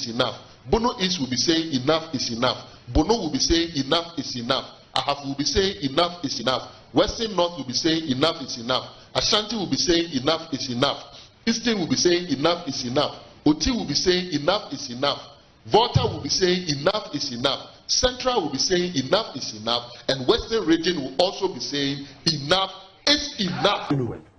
is enough. Bono East will be saying enough is enough. Bono will be saying enough is enough. Ahaf will be saying enough is enough. Western North will be saying enough is enough. Ashanti will be saying enough is enough. Eastern will be saying enough is enough. Oti will be saying enough is enough. Volta will be saying enough is enough. Central will be saying enough is enough. And Western region will also be saying enough is enough.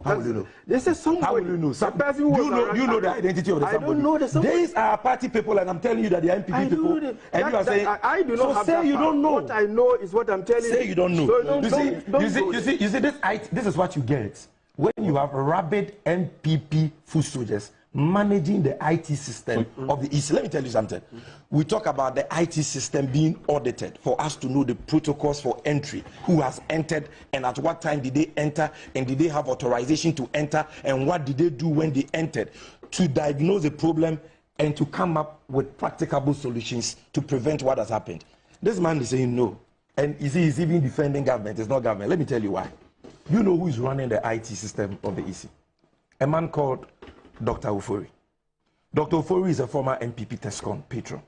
How will you know? This is somebody. How will you know? You know the identity of the somebody. I don't know the somebody. These are party people, and I'm telling you that they are MPP people. And you are saying, I do not so have say that you power. don't know. What I know is what I'm telling you. Say you don't know. So You see, this is what you get when you have rabid MPP foot soldiers managing the IT system of the East. Let me tell you something. We talk about the IT system being audited for us to know the protocols for entry, who has entered and at what time did they enter, and did they have authorization to enter, and what did they do when they entered, to diagnose the problem and to come up with practicable solutions to prevent what has happened. This man is saying no, and he's even defending government. It's not government. Let me tell you why. You know who is running the IT system of the EC? A man called Dr. Ofori. Dr. Ofori is a former MPP Tescon patron.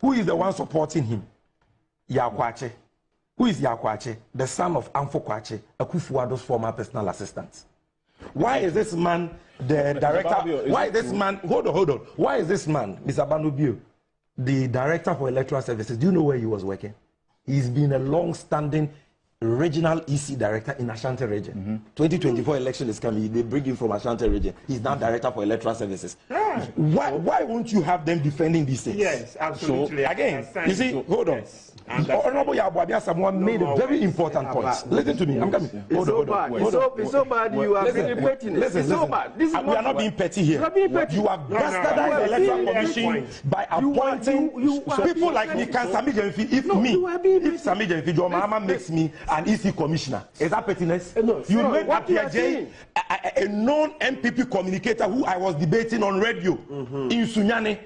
Who is the one supporting him? Yakwache. Who is Yakwache? The son of Amfo Kwache, Akufo-Addo's former personal assistant. Why is this man the director? Why is this man? Hold on. Why is this man, Mr. Banubio, the director for electoral services? Do you know where he was working? He's been a long-standing regional EC director in Ashanti region. 2024 election is coming. They bring him from Ashanti region. He's now director for electoral services. Why won't you have them defending these things? Yes, absolutely. So, again, you see, hold on. Honorable Yabuabia someone made a very important point. Listen to me. I'm coming. It's so bad. You are being petty. Listen. So bad. We are not being petty here. You have bastardized the electoral commission by appointing people like me. Can Sami Jenfi, if Sami Jenfi, your mama makes me an EC commissioner, is that pettiness? You made Appiah a known MPP communicator who I was debating on radio in Sunyani,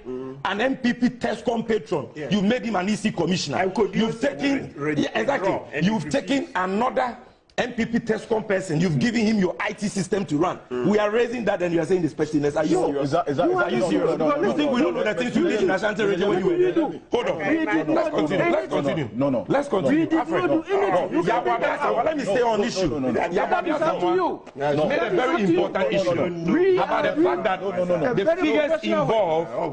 an MPP Tescom patron. You made him an EC commissioner. You've taken You've taken another MPP Tescom person. You've given him your IT system to run. We are raising that, and you are saying this pettiness. Are you serious? Are you serious? You think we don't know the things you did in Ashanti region when you were there? Hold on. Let's continue. No. Let's continue. Let me stay on issue. Yabuabia made a very important issue about the fact that the figures involved. No.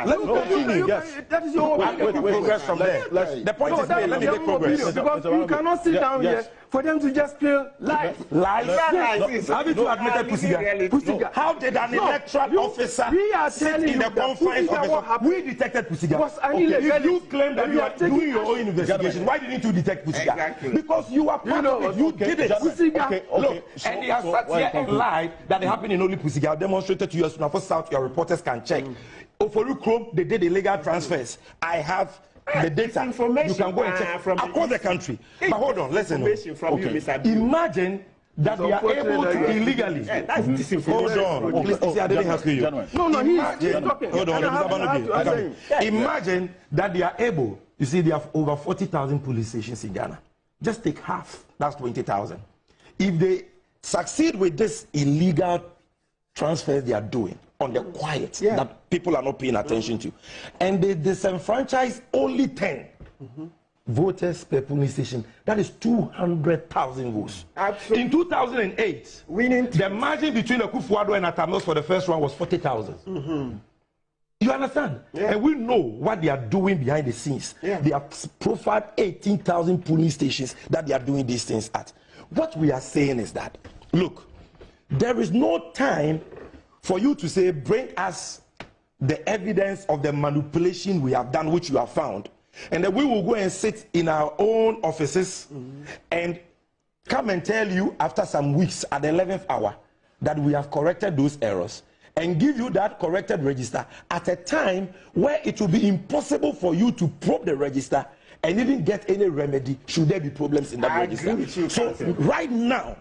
Let's continue. Yes. That is your progress from there. The point is made. Let me make progress. Because you cannot sit down here for them to just kill lies. Have you admitted Pusiga? How did an electoral officer sit in the confines of the... We detected Pusiga. If you claim that you are doing your own investigation, why didn't you detect Pusiga? Exactly. Because you are part of it. You did it. Look, and he has sat here and lied that it happened in only Pusiga. I've demonstrated to you as soon as South, your reporters can check. Ofori Chrome, they did illegal transfers. I have the data. You can go and check from across the country. But hold on, listen. Imagine that they are able to illegally. That's disinformation. Hold on. I didn't ask you. He's talking. Hold on. Imagine that they are able. You see, they have over 40,000 police stations in Ghana. Just take half. That's 20,000. If they succeed with this illegal transfer they are doing on the quiet that people are not paying attention to, and they disenfranchise only 10 voters per polling station, that is 200,000 votes. Absolutely. In 2008, the margin between Akufo-Addo and Atta Mills for the first round was 40,000. You understand? And we know what they are doing behind the scenes. They have profiled 18,000 polling stations that they are doing these things at. What we are saying is that, look, there is no time for you to say, bring us the evidence of the manipulation we have done, which you have found, and then we will go and sit in our own offices and come and tell you after some weeks at the 11th hour that we have corrected those errors and give you that corrected register at a time where it will be impossible for you to probe the register and even get any remedy should there be problems in that register. So right now,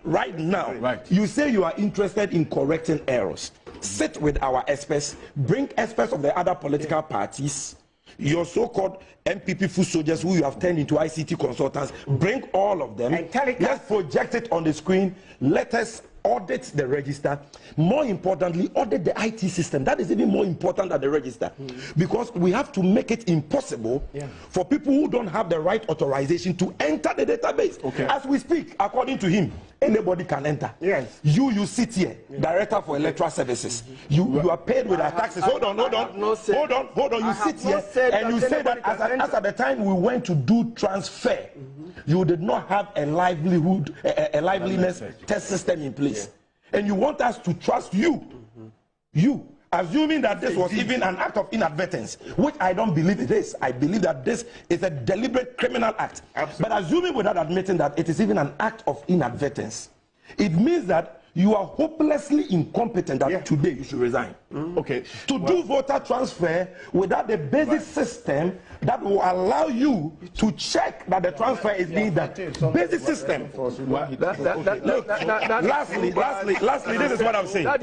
you say you are interested in correcting errors. Sit with our experts, bring experts of the other political parties, your so-called MPP foot soldiers who you have turned into ICT consultants, bring all of them. Let's project it on the screen. Let us audit the register. More importantly, audit the IT system. That is even more important than the register, because we have to make it impossible for people who don't have the right authorization to enter the database. Okay. As we speak, according to him, anybody can enter. Yes. You sit here, Director for Electoral Services. You are paid with our taxes. Hold on. You sit here and you say that as at the time we went to do transfer, you did not have a livelihood, a liveliness test system in place. And you want us to trust you. You, assuming that this was even an act of inadvertence, which I don't believe it is. I believe that this is a deliberate criminal act. Absolutely. But assuming without admitting that it is even an act of inadvertence, it means that you are hopelessly incompetent that today you should resign. Okay. To do voter transfer without the basic system that will allow you to check that the transfer is being done. Basic system. Lastly, this is what I'm saying. The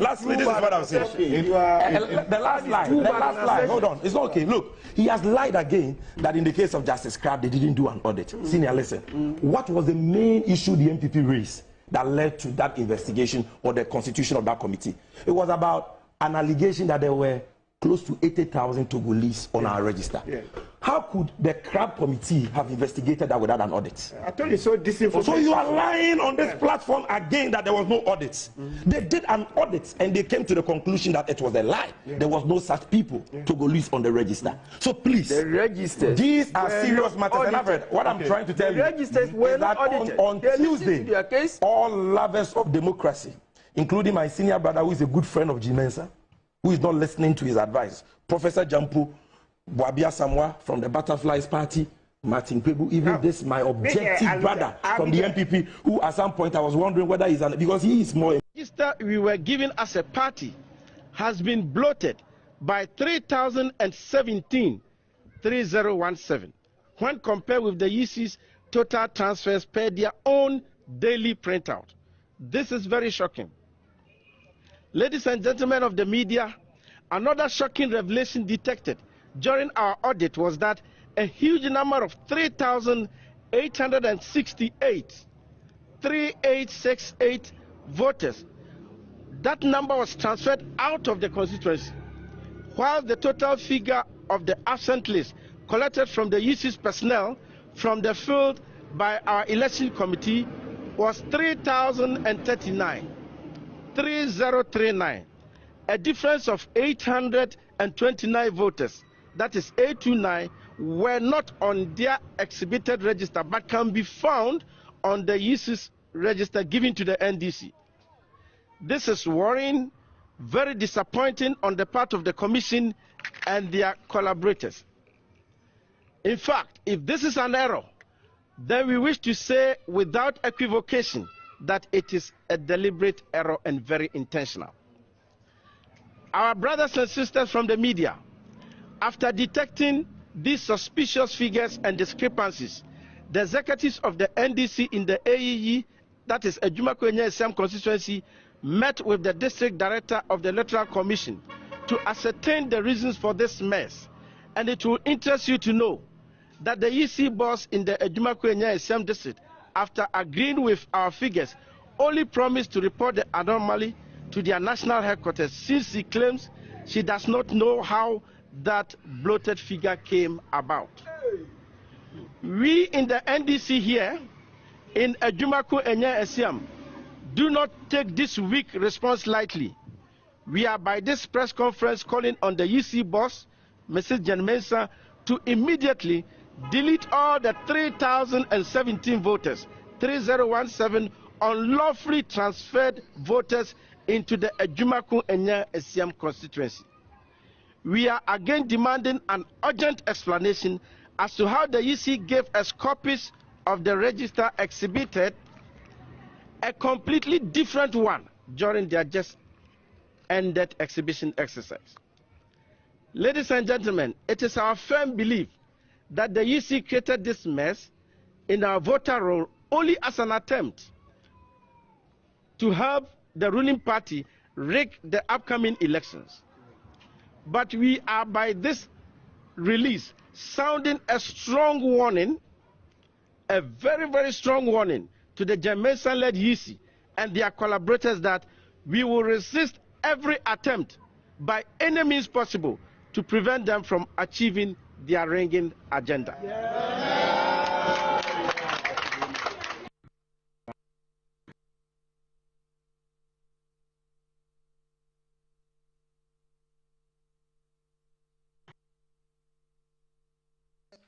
last lie. Hold on. It's not okay. Look, he has lied again that in the case of Justice Crab, they didn't do an audit. Senior, listen. What was the main issue the MPP raised that led to that investigation or the constitution of that committee? It was about an allegation that there were close to 80,000 Togolese on our register. How could the Crab committee have investigated that without an audit? I told you so. So you are lying on this platform again that there was no audits. They did an audit and they came to the conclusion that it was a lie. There was no such people, Togolese, on the register. So please, the registers, these are serious matters. And I've read what I'm trying to tell you. Registers were not audited. On Tuesday, all lovers of democracy, including my senior brother who is a good friend of G. Mensa, who is not listening to his advice, Professor Jampu, Boabia Samwa from the Butterflies Party, Martin Pebu, even this my objective brother from the MPP, who at some point I was wondering whether he's because he is more. Register we were given as a party has been bloated by 3,017 when compared with the EC's total transfers per their own daily printout. This is very shocking. Ladies and gentlemen of the media, another shocking revelation detected during our audit was that a huge number of 3,868 voters, that number was transferred out of the constituency, while the total figure of the absent list collected from the UC's personnel from the field by our election committee was 3,039, a difference of 829 voters, that is 829, were not on their exhibited register but can be found on the UC's register given to the NDC. This is worrying, very disappointing on the part of the Commission and their collaborators. In fact, if this is an error, then we wish to say without equivocation that it is a deliberate error and very intentional. Our brothers and sisters from the media, after detecting these suspicious figures and discrepancies, the executives of the NDC in the AEE, that is Ejuma Kwenye Esiam constituency, met with the district director of the Electoral Commission to ascertain the reasons for this mess. And it will interest you to know that the EC boss in the Ejuma Kwenye Esiam district, after agreeing with our figures, only promised to report the anomaly to their national headquarters, since she claims she does not know how that bloated figure came about. We in the NDC here in Ejuma Kwenye Esiam do not take this weak response lightly. We are by this press conference calling on the UC boss, Mrs. Jen Mensa, to immediately delete all the 3,017 voters, 3017 unlawfully transferred voters into the Ejuma Kwenye Esiam constituency. We are again demanding an urgent explanation as to how the EC gave us copies of the register exhibited a completely different one during their just ended exhibition exercise. Ladies and gentlemen, it is our firm belief that the EC created this mess in our voter roll only as an attempt to have the ruling party rig the upcoming elections. But we are by this release sounding a strong warning, a very, very strong warning to the Jen Mensa-led UC and their collaborators that we will resist every attempt by any means possible to prevent them from achieving their ringing agenda.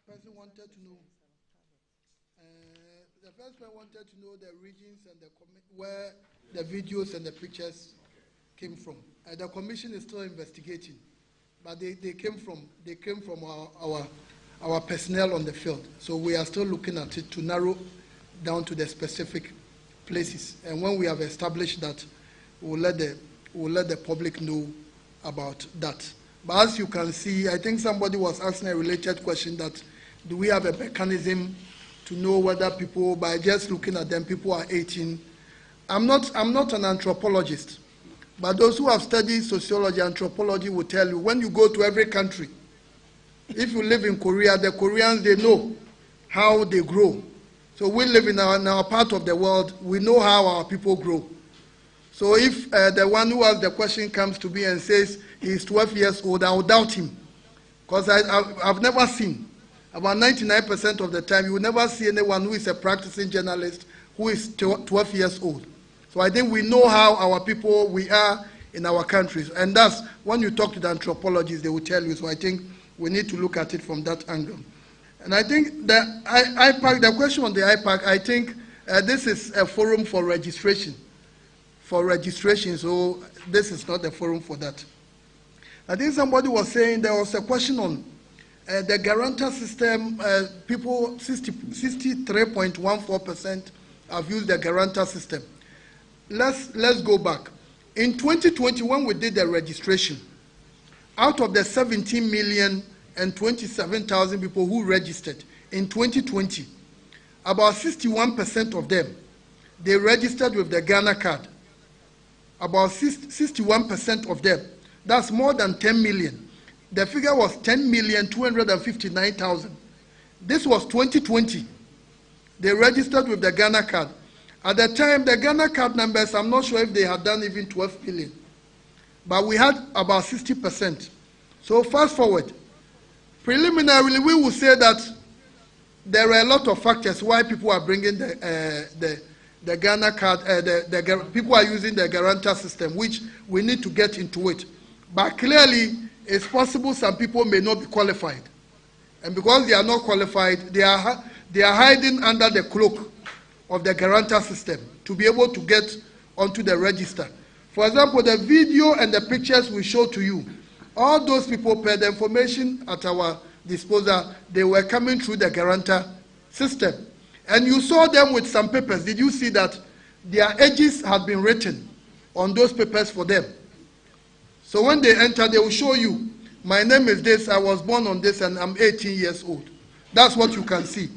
Person wanted to know. The first one wanted to know the regions and where the videos and the pictures came from. The commission is still investigating, but they came from our personnel on the field. So we are still looking at it to narrow down to the specific places. And when we have established that, we'll let the public know about that. But as you can see, I think somebody was asking a related question that do we have a mechanism to know whether people, by just looking at them, people are 18. I'm not an anthropologist, but those who have studied sociology, anthropology will tell you, when you go to every country, if you live in Korea, the Koreans, they know how they grow. So we live in our part of the world, we know how our people grow. So if the one who asked the question comes to me and says he's 12 years old, I will doubt him. Because I've never seen, about 99% of the time, you will never see anyone who is a practicing journalist who is 12 years old. So I think we know how our people, we are in our countries. And that's, when you talk to the anthropologists, they will tell you. So I think we need to look at it from that angle. And I think the IPAC, the question on the IPAC, I think this is a forum for registration. So this is not a forum for that. I think somebody was saying there was a question on the guarantor system. People, 63.14% have used the guarantor system. Let's go back. In 2020, when we did the registration, out of the 17,027,000 people who registered in 2020, about 61% of them, they registered with the Ghana card. About 61% of them. That's more than 10 million. The figure was 10,259,000. This was 2020. They registered with the Ghana card. At the time, the Ghana card numbers, I'm not sure if they had done even 12 million. But we had about 60%. So fast forward. Preliminarily, we will say that there are a lot of factors why people are bringing the Ghana card, people are using the guarantor system, which we need to get into it. But clearly, it's possible some people may not be qualified. And because they are not qualified, they are hiding under the cloak of the guarantor system to be able to get onto the register. For example, the video and the pictures we show to you, all those people, per the information at our disposal, they were coming through the guarantor system. And you saw them with some papers. Did you see that their ages had been written on those papers for them? So when they enter, they will show you, my name is this, I was born on this, and I'm 18 years old. That's what you can see.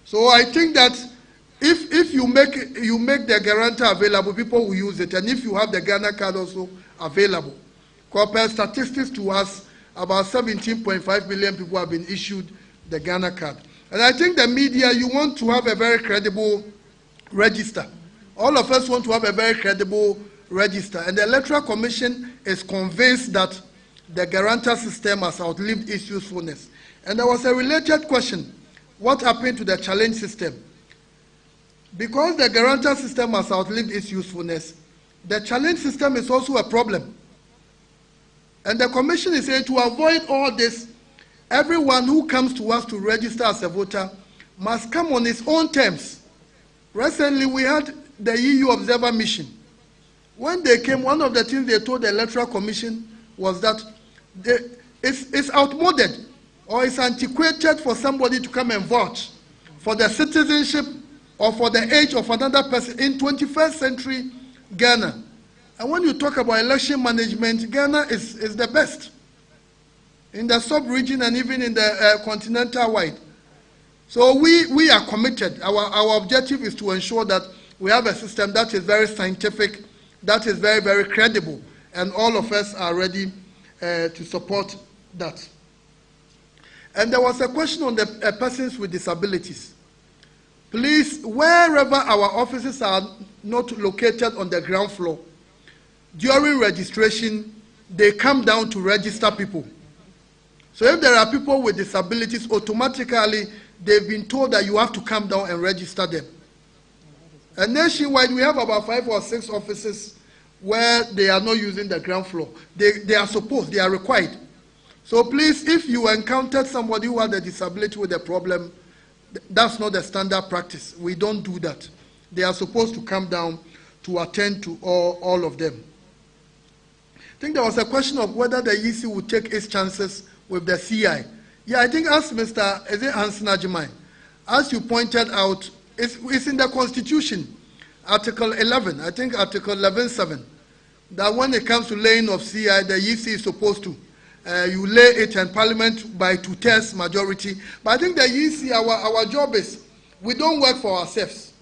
So I think that if you make the guarantor available, people will use it. And if you have the Ghana card also available, compared statistics to us, about 17.5 million people have been issued the Ghana card. And I think the media, you want to have a very credible register. All of us want to have a very credible register. And the Electoral Commission is convinced that the guarantor system has outlived its usefulness. And there was a related question. What happened to the challenge system? Because the guarantor system has outlived its usefulness, the challenge system is also a problem. And the Commission is saying to avoid all this, everyone who comes to us to register as a voter must come on his own terms. Recently, we had the EU Observer Mission. When they came, one of the things they told the Electoral Commission was that it's outmoded or it's antiquated for somebody to come and vote for the citizenship or for the age of another person in 21st century Ghana. And when you talk about election management, Ghana is the best in the sub-region and even in the continental wide. So we are committed. Our objective is to ensure that we have a system that is very scientific, that is very, very credible, and all of us are ready to support that. And there was a question on the persons with disabilities. Please, wherever our offices are not located on the ground floor, during registration, they come down to register people. So if there are people with disabilities, automatically they've been told that you have to come down and register them. And nationwide, we have about 5 or 6 offices where they are not using the ground floor. They are supposed, they are required. So please, if you encountered somebody who had a disability with a problem, that's not the standard practice. We don't do that. They are supposed to come down to attend to all of them. I think there was a question of whether the EC would take its chances with the CI. Yeah, I think as Mr. Hansen Ajimai, as you pointed out, it's in the Constitution, Article 11, I think Article 11.7, that when it comes to laying of CI, the EC is supposed to. You lay it in Parliament by 2/3 majority. But I think the EC, our job is, we don't work for ourselves.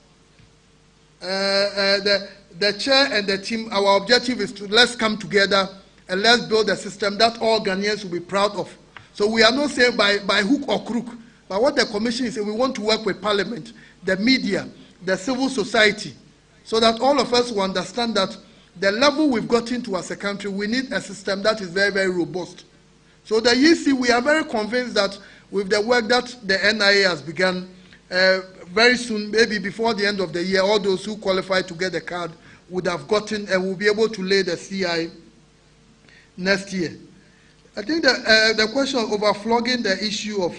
The chair and the team, our objective is to let's come together and let's build a system that all Ghanaians will be proud of. So we are not saying by hook or crook, but what the commission is saying, we want to work with Parliament, the media, the civil society, so that all of us will understand that the level we've gotten to as a country, we need a system that is very, very robust. So the EC, we are very convinced that with the work that the NIA has begun, very soon, maybe before the end of the year, all those who qualify to get the card would have gotten and will be able to lay the CI next year. I think the question of overflogging the issue of,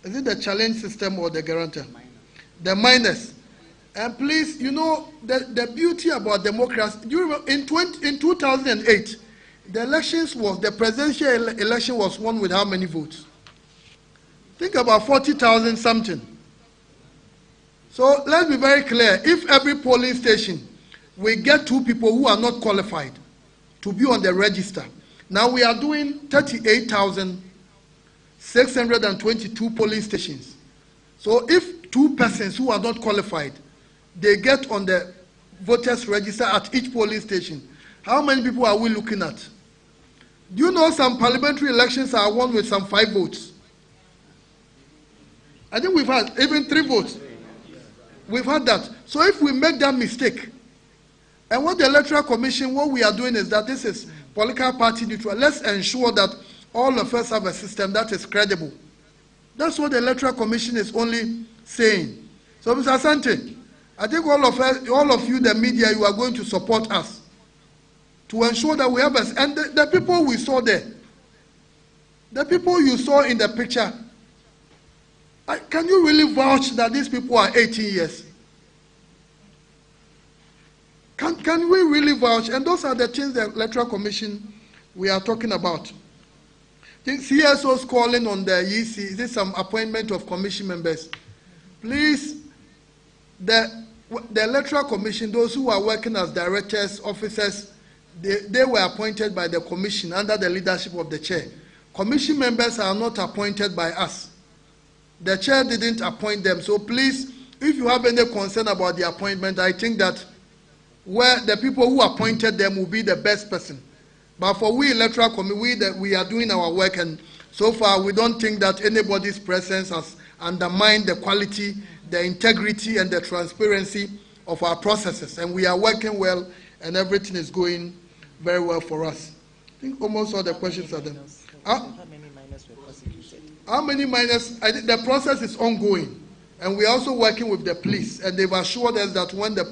is it the challenge system or the guarantor? The minors. And please, you know, the beauty about democracy, do you remember in 2008, the elections was, the presidential election was won with how many votes? Think about 40,000 something. So let's be very clear. If every polling station, we get 2 people who are not qualified to be on the register. Now we are doing 38,622 polling stations. So if 2 persons who are not qualified, they get on the voters register at each polling station, how many people are we looking at? Do you know some parliamentary elections are won with some 5 votes? I think we've had even 3 votes. We've had that. So if we make that mistake, and what the Electoral Commission, what we are doing is that this is political party neutral. Let's ensure that all of us have a system that is credible. That's what the Electoral Commission is only saying. So Mr. Asante, I think all of you, the media, you are going to support us to ensure that we have us. And the people we saw there, the people you saw in the picture, can you really vouch that these people are 18 years? Can we really vouch? And those are the things the Electoral Commission we are talking about. I think CSO's calling on the EC, is this some appointment of commission members? Please, the Electoral Commission, those who are working as directors, officers, they were appointed by the commission under the leadership of the chair. Commission members are not appointed by us. The chair didn't appoint them. So please, if you have any concern about the appointment, I think that where the people who appointed them will be the best person. But for we Electoral Committee, we are doing our work, and so far we don't think that anybody's presence has undermined the quality, the integrity, and the transparency of our processes. And we are working well, and everything is going very well for us. I think almost all the questions are done. How many minors were prosecuted? How many minors? I think the process is ongoing, and we are also working with the police, and they've assured us that when the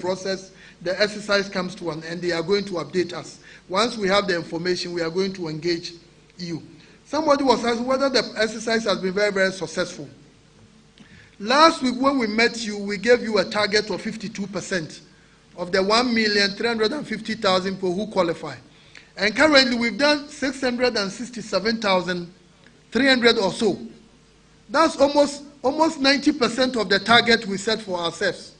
exercise comes to an end, they are going to update us. Once we have the information, we are going to engage you. Somebody was asking whether the exercise has been very, very successful. Last week when we met you, we gave you a target of 52% of the 1,350,000 people who qualify. And currently we've done 667,300 or so. That's almost 90% of the target we set for ourselves.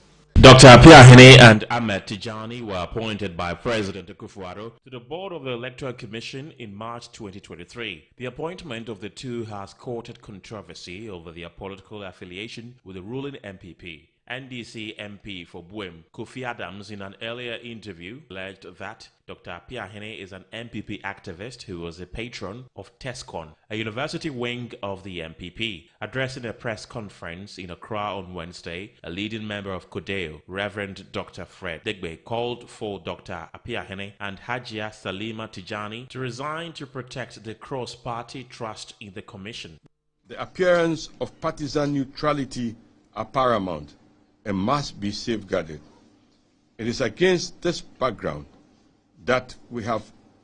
Dr. Apiahene and Ahmed Tijani were appointed by President Akufo-Addo to the board of the Electoral Commission in March 2023. The appointment of the two has courted controversy over their political affiliation with the ruling MPP. NDC MP for Buem, Kofi Adams, in an earlier interview, alleged that Dr. Apiahene is an MPP activist who was a patron of TESCON, a university wing of the MPP. Addressing a press conference in Accra on Wednesday, a leading member of CODEO, Reverend Dr. Fred Degbe, called for Dr. Apiahene and Hajia Salima Tijani to resign to protect the cross-party trust in the commission. The appearance of partisan neutrality are paramount and must be safeguarded. It is against this background that we have,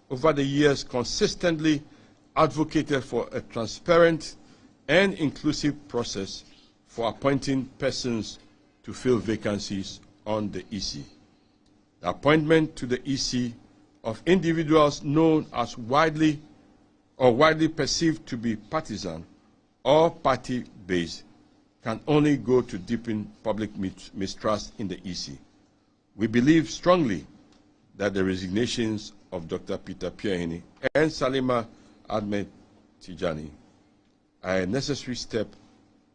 over the years, consistently advocated for a transparent and inclusive process for appointing persons to fill vacancies on the EC. The appointment to the EC of individuals known as widely perceived to be partisan or party-based can only go to deepen public mistrust in the EC. We believe strongly that the resignations of Dr. Peter Apiahene and Salima Ahmed Tijani are a necessary step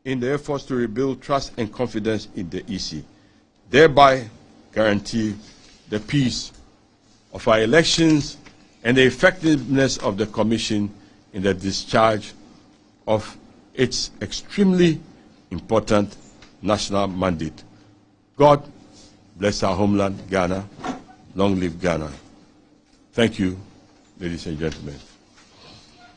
in the efforts to rebuild trust and confidence in the EC, thereby guarantee the peace of our elections and the effectiveness of the Commission in the discharge of its extremely important national mandate. God bless our homeland, Ghana. Long live Ghana. Thank you, ladies and gentlemen.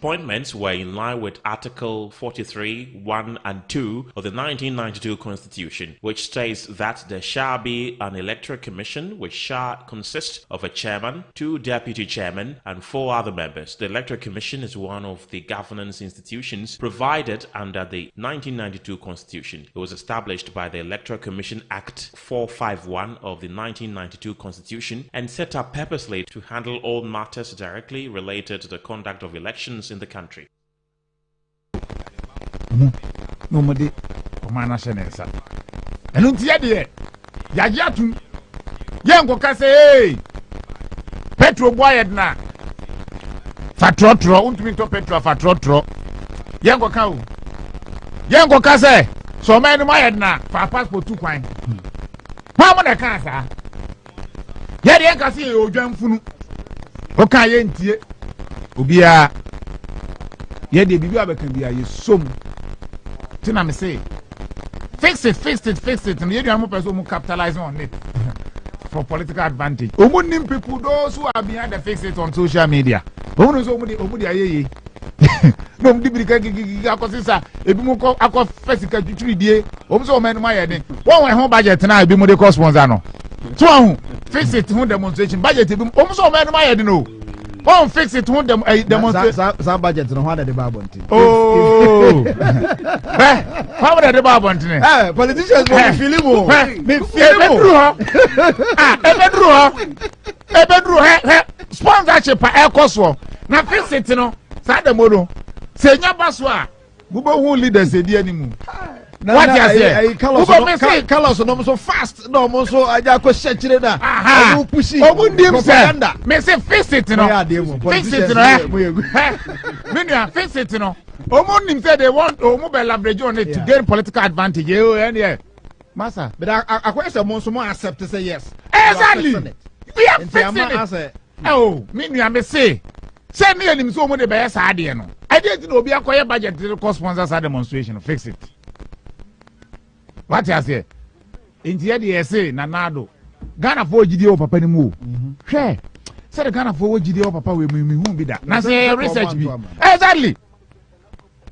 Appointments were in line with Article 43, 1 and 2 of the 1992 Constitution, which states that there shall be an electoral commission which shall consist of a chairman, 2 deputy chairmen, and 4 other members. The electoral commission is one of the governance institutions provided under the 1992 Constitution. It was established by the Electoral Commission Act 451 of the 1992 Constitution and set up purposely to handle all matters directly related to the conduct of elections in the country. Nobody, Omana Shenesa. And Untiade, Yajatu, Yango Kase, Petro Boyadna, Fatrotro, Untimito Petro, Fatrotro, Yango Kau, Yango Kase, so many Mayadna, for passport 2 coin. Mamma Casa Yadiakasi, O Jamfunu, Okayentie, Ubia. Yeah, the baby can be a sum. Tina me say, fix it, and you don't person capitalize on it for political advantage. Omunim people, those who are behind the fix it on social media. Omuno so omudi aye. No mdi bika akosisa ebimuko akọ fesika twitwiri die. Omso o menu mayede. Won we ho budget na ebimu de cost sponsor no. So ahun fix it ho demonstration budget ebimu omso o menu mayede no. Won't fix it, won't demonstrate. Some budget no one at the Babonti. Oh, how would the Babonti? Politicians will feel him. Sponsorship air cost. Now fix it, no. Sada modo. Say Nabaswa. Bubo won't lead us a dear anymore. What you say? Colors no so fast. No so I just question that. Aha. Propaganda. Me say fix it, no. Fix it, no. Minya fix it, no. Omunim say they want mobile leverage on it to gain political advantage. Yeah. Massa. But I question monso more accept to say yes. Exactly. We are fixing it. Oh, minya me say. Say me him so mo de be sa ade no. I didn't know be akoye budget to co-sponsors a demonstration. Fix it. What you say? In the say Nanado. Ghana for GDO papa ni mu. Hwe. Say the Ghana for GDO papa we won't be that. Na say research be.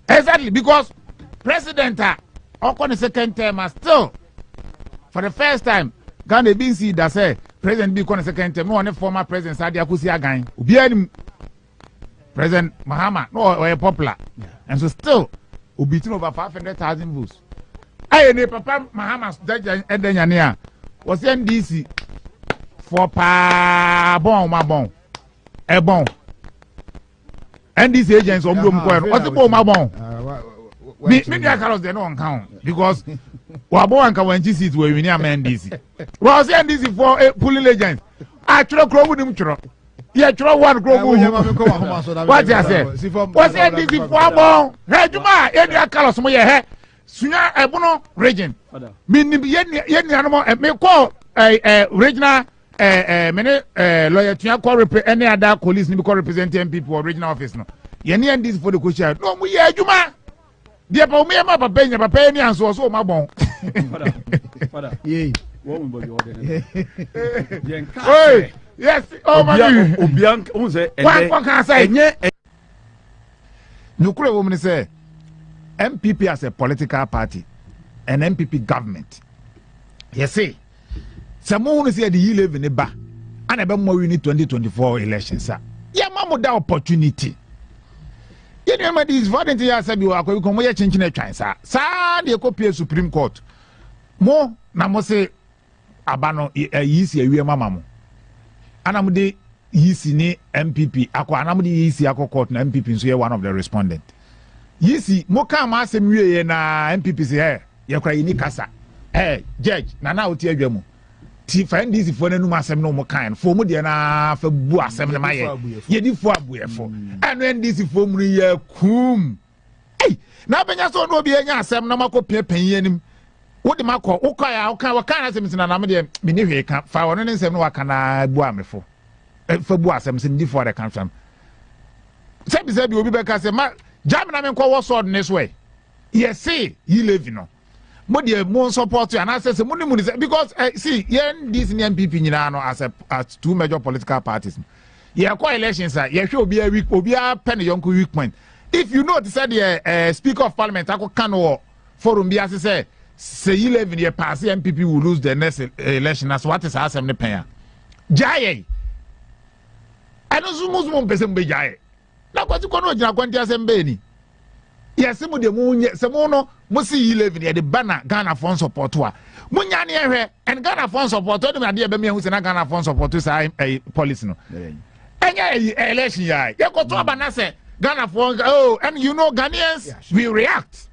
Exactly because president on the second term still for the first time Ghana been see that say president be on the second term no one former president Sadi Akusi Agan. Obi President Mahama no popular. And so still beating over 500,000 votes. Aye, ne papa Mahamas Edanyania was NDC for pa bon ma bon. E bon. NDC agents on Bloom Coin. What's the bon ma bon? Me Carlos they don't count because Wabo and Kawanchi seats were winning NDC. Was NDC for a pulling agents. I throw crow with him. Yeah, throw one crow. What you say? What's NDC for bon? Hey, Juma, Edia Carlos Moya. Sunya Ebono region. Meaning, yen animal, me call regional lawyer to call any other colleagues, because representing people or regional office. No, yen and this for the question. No, we are Juma. Dear Pomea, Papa Penya, Papa, and so also my bon. Yea. Yes, oh my God. What can I say? Nuclear woman say MPP as a political party, an MPP government. Yes, see, someone say the 11 in ba, and about more in 2024 elections, sir. Yeah, mamma, that opportunity. You know, these volunteers said you are going to come here changing a chance, sir. Sir, the copy Supreme Court. More, Namose Abano, a easy, a mamma. Anamudi yisi ni MPP akwa anamudi yisi akwa court na MPP so ye one of the respondent yisi moka ma asem wie na MPP say ye kra yini kasa judge na oti adwamu ti find this for nanu asem no mo kan for mu de na fa bu asem na maye ye di fo abuefo anu this for mu ye kum na benya so no obi enya asem na makopia panyin anim wodi makọ ụkọ ya ụka waka na asem sina na me de me ni hwe ka fa wono ne nsem no waka na bu amefo fa bu asem sim di for the confirm se bi obi be ka se ma jam na me nkọ wo sword this way yes see you live no mo de mo support you and I say mo ni mo because see yen this MPP nyina no as two major political parties ye kwa elections ye hwe obi a week obi a pen yonko week point if you know said the speaker of parliament akọ kan wo forum bi ase say 11 year pass MPP will lose the next election as what is asem ne pen jaye ano zumu pese mbe jaye na kwati kono jina kwanti asem be ni yes mu de mu nye se mu no mu si 11 year de bana Ghana for support wa mu nya ne ehwe and Ghana for support o de me ade be me hu se na Ghana for support say policy no enya election ya ye ko to abana se Ghana for and you know Ghanaians we react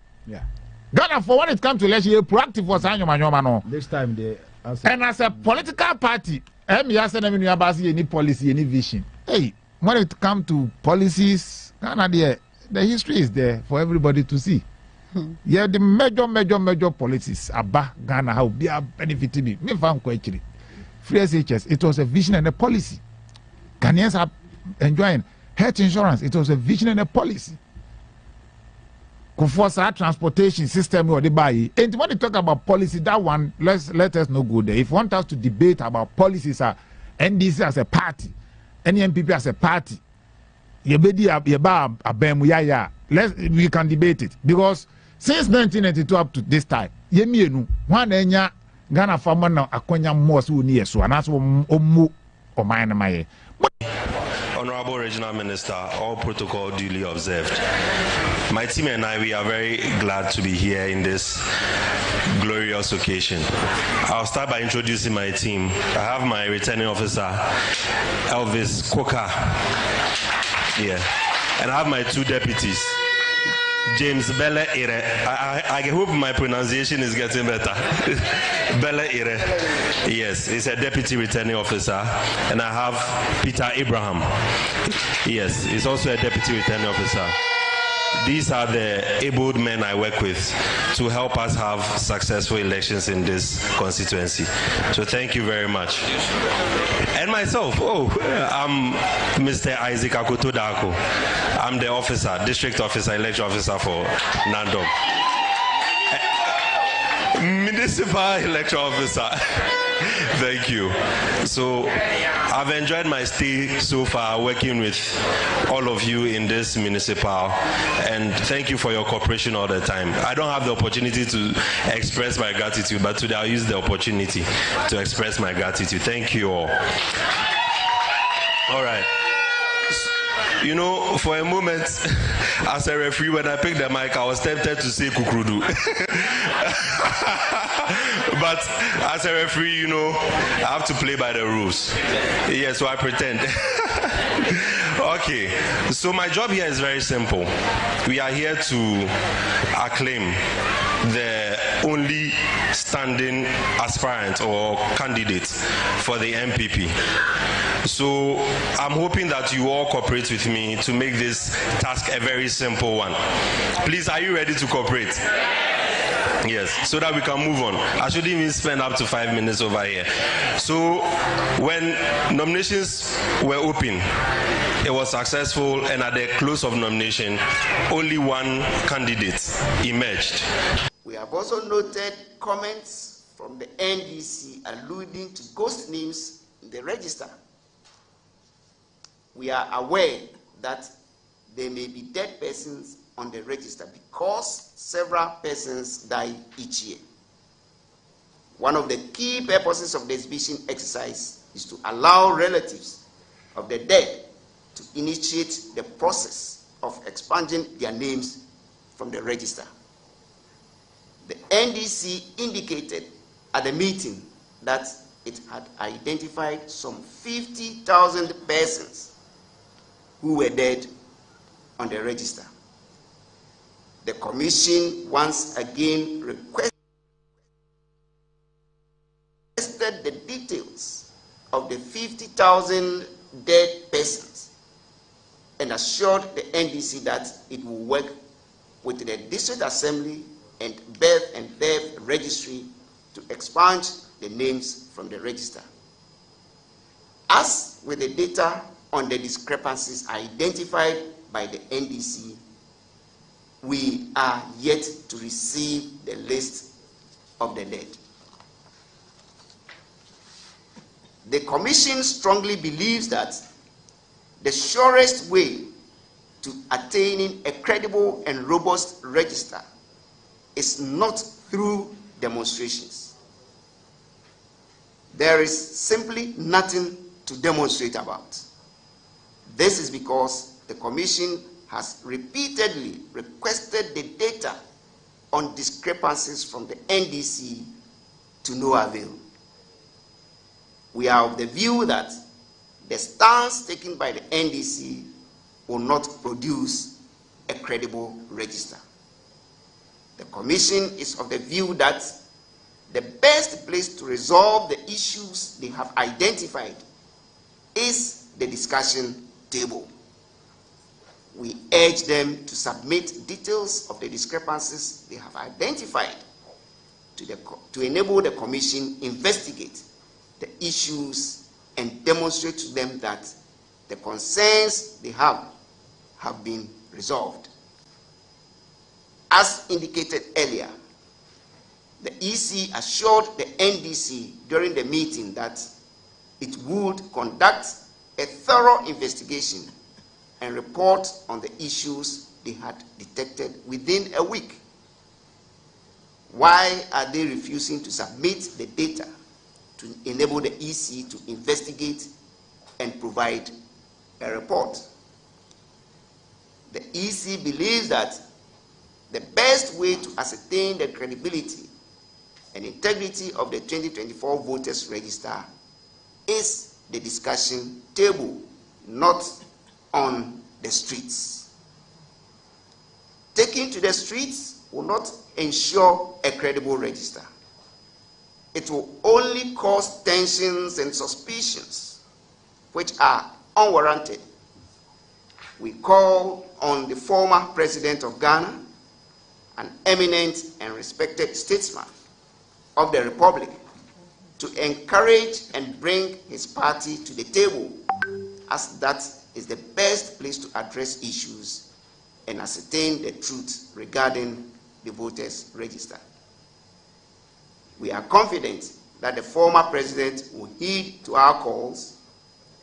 Ghana for when it comes to election, you're proactive for Sanyo. This time they and as a political party, any policy, any vision. Hey, when it comes to policies, Ghana the history is there for everybody to see. Yeah, the major policies about Ghana how be a benefit me. Me found quite free SHS, it was a vision and a policy. Ghanaians are enjoying health insurance, it was a vision and a policy. For our transportation system or the buy. And when you talk about policy, that one let us not go there. If you want us to debate about policies, NDC as a party, any MPP as a party, we can debate it because since 1992 up to this time, one enya Ghana farmer now akonya more so near so and that's omu or mine. Honorable Regional Minister, all protocol duly observed. My team and I, we are very glad to be here in this glorious occasion. I'll start by introducing my team. I have my returning officer, Elvis Koka, here, and I have my two deputies, James Bele Ire. I hope my pronunciation is getting better. Bele Ire. Yes, he's a deputy returning officer. And I have Peter Abraham. Yes, he's also a deputy returning officer. These are the abled men I work with to help us have successful elections in this constituency. So thank you very much. And myself, I'm Mr. Isaac Akoto Dako. I'm the officer, district officer, election officer for Nandom. Municipal election officer. Thank you. So I've enjoyed my stay so far working with all of you in this municipal, and thank you for your cooperation all the time. I don't have the opportunity to express my gratitude, but today I'll use the opportunity to express my gratitude. Thank you all. All right. You know, for a moment, as a referee, when I picked the mic, I was tempted to say Kukrudu. But as a referee, you know, I have to play by the rules. Yeah, so I pretend. Okay, so my job here is very simple. We are here to acclaim the only standing aspirant or candidate for the MPP. So I'm hoping that you all cooperate with me to make this task a very simple one. Please, are you ready to cooperate? Yes, so that we can move on. I shouldn't even spend up to 5 minutes over here. So when nominations were open, it was successful, and at the close of nomination, only one candidate emerged. We have also noted comments from the NDC alluding to ghost names in the register. We are aware that there may be dead persons on the register because several persons die each year. One of the key purposes of the exhibition exercise is to allow relatives of the dead to initiate the process of expunging their names from the register. The NDC indicated at the meeting that it had identified some 50,000 persons who were dead on the register. The Commission once again requested the details of the 50,000 dead persons and assured the NDC that it will work with the District Assembly and Birth and Death Registry to expunge the names from the register. As with the data on the discrepancies identified by the NDC, we are yet to receive the list of the dead. The Commission strongly believes that the surest way to attaining a credible and robust register is not through demonstrations. There is simply nothing to demonstrate about. This is because the Commission has repeatedly requested the data on discrepancies from the NDC to no avail. We are of the view that the stance taken by the NDC will not produce a credible register. The Commission is of the view that the best place to resolve the issues they have identified is the discussion table. We urge them to submit details of the discrepancies they have identified to enable the Commission investigate the issues and demonstrate to them that the concerns they have been resolved. As indicated earlier, the EC assured the NDC during the meeting that it would conduct a thorough investigation and report on the issues they had detected within a week. Why are they refusing to submit the data to enable the EC to investigate and provide a report? The EC believes that the best way to ascertain the credibility and integrity of the 2024 voters register is the discussion table, not on the streets. Taking to the streets will not ensure a credible register. It will only cause tensions and suspicions, which are unwarranted. We call on the former president of Ghana, an eminent and respected statesman of the Republic, to encourage and bring his party to the table, as that is the best place to address issues and ascertain the truth regarding the voters' register. We are confident that the former president will heed to our calls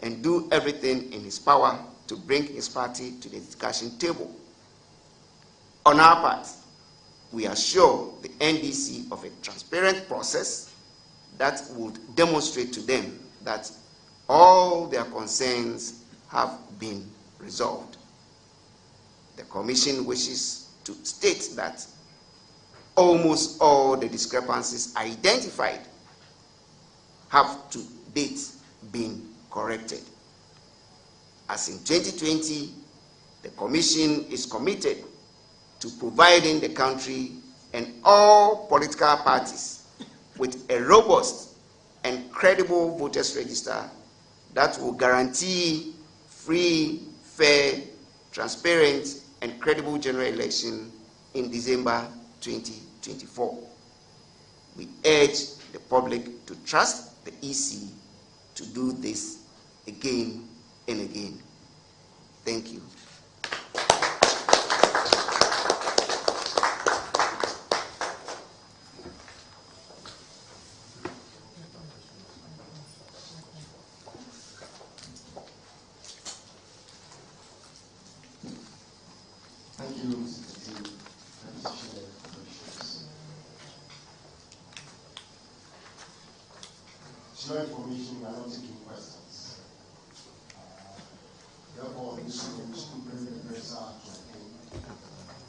and do everything in his power to bring his party to the discussion table. On our part, we assure the NDC of a transparent process that would demonstrate to them that all their concerns have been resolved. The Commission wishes to state that almost all the discrepancies identified have to date been corrected. As in 2020, the Commission is committed to providing the country and all political parties with a robust and credible voters register that will guarantee free, fair, transparent, and credible general election in December 2024. We urge the public to trust the EC to do this again and again. Thank you. Thank you, Mr. No information, we are not taking questions. Therefore, this will bring the press out.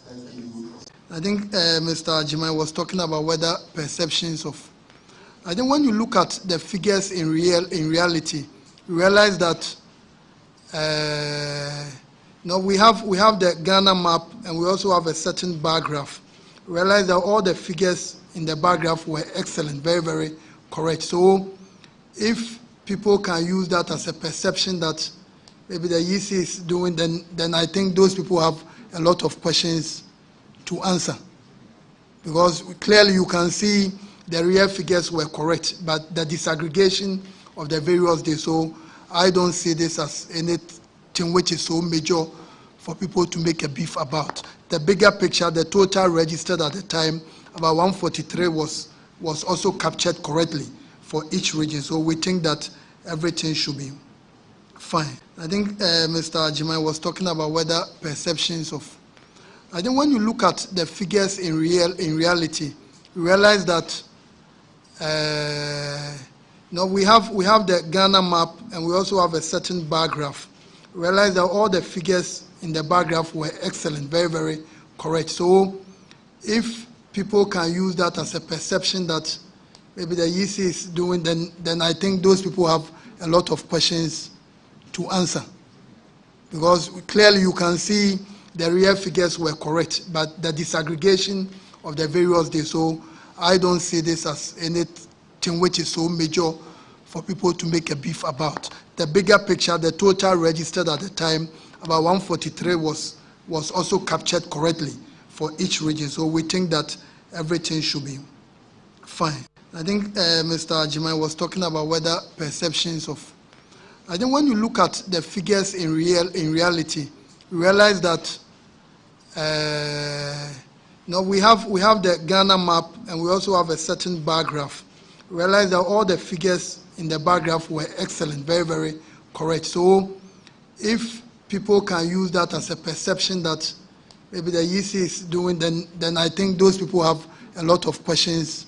Thank you. I think Mr. Jimai was talking about whether perceptions of. I think when you look at the figures in reality, you realize that we have the Ghana map and we also have a certain bar graph. You realize that all the figures in the bar graph were excellent, very, very correct. So if people can use that as a perception that maybe the EC is doing, then I think those people have a lot of questions to answer. Because clearly you can see the real figures were correct, but the disaggregation of the various days. So I don't see this as anything which is so major for people to make a beef about. The bigger picture, the total registered at the time, about 143 was also captured correctly for each region. So we think that everything should be fine. I think Mr. Jimai was talking about whether perceptions of. I think when you look at the figures in reality, you realize that we have the Ghana map and we also have a certain bar graph. You realize that all the figures in the bar graph were excellent, very, very correct. So if people can use that as a perception that maybe the EC is doing, then I think those people have a lot of questions to answer. Because clearly you can see the real figures were correct, but the disaggregation of the various days. So I don't see this as anything which is so major for people to make a beef about. The bigger picture, the total registered at the time, about 143 was also captured correctly for each region. So we think that everything should be fine. I think Mr. Jimai was talking about whether perceptions of. I think when you look at the figures in reality, you realize that we have the Ghana map and we also have a certain bar graph. You realize that all the figures in the bar graph were excellent, very, very correct. So if people can use that as a perception that maybe the EC is doing, then I think those people have a lot of questions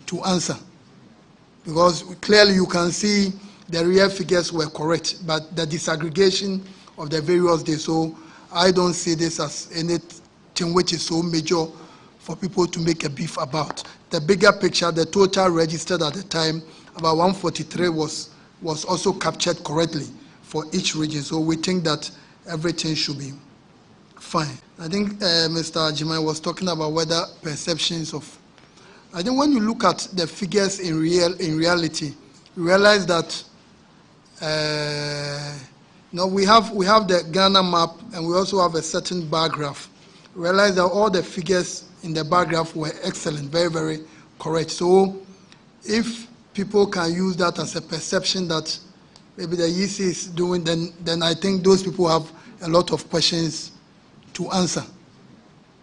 to answer. Because clearly you can see the real figures were correct, but the disaggregation of the various days. So I don't see this as anything which is so major for people to make a beef about. The bigger picture, the total registered at the time, about 143 was also captured correctly for each region. So we think that everything should be fine. I think Mr. Jimai was talking about whether perceptions of. I think when you look at the figures in reality, you realize that we have the Ghana map and we also have a certain bar graph. You realize that all the figures in the bar graph were excellent, very, very correct. So if people can use that as a perception that maybe the EC is doing, then I think those people have a lot of questions to answer.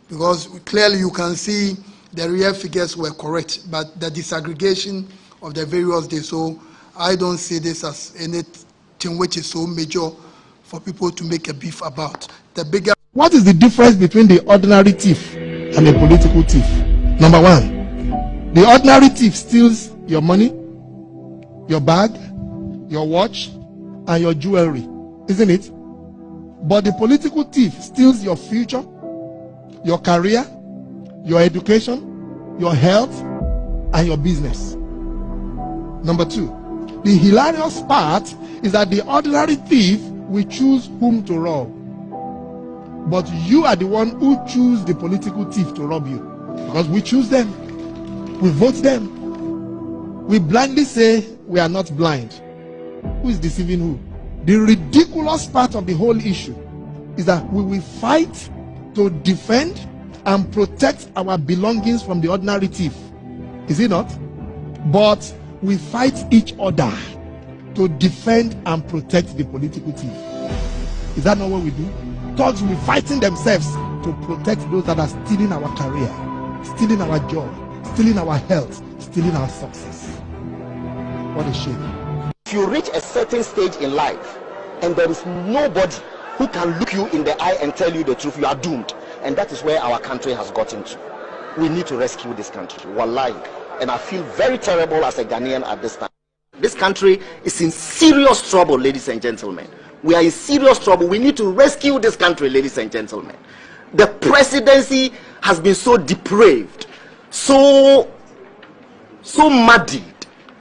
Because clearly you can see the real figures were correct, but the disaggregation of the various days. So I don't see this as anything which is so major for people to make a beef about. The bigger. What is the difference between the ordinary thief and a political thief? Number one, the ordinary thief steals your money, your bag, your watch, and your jewelry, isn't it? But the political thief steals your future, your career, your education, your health, and your business. Number two, the hilarious part is that the ordinary thief will choose whom to rob. But you are the one who choose the political thief to rob you. Because we choose them. We vote them. We blindly say we are not blind. Who is deceiving who? The ridiculous part of the whole issue is that we will fight to defend and protect our belongings from the ordinary thief. Is it not? But we fight each other to defend and protect the political thief. Is that not what we do? Thugs will be fighting themselves to protect those that are stealing our career, stealing our joy, stealing our health, stealing our success. What a shame. If you reach a certain stage in life and there is nobody who can look you in the eye and tell you the truth, you are doomed. And that is where our country has gotten to. We need to rescue this country. Wallahi. And I feel very terrible as a Ghanaian at this time. This country is in serious trouble, ladies and gentlemen. We are in serious trouble. We need to rescue this country, ladies and gentlemen. The presidency has been so depraved, so muddied,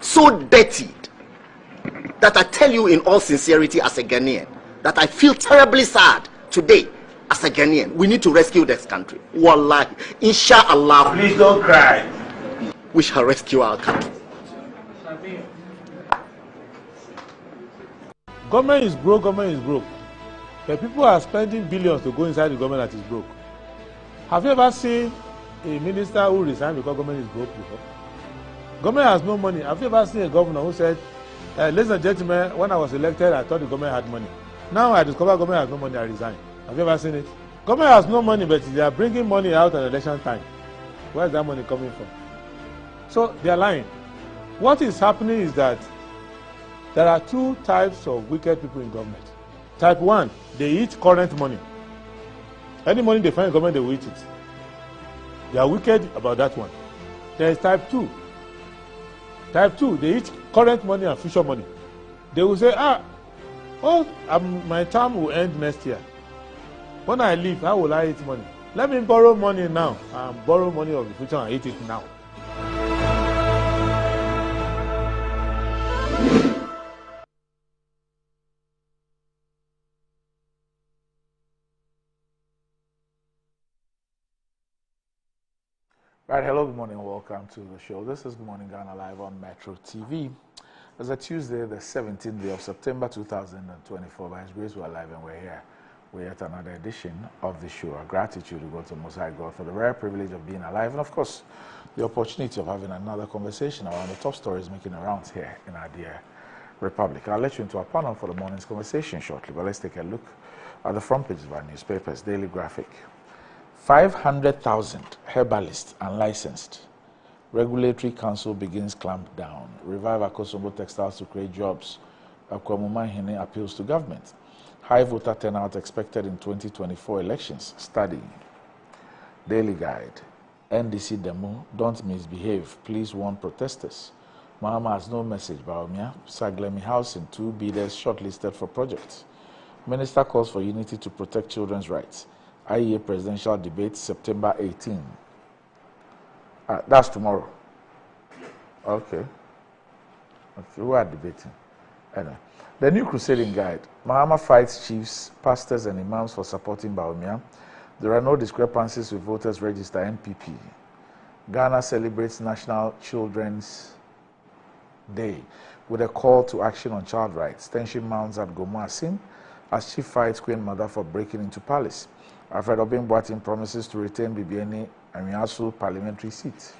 so dirty, that I tell you in all sincerity as a Ghanaian, that I feel terribly sad today as a Ghanaian. We need to rescue this country. Wallahi. Inshallah. Please don't cry. We shall rescue our country. Government is broke, government is broke. The people are spending billions to go inside the government that is broke. Have you ever seen a minister who resigned because government is broke before? Government has no money. Have you ever seen a governor who said, ladies and gentlemen, when I was elected, I thought the government had money. Now I discover government has no money, I resign. Have you ever seen it? Government has no money, but they are bringing money out at election time. Where is that money coming from? So they are lying. What is happening is that there are two types of wicked people in government. Type 1, they eat current money. Any money they find in government, they will eat it. They are wicked about that one. There is type 2. Type 2, they eat current money and future money. They will say, my term will end next year. When I leave, how will I eat money? Let me borrow money now and borrow money of the future and eat it now. Right, hello, good morning, welcome to the show. This is Good Morning Ghana live on Metro TV. It's a Tuesday, the 17th day of September 2024. By His grace, we're live and we're here. We're yet another edition of the show. Our gratitude to go to Most High God for the rare privilege of being alive and, of course, the opportunity of having another conversation around the top stories making the rounds here in our dear Republic. I'll let you into our panel for the morning's conversation shortly, but let's take a look at the front pages of our newspapers. Daily Graphic. 500,000 herbalists unlicensed. Regulatory Council begins clampdown. Revive Akosombo Textiles to create jobs. Akwamuma Hene appeals to government. High voter turnout expected in 2024 elections. Study. Daily Guide. NDC demo, don't misbehave. Please warn protesters. Mahama has no message. Baumia. Saglemi Housing, 2 bidders shortlisted for projects. Minister calls for unity to protect children's rights. IEA presidential debate September 18. That's tomorrow. Okay. Who are debating? Anyway. The New Crusading Guide. Mahama fights chiefs, pastors, and imams for supporting Baumia. There are no discrepancies with voters register NPP. Ghana celebrates National Children's Day with a call to action on child rights. Tension mounts at Gomu Asim as chief fights Queen Mother for breaking into palace. Alfred Obin Boatin promises to retain Bibiani and Miasu parliamentary seat.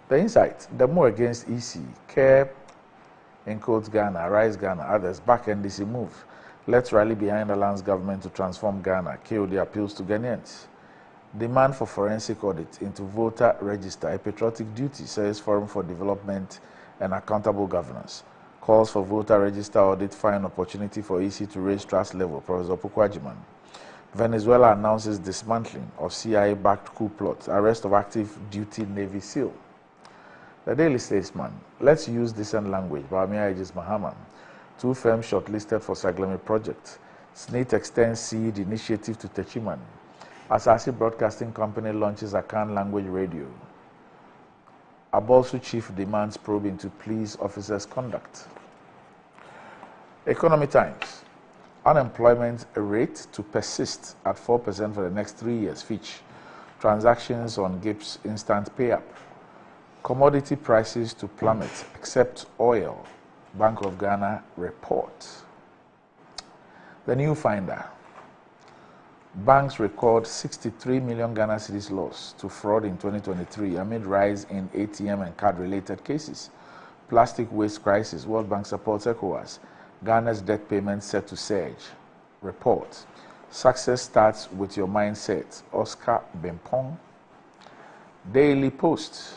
The Insight, the more against EC, CARE, Encodes Ghana, Rise Ghana, others, back NDC move. Let's rally behind the land's government to transform Ghana. KOD appeals to Ghanaians. Demand for forensic audit into voter register, a patriotic duty, says Forum for Development and Accountable Governance. Calls for voter register audit find opportunity for EC to raise trust level, Professor Pukwajiman. Venezuela announces dismantling of CIA-backed coup plot, arrest of active duty Navy SEAL. The Daily Statesman, let's use decent language, Baumia Aegis Mahama. 2 firms shortlisted for Saglemi project. SNIT extends seed initiative to Techiman. Asasi Broadcasting Company launches Akan language radio. Abolsu chief demands probe into police officers' conduct. Economy Times. Unemployment rate to persist at 4% for the next 3 years. Fitch. Transactions on GIPS instant pay-up. Commodity prices to plummet except oil. Bank of Ghana report. The New Finder. Banks record 63 million Ghana cedis loss to fraud in 2023 amid rise in ATM and card-related cases. Plastic waste crisis. World Bank supports ECOWAS. Ghana's debt payments set to surge. Report. Success starts with your mindset. Oscar Bempong. Daily Post.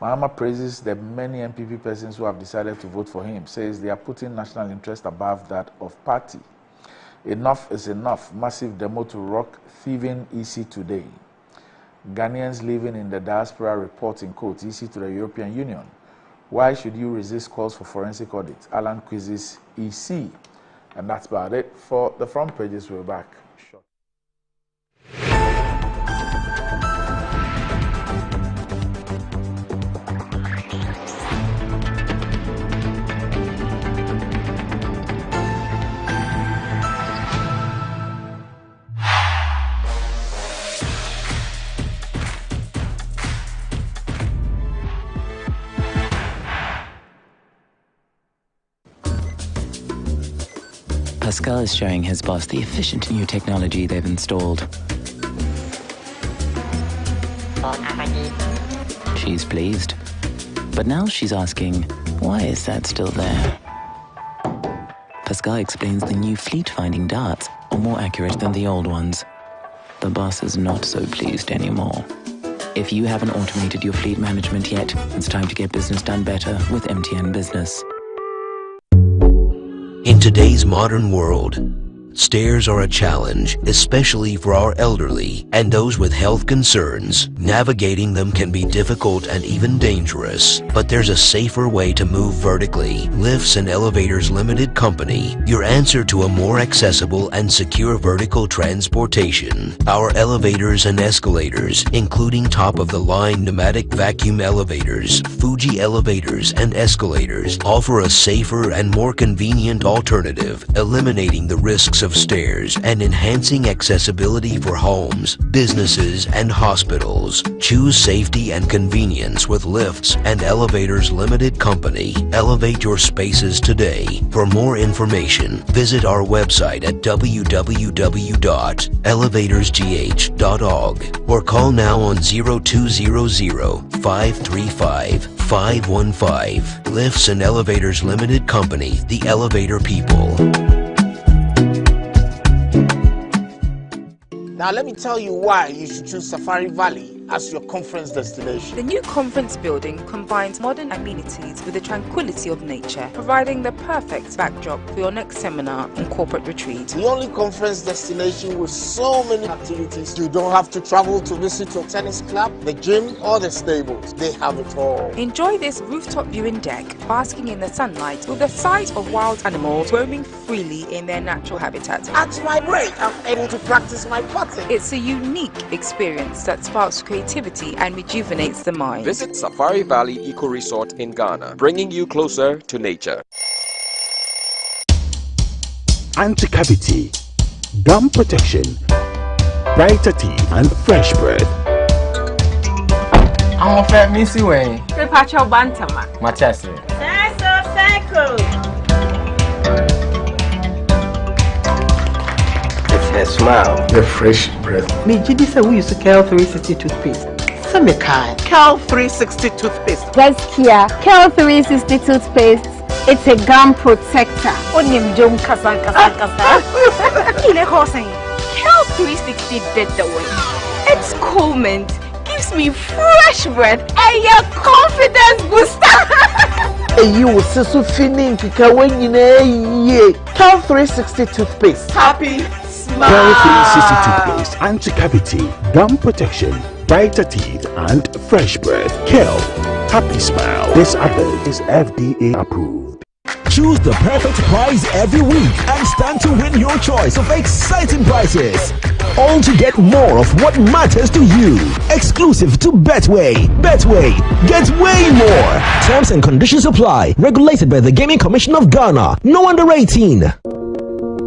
Mahama praises the many MPP persons who have decided to vote for him. Says they are putting national interest above that of party. Enough is enough. Massive demo to rock thieving EC today. Ghanaians living in the diaspora report in quote EC to the European Union. Why should you resist calls for forensic audit? Alan quizzes EC. And that's about it for the front pages. We're back. Pascal is showing his boss the efficient new technology they've installed. She's pleased. But now she's asking, why is that still there? Pascal explains the new fleet-finding darts are more accurate than the old ones. The boss is not so pleased anymore. If you haven't automated your fleet management yet, it's time to get business done better with MTN Business. In today's modern world, stairs are a challenge, especially for our elderly and those with health concerns. Navigating them can be difficult and even dangerous, but there's a safer way to move vertically. Lifts and Elevators Limited Company, your answer to a more accessible and secure vertical transportation. Our elevators and escalators, including top-of-the-line pneumatic vacuum elevators, Fuji elevators and escalators, offer a safer and more convenient alternative, eliminating the risks of stairs and enhancing accessibility for homes, businesses, and hospitals. Choose safety and convenience with Lifts and Elevators Limited Company. Elevate your spaces today. For more information, visit our website at www.elevatorsgh.org or call now on 0200-535-515. Lifts and Elevators Limited Company, the elevator people. Now let me tell you why you should choose Safari Valley as your conference destination. The new conference building combines modern amenities with the tranquility of nature, providing the perfect backdrop for your next seminar and corporate retreat. The only conference destination with so many activities. You don't have to travel to visit your tennis club, the gym, or the stables. They have it all. Enjoy this rooftop viewing deck, basking in the sunlight with the sight of wild animals roaming freely in their natural habitat. At my break, I'm able to practice my putting. It's a unique experience that sparks creativity and rejuvenates the mind. Visit Safari Valley Eco Resort in Ghana, bringing you closer to nature. Anti-cavity, gum protection, brighter teeth, and fresh breath. I'm a fair missy way. Prepare bantama. Machasi. It's her smile, the fresh breath. Me Jidisa we use Kel 360 toothpaste. Samikai. Kel 360 toothpaste. Gaskia. Kel 360 toothpaste. It's a gum protector. Onim jom kasa. Ile hosing. Kel 360 did the way. Its cool mint gives me fresh breath and your confidence booster. You will see so feeling kika when you know Kel 360 toothpaste. Happy smile. Kel 360 toothpaste, anti-cavity, gum protection, brighter teeth, and fresh breath. Kel, happy smile. This advert is FDA approved. Choose the perfect prize every week and stand to win your choice of exciting prizes. All to get more of what matters to you. Exclusive to Betway. Betway, get way more. Terms and conditions apply. Regulated by the Gaming Commission of Ghana. No under 18.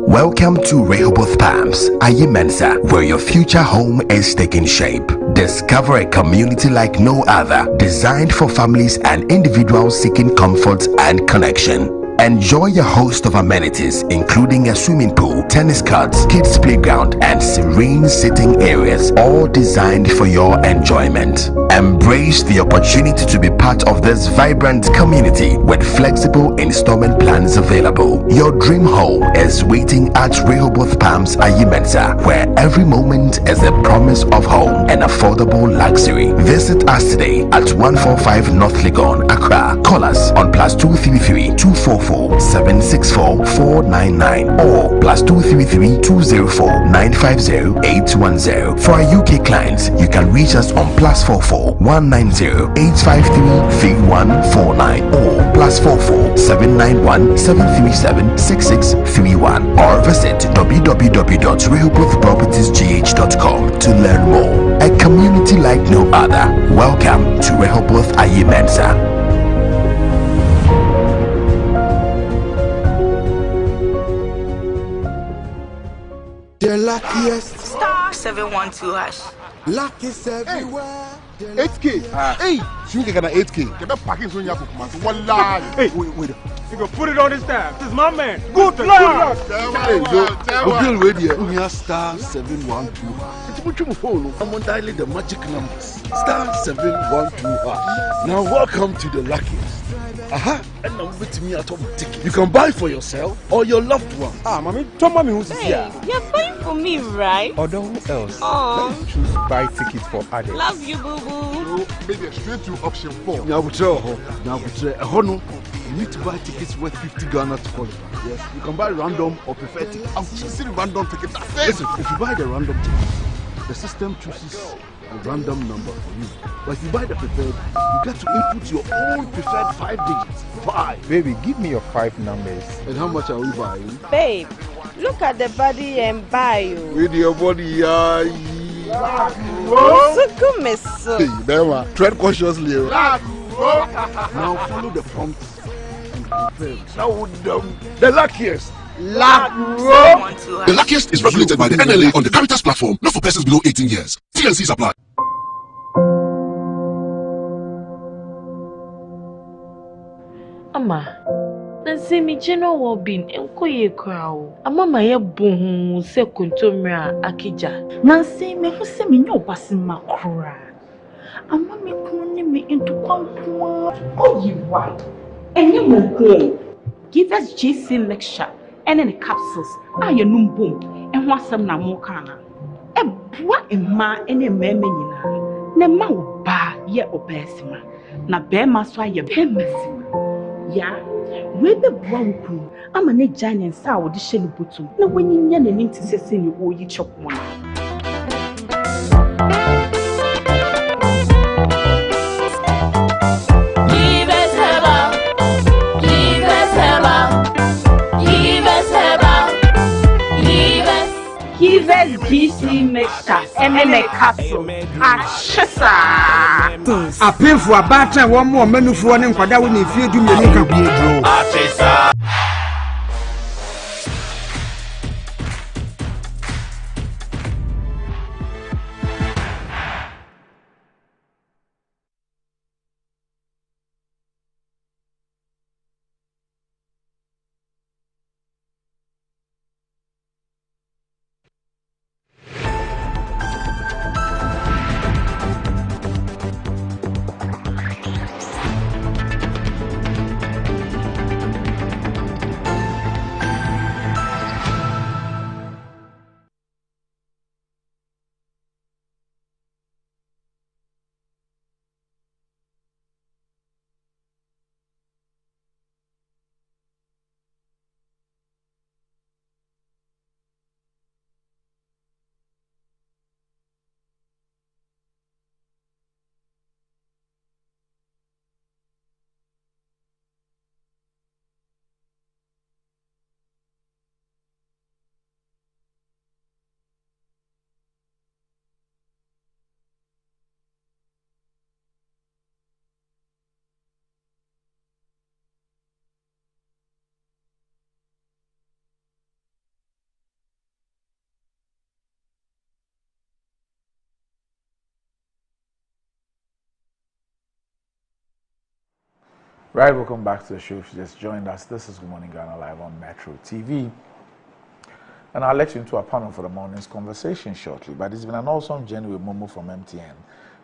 Welcome to Rehoboth Palms, Ayimensa, where your future home is taking shape. Discover a community like no other, designed for families and individuals seeking comfort and connection. Enjoy a host of amenities including a swimming pool, tennis courts, kids playground and serene sitting areas, all designed for your enjoyment. Embrace the opportunity to be part of this vibrant community with flexible installment plans available. Your dream home is waiting at Rehoboth Palms Ayimensa, where every moment is a promise of home and affordable luxury. Visit us today at 145 North Legon, Accra. Call us on +233 244 764 499 or +233 204 950 810. For our UK clients, you can reach us on +44 190 853 3149 or +44 791 737 6631 or visit www.rehobothpropertiesgh.com to learn more. A community like no other. Welcome to Rehoboth Ayimensa. The luckiest. Star 712#. Luck is everywhere. 8K. Hey, you can get an 8K. Get that packing so you have Wallahi. Hey, wait. You can put it on his tab. This is my man. Good luck. Hey, yo, Bill Radio. We are star 712. It's much more phone. I'm on dialing the magic numbers. Star 712. Now welcome to the luckiest. And now with me at home ticket. You can buy for yourself or your loved one. Mommy, tell mommy who's here. You're buying for me, right? Or who else? Oh. Let me choose buy tickets for others. Love you, boo boo. Maybe straight to option 4. Now we try. You need to buy tickets worth 50 Ghana to qualify. Yes, you can buy random or preferred tickets. I'm choosing random tickets. Listen, if you buy the random ticket, the system chooses a random number for you. But if you buy the preferred, you get to input your own preferred 5 digits. 5. Baby, give me your 5 numbers. And how much are we buying? Babe, look at the body and buy you. With your body, Hey, Bema, tread cautiously. Now follow the prompts and confirm. Now the luckiest. The luckiest is regulated by the NLA on the Caritas platform, not for persons below 18 years. TNCs apply. Ama, nansi mi jeno wo bin enko ye kra o. Ama ma ye bohu se kontomra akija. Nansi me hu se me nyo basima kra. Ama me kunu ni me into kwankwa. Oh you right. Enye mo ko. Give us JC lecture and the capsules. Aye num boom. En ho asem na mo kana. E boa emma ene meme nyina. Na ma wo ba ye obesima. Na be ma so aye be mesima. Ya, we be boa wuku. Ama ne giant sa wo de hye ne botum. Na wanyinya na nim ti sese ne wo yi chokmo na. GC mixture and a castle. A pay for a batter, one more menu for one and Pada when you feel to me. Right, welcome back to the show. If you just joined us, this is Good Morning Ghana live on Metro TV. And I'll let you into a panel for the morning's conversation shortly. But it's been an awesome journey with Momo from MTN.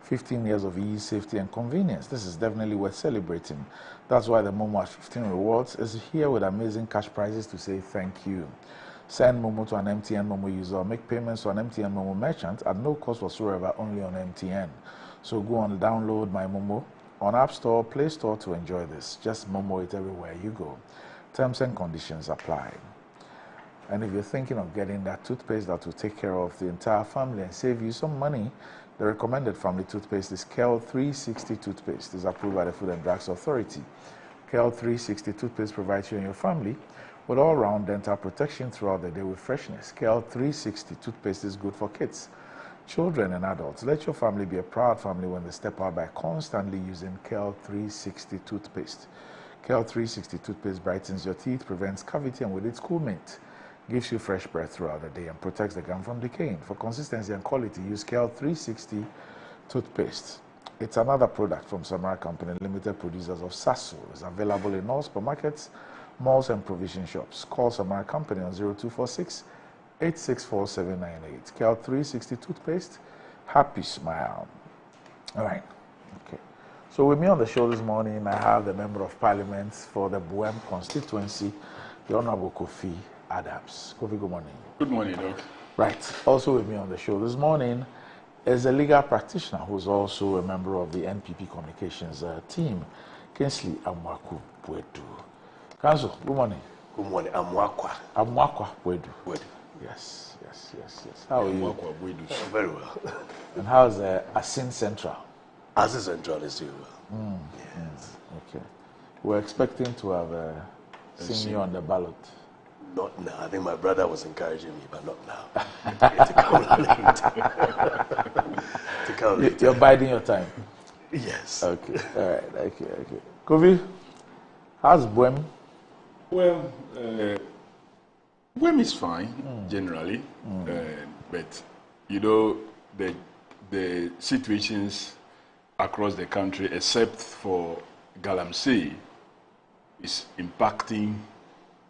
15 years of ease, safety, and convenience. This is definitely worth celebrating. That's why the Momo at 15 Rewards is here with amazing cash prizes to say thank you. Send Momo to an MTN Momo user or make payments to an MTN Momo merchant at no cost whatsoever, only on MTN. So go and download My Momo on App Store, Play Store to enjoy this. Just Momo it everywhere you go. Terms and conditions apply. And if you're thinking of getting that toothpaste that will take care of the entire family and save you some money, the recommended family toothpaste is KEL 360 toothpaste. It is approved by the Food and Drugs Authority. KEL 360 toothpaste provides you and your family with all-round dental protection throughout the day with freshness. KEL 360 toothpaste is good for kids, children, and adults. Let your family be a proud family when they step out by constantly using KEL 360 toothpaste. KEL 360 toothpaste brightens your teeth, prevents cavity, and with its cool mint, gives you fresh breath throughout the day and protects the gum from decaying. For consistency and quality, use KEL 360 toothpaste. It's another product from Samara Company, limited producers of Sasso. It's available in all supermarkets, malls, and provision shops. Call Samara Company on 0246 864 KEL 360 toothpaste. Happy smile. All right. Okay. So with me on the show this morning, I have the Member of Parliament for the Buem constituency, the Honorable Kofi Adams. Kofi, good morning. Good morning, Doc. Right. Also with me on the show this morning is a legal practitioner who's also a member of the NPP communications team, Kingsley Amwaku Bwedu. Council, good morning. Good morning. Amwakwa. Amwakwa Bwedu. Bwedu. Yes. How are you? Very well. And how's Asin Central? Asin Central is doing well. Yes. Okay. We're expecting to have seen you on the ballot. Not now. I think my brother was encouraging me, but not now. To come later. You're biding your time? Yes. Okay. All right. Okay. Kofi, how's Buem? Well, Buem is fine, generally. But, you know, the situations across the country, except for Galamsey, is impacting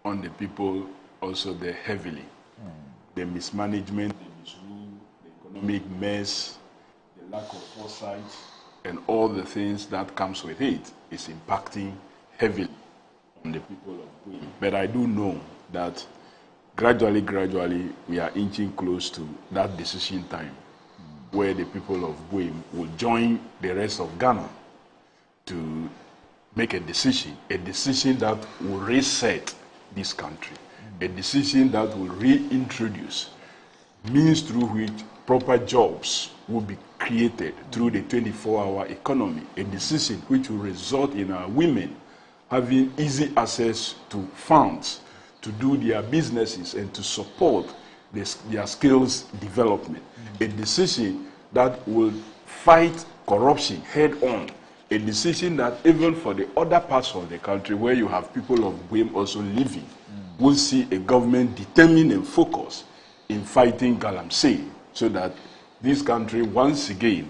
on the people also there heavily. The mismanagement, the misrule, the economic mess, the lack of foresight, and all the things that comes with it is impacting heavily on the people of Buem. But I do know that gradually, we are inching close to that decision time where the people of Buem will join the rest of Ghana to make a decision that will reset this country, a decision that will reintroduce means through which proper jobs will be created through the 24-hour economy, a decision which will result in our women having easy access to funds to do their businesses and to support their skills development, a decision that will fight corruption head on, a decision that even for the other parts of the country where you have people of Buem also living, will see a government determined and focused in fighting Galamsey so that this country once again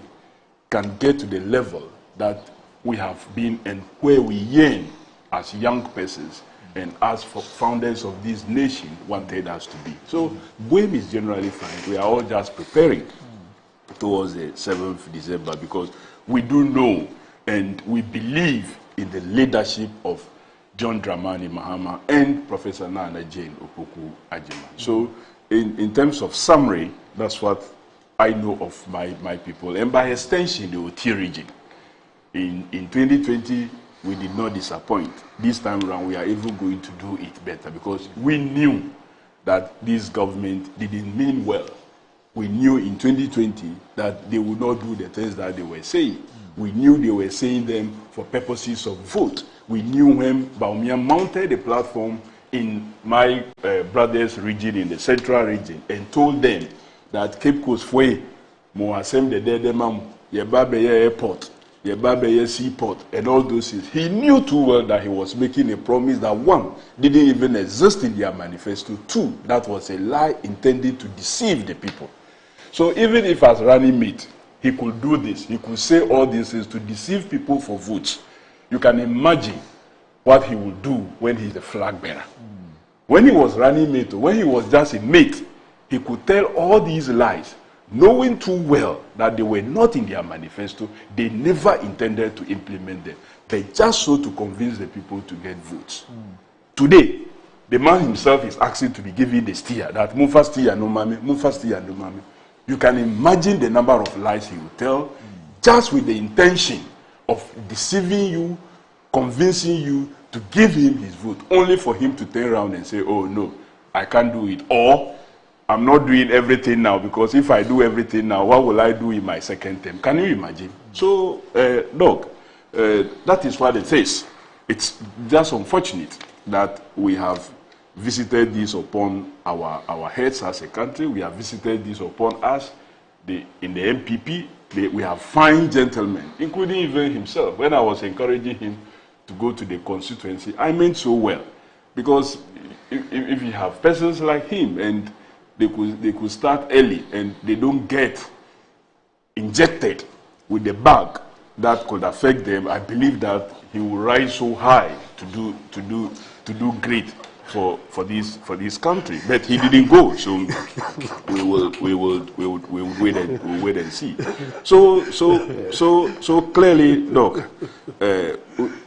can get to the level that we have been and where we yearn as young persons and as for founders of this nation wanted us to be. So Buem is generally fine. We are all just preparing towards the 7th December because we do know and we believe in the leadership of John Dramani Mahama and Professor Nana Jane Opoku Agyeman. So in terms of summary, that's what I know of my people. And by extension, the Oti region. In 2020, we did not disappoint. This time around, we are even going to do it better because we knew that this government didn't mean well. We knew in 2020 that they would not do the things that they were saying. We knew they were saying them for purposes of vote. We knew when Bawumia mounted a platform in my brother's region, in the central region, and told them that Cape Coast Way, Mo Asem de Dedemam, Yebabeye Airport, Yebabeye Seaport, and all those things. He knew too well that he was making a promise that one, didn't even exist in their manifesto. Two, that was a lie intended to deceive the people. So even if as running mate, he could do this, he could say all these things to deceive people for votes. You can imagine what he will do when he's the flag bearer. When he was running mate, when he was just a mate, he could tell all these lies, knowing too well that they were not in their manifesto. They never intended to implement them, but just so to convince the people to get votes. Today, the man himself is asking to be given the steer, that Mufa steer no mami, Mufa steer no mami. You can imagine the number of lies he will tell, just with the intention of deceiving you, convincing you to give him his vote, only for him to turn around and say, oh no, I can't do it. Or, I'm not doing everything now, because if I do everything now, what will I do in my second term? Can you imagine? So, Doc, that is what it is. It's just unfortunate that we have visited this upon our heads as a country. We have visited this upon us. In the MPP, we have fine gentlemen, including even himself. When I was encouraging him to go to the constituency, I meant so well. Because if you have persons like him, and they could start early, and they don't get injected with the bug that could affect them, I believe that he will rise so high to do great for this country. But he didn't go, so we will wait and see. So clearly, Doc,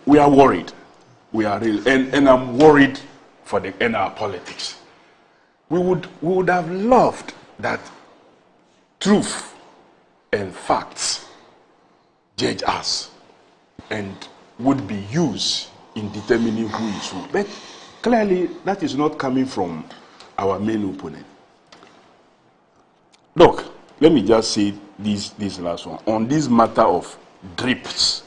we are worried. We are real, and I'm worried for our politics. We would have loved that truth and facts judge us and would be used in determining who is who. But clearly, that is not coming from our main opponent. Look, let me just say this last one. On this matter of DRIPS,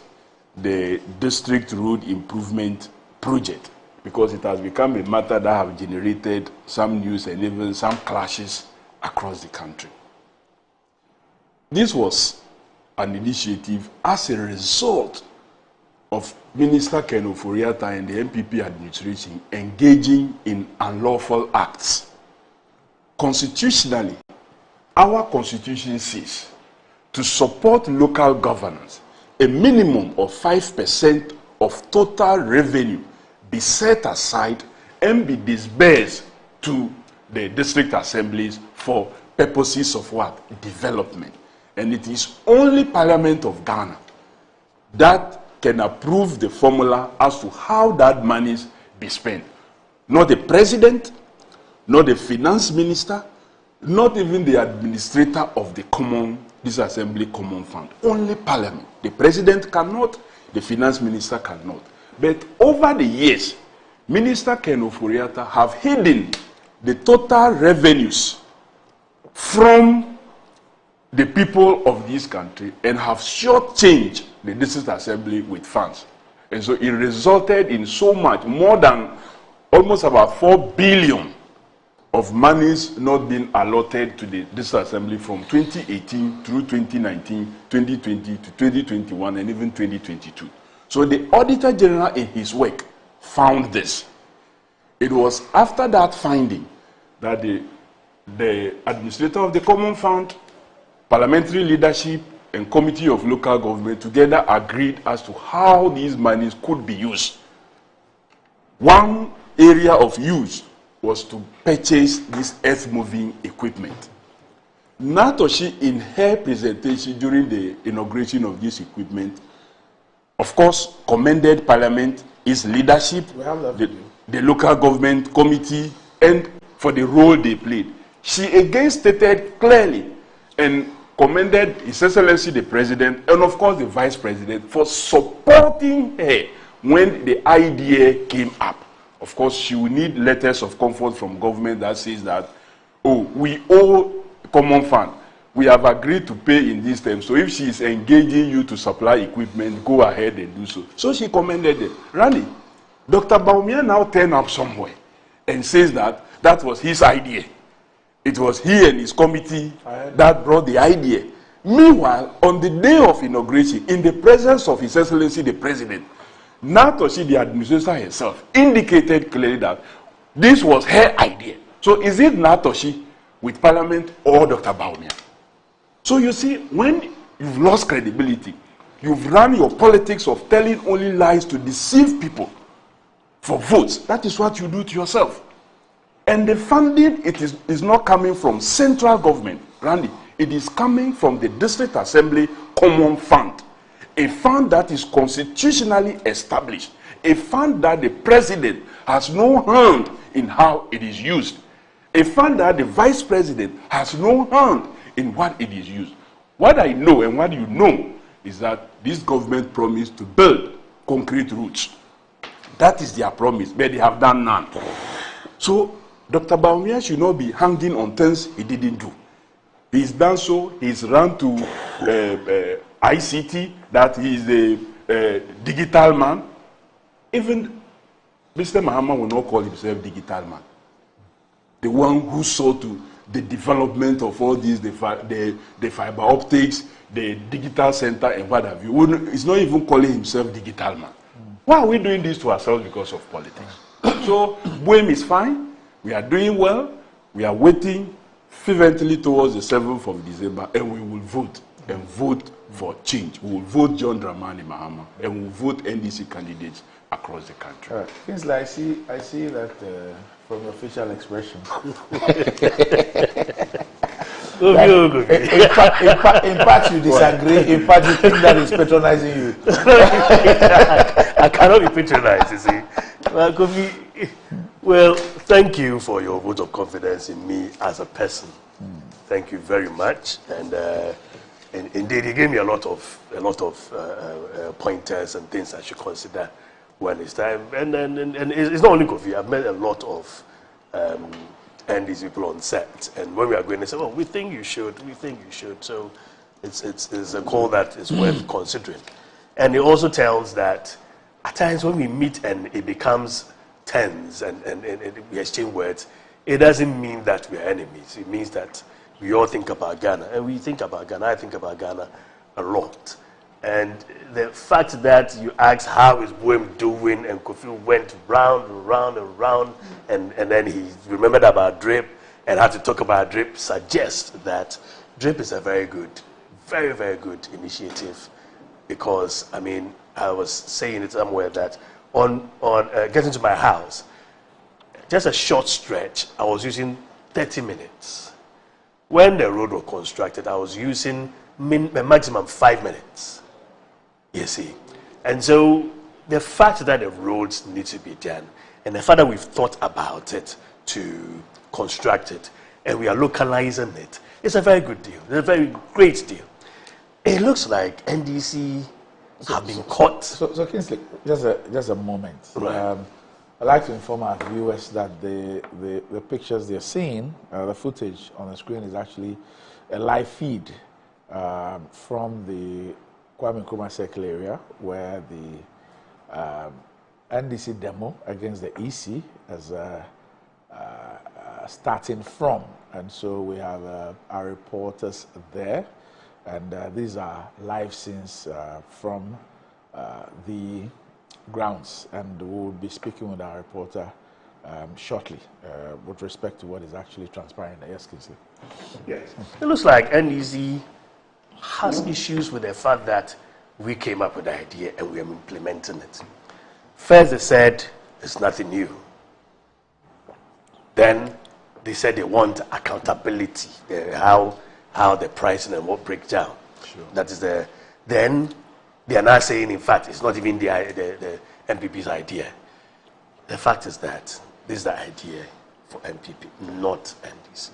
the District Road Improvement Project, because it has become a matter that has generated some news and even some clashes across the country. This was an initiative as a result of Minister Ken Ofori-Atta and the MPP administration engaging in unlawful acts. Constitutionally, our constitution says to support local governance, a minimum of 5% of total revenue be set aside and be disbursed to the district assemblies for purposes of what? Development. And it is only Parliament of Ghana that can approve the formula as to how that money be spent. Not the president, not the finance minister, not even the administrator of the Assembly Common Fund. Only Parliament. The president cannot, the finance minister cannot. But over the years, Minister Ken Ofori-Atta have hidden the total revenues from the people of this country and have shortchanged the district assembly with funds. And so it resulted in so much, more than almost about 4 billion of monies not being allotted to the district assembly from 2018 through 2019, 2020 to 2021 and even 2022. So the Auditor General in his work found this. It was after that finding that the administrator of the Common Fund, parliamentary leadership, and Committee of Local Government together agreed as to how these monies could be used. One area of use was to purchase this earth-moving equipment. Natoshi, in her presentation during the inauguration of this equipment, of course, commended Parliament, its leadership, the local government committee, and for the role they played. She again stated clearly and commended His Excellency the President and of course the Vice President for supporting her when the idea came up. Of course, she will need letters of comfort from government that says that, oh, we owe Common Fund. We have agreed to pay in this term. So if she is engaging you to supply equipment, go ahead and do so. So she commended it. Randy, Dr. Bawumia now turned up somewhere and says that that was his idea. It was he and his committee that brought the idea. Meanwhile, on the day of inauguration, in the presence of His Excellency the President, Natoshi, the administrator herself, indicated clearly that this was her idea. So is it Natoshi with Parliament or Dr. Bawumia? So you see, when you've lost credibility, you've run your politics of telling only lies to deceive people, for votes. That is what you do to yourself. And the funding, it is not coming from central government, Randy. It is coming from the District Assembly Common Fund, a fund that is constitutionally established, a fund that the president has no hand in how it is used, a fund that the vice president has no hand in what it is used. What I know and what you know is that this government promised to build concrete roads. That is their promise, but they have done none. So Dr. Bawumia should not be hanging on things he didn't do. He's done so. He's run to ICT, that he is a digital man. Even Mr. Mahama will not call himself digital man. The one who saw to the development of all these, the fiber optics, the digital center, and what have you. He's not even calling himself digital man. Why are we doing this to ourselves? Because of politics. So Buem is fine. We are doing well. We are waiting fervently towards the 7th of December, and we will vote, and vote for change. We will vote John Dramani Mahama, and we will vote NDC candidates across the country. Things like I see that from your facial expression. In part you disagree, in part you think that is patronizing you. I cannot be patronized, you see. Well, thank you for your vote of confidence in me as a person. Thank you very much. And indeed, he gave me a lot of pointers and things I should consider when it's time. And it's not only Kofi. I've met a lot of NDC people on set, and when we are going, they say, "Oh, we think you should. We think you should." So it's a call that is worth considering. And it also tells that at times when we meet and it becomes tense and we exchange words, it doesn't mean that we are enemies. It means that we all think about Ghana, and we think about Ghana. I think about Ghana a lot. And the fact that you asked how is Buem doing, and Kofi went round and round and round, and then he remembered about DRIP and had to talk about DRIP, suggests that DRIP is a very good, very, very good initiative. Because, I mean, I was saying it somewhere that on getting to my house, just a short stretch, I was using 30 minutes. When the road was constructed, I was using a maximum 5 minutes. You see. And so the fact that the roads need to be done, and the fact that we've thought about it to construct it, and we are localizing it, it's a very good deal. It's a very great deal. It looks like NDC have been caught. So Kingsley, just a moment. Right. I'd like to inform our viewers that the pictures they're seeing, the footage on the screen is actually a live feed from the Kwame Nkrumah Circle area, where the NDC demo against the EC is starting from. And so we have our reporters there, and these are live scenes from the grounds, and we'll be speaking with our reporter shortly with respect to what is actually transpiring there. Yes, Kingsley. Yes. It looks like NDC has issues with the fact that we came up with the idea and we are implementing it. First, they said it's nothing new. Then they said they want accountability, how the pricing and what breaks down. Sure. That is then they are now saying, in fact, it's not even the MPP's idea. The fact is that this is the idea for MPP, not NDC.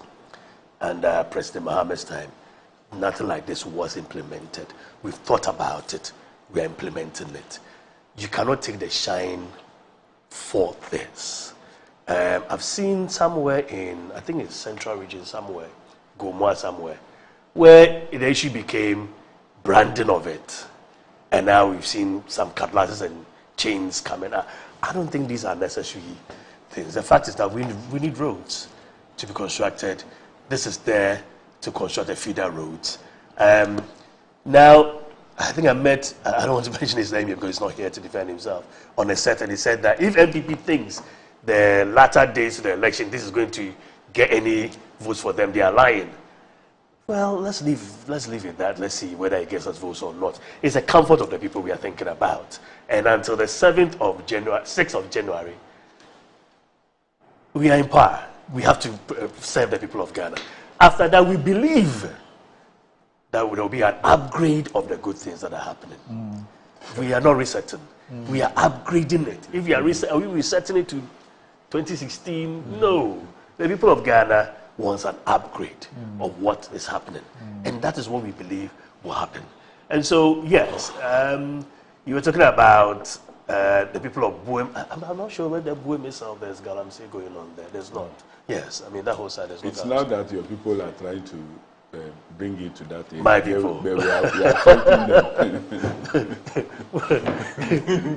And President Mohammed's time, nothing like this was implemented. We've thought about it. We're implementing it. You cannot take the shine for this. I've seen somewhere in, I think it's Central Region somewhere, Gomwa somewhere, where it actually became branding of it. And now we've seen some cutlasses and chains coming out. I don't think these are necessary things. The fact is that we need roads to be constructed. This is there to construct the feeder roads. Now, I think I met, I don't want to mention his name here because he's not here to defend himself, on a set, and he said that if MPP thinks the latter days of the election, this is going to get any votes for them, they are lying. Well, let's leave it that. Let's see whether it gets us votes or not. It's the comfort of the people we are thinking about. And until the 6th of January, we are in power. We have to serve the people of Ghana. After that, we believe that there will be an upgrade of the good things that are happening. We are not resetting. We are upgrading it. If we are are we resetting it to 2016? No. The people of Ghana wants an upgrade of what is happening. And that is what we believe will happen. And so, yes, you were talking about the people of Buem. I'm not sure whether Buem is out there's Galamsey going on there. There's not. Yes, I mean, that whole side is not. It's now that your people are trying to bring you to that area. My people. We are fighting them.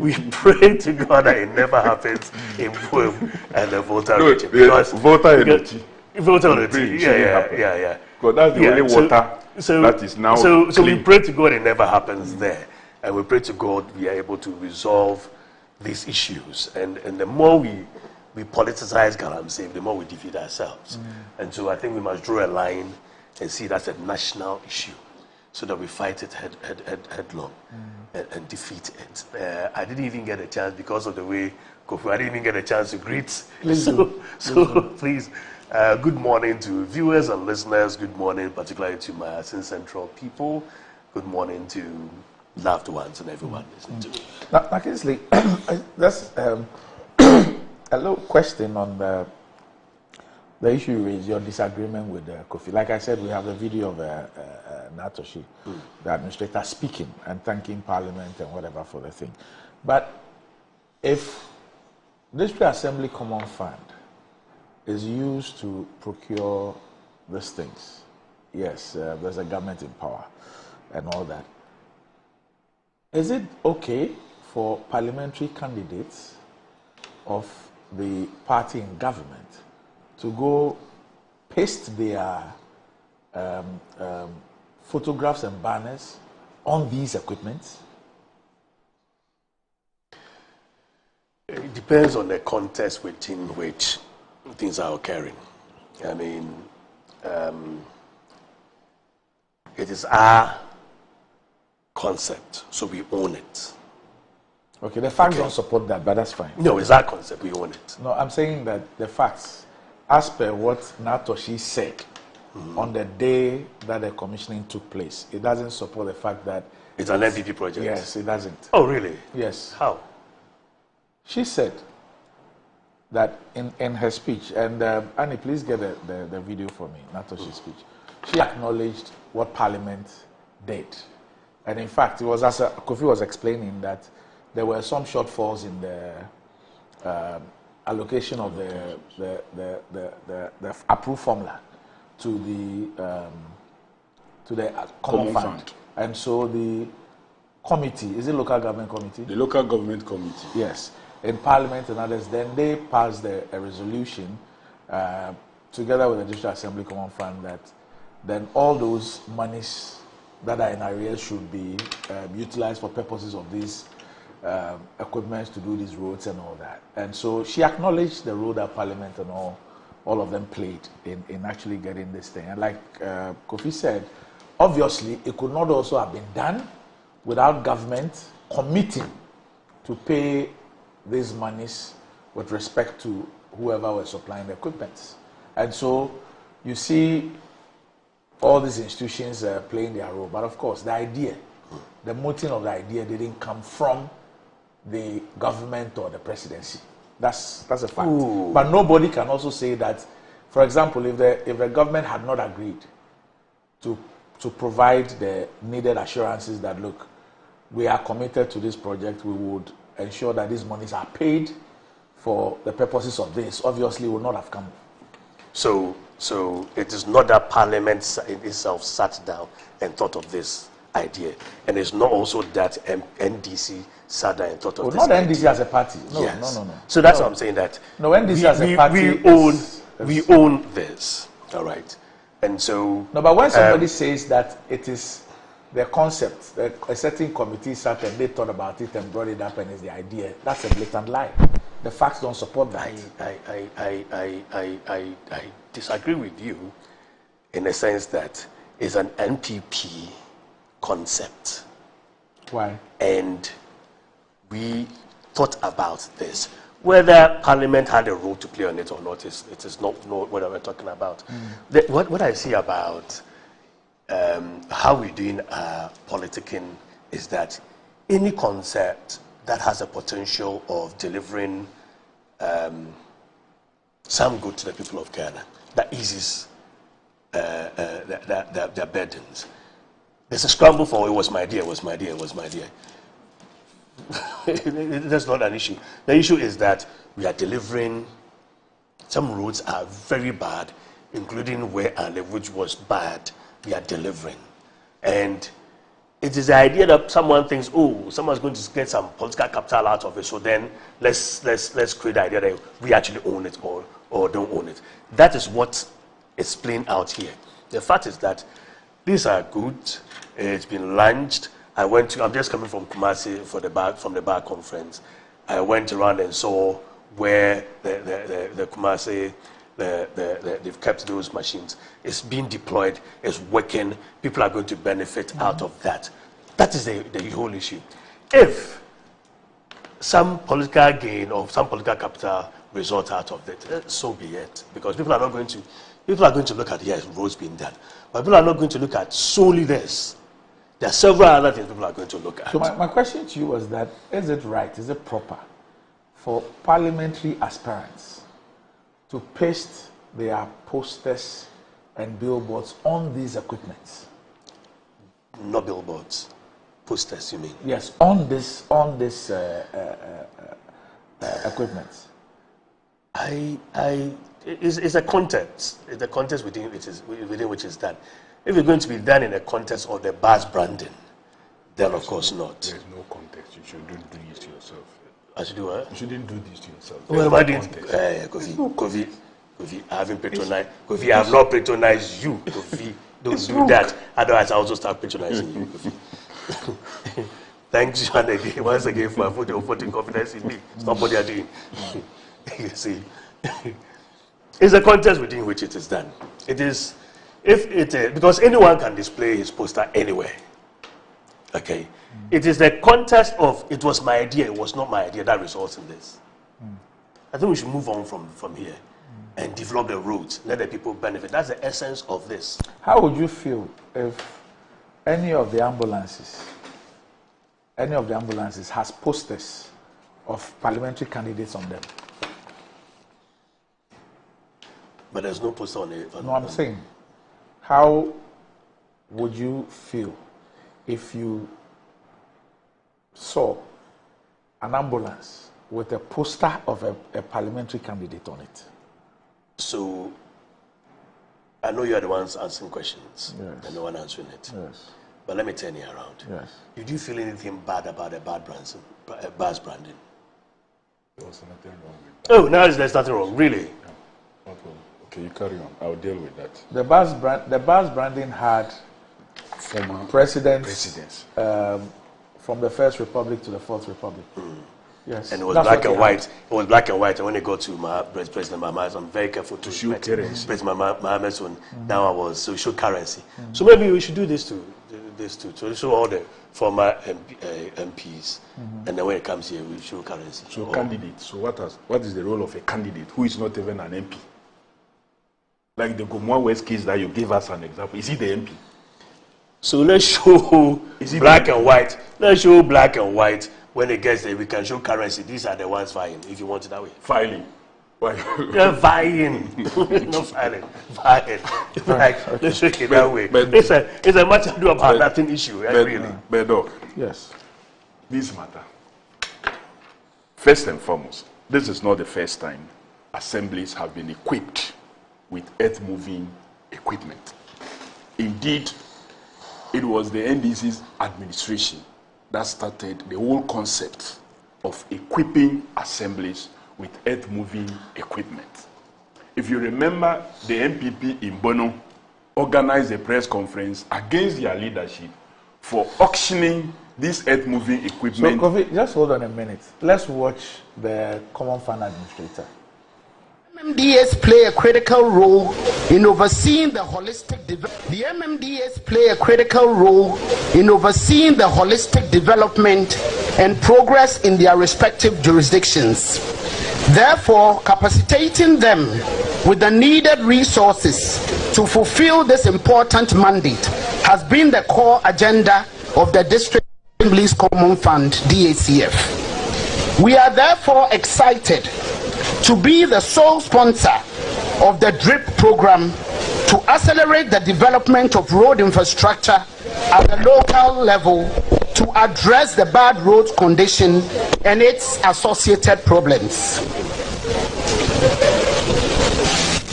We pray to God that it never happens in Buem and the Volta region. Because Volta energy. Volta energy. Yeah. Because that's the only water that is now So we pray to God it never happens there. And we pray to God we are able to resolve these issues. And the more we politicize Galamsey, the more we defeat ourselves. And so I think we must draw a line and see that's a national issue so that we fight it headlong and defeat it. I didn't even get a chance because of the way Kofi, I didn't even get a chance to greet. Please please, good morning to viewers and listeners. Good morning, particularly to my Asin Central people. Good morning to loved ones and everyone listening to me. Now, Kingsley, that's a little question on the issue you raised, your disagreement with Kofi. Like I said, we have a video of Natoshi, the administrator, speaking and thanking Parliament and whatever for the thing. But if District Assembly Common Fund is used to procure these things, yes, there's a government in power and all that. Is it okay for parliamentary candidates of the party in government to go paste their photographs and banners on these equipments? It depends on the context within which things are occurring. I mean, it is our concept, so we own it. Okay, the facts don't support that, but that's fine. No, it's our concept, we own it. No, I'm saying that the facts, as per what Natoshi said on the day that the commissioning took place, it doesn't support the fact that it's an NPP project. Yes, it doesn't. Oh, really? Yes. How? She said that in her speech, and Annie, please get the video for me, Natoshi's speech. She acknowledged what Parliament did. And in fact, it was as Kofi was explaining that there were some shortfalls in the allocation of the approved formula to the common fund. And so the committee, is it local government committee? The local government committee. Yes. In Parliament and others, then they passed a resolution together with the District Assembly Common Fund that then all those monies that are in arrears should be utilized for purposes of these equipments to do these roads and all that. And so she acknowledged the role that Parliament and all of them played in actually getting this thing. And like Kofi said, obviously it could not also have been done without government committing to pay these monies with respect to whoever was supplying the equipment. And so you see all these institutions playing their role. But of course, the idea, the motive of the idea didn't come from the government or the presidency. That's a fact. Ooh. But nobody can also say that, for example, if the government had not agreed to provide the needed assurances that, look, we are committed to this project, we would ensure that these monies are paid for the purposes of this, obviously would not have come. So it is not that Parliament itself sat down and thought of this idea, and it's not also that NDC sat down and thought of this not idea. NDC as a party. No, yes. No. So that's what I'm saying, that no, NDC as a party we own this, all right? And so no, but when somebody says that it is the concept, that a certain committee sat and they thought about it and brought it up and it's the idea, that's a blatant lie. The facts don't support that. I disagree with you in the sense that is an NPP concept. Why? And we thought about this. Whether Parliament had a role to play on it or not, it is not what we're talking about. What I see about how we're doing politicking is that any concept that has a potential of delivering some good to the people of Ghana, that eases their burdens. There's a scramble for it was my idea, it was my idea, it was my idea. That's not an issue. The issue is that we are delivering. Some roads are very bad, including where our leverage was bad. We are delivering, and it is the idea that someone thinks, oh, someone's going to get some political capital out of it. So then let's create the idea that we actually own it or don't own it. That is what is playing out here. The fact is that these are good. It's been launched. I'm just coming from Kumasi from the bar conference. I went around and saw where the Kumasi, they've kept those machines. It's being deployed, it's working, people are going to benefit out of that. That is the whole issue. If some political gain or some political capital results out of it, so be it. Because people are going to look at, yes, roads being done. But people are not going to look at solely this. There are several other things people are going to look at. So my question to you was that, is it right, is it proper for parliamentary aspirants to paste their posters and billboards on these equipments? Not billboards, posters, you mean? Yes, on this equipment. It's a context. It's the context within which is done. If it's going to be done in the context of the bus branding, then of course not. There's no context. You shouldn't do this to yourself. I should do what? You shouldn't do this to yourself. What am I doing? Kofi, I haven't patronized. Kofi, I have not patronized you. Kofi, don't do that. Otherwise, I also start patronizing you, Kofi. Thanks once again for putting confidence in me. Stop what you're doing. You see, it's the context within which it is done. It is. Because anyone can display his poster anywhere. Okay? It is the context of it was my idea, it was not my idea that results in this. I think we should move on from here and develop the roads, let the people benefit. That's the essence of this. How would you feel if any of the ambulances has posters of parliamentary candidates on them? But there's no poster on it. No, I'm saying, how would you feel if you saw an ambulance with a poster of a parliamentary candidate on it? So, I know you are the ones answering questions, yes, and no one answering it. Yes. But let me turn you around. Yes. Did you feel anything bad about a bad bus branding? There was nothing wrong with that. Oh, now there's nothing wrong, really? Yeah. Okay, you carry on. I'll deal with that. The bus branding had former presidents. From the First Republic to the Fourth Republic. Yes. And it was black and white. It was black and white. And when they got to President Mahama, I'm very careful to show currency. President Mahama's one. Now so show currency. So maybe we should do this too. To show all the former MPs. And then when it comes here, we show currency. So candidates. So what is the role of a candidate who is not even an MP? Like the Gomoa West case that you gave us an example. Is he the MP? So let's show black and white. Let's show black and white. When it gets there, we can show currency. These are the ones vying, if you want it that way. Filing. Why? Yeah, vying. Not filing. Vying. Like, let's show it that way. But it's a much ado about nothing issue, really. But dog. Yes. This matter. First and foremost, this is not the first time assemblies have been equipped with earth-moving equipment. Indeed, it was the NDC's administration that started the whole concept of equipping assemblies with earth-moving equipment. If you remember, the MPP in Bono organized a press conference against their leadership for auctioning this earth-moving equipment. So, Kofi, just hold on a minute. Let's watch the Common Fund Administrator. MMDAs play a critical role in overseeing the holistic The MMDAs play a critical role in overseeing the holistic development and progress in their respective jurisdictions. Therefore, capacitating them with the needed resources to fulfill this important mandate has been the core agenda of the District Assembly's Common Fund, DACF. We are therefore excited to be the sole sponsor of the DRIP program to accelerate the development of road infrastructure at the local level to address the bad road condition and its associated problems.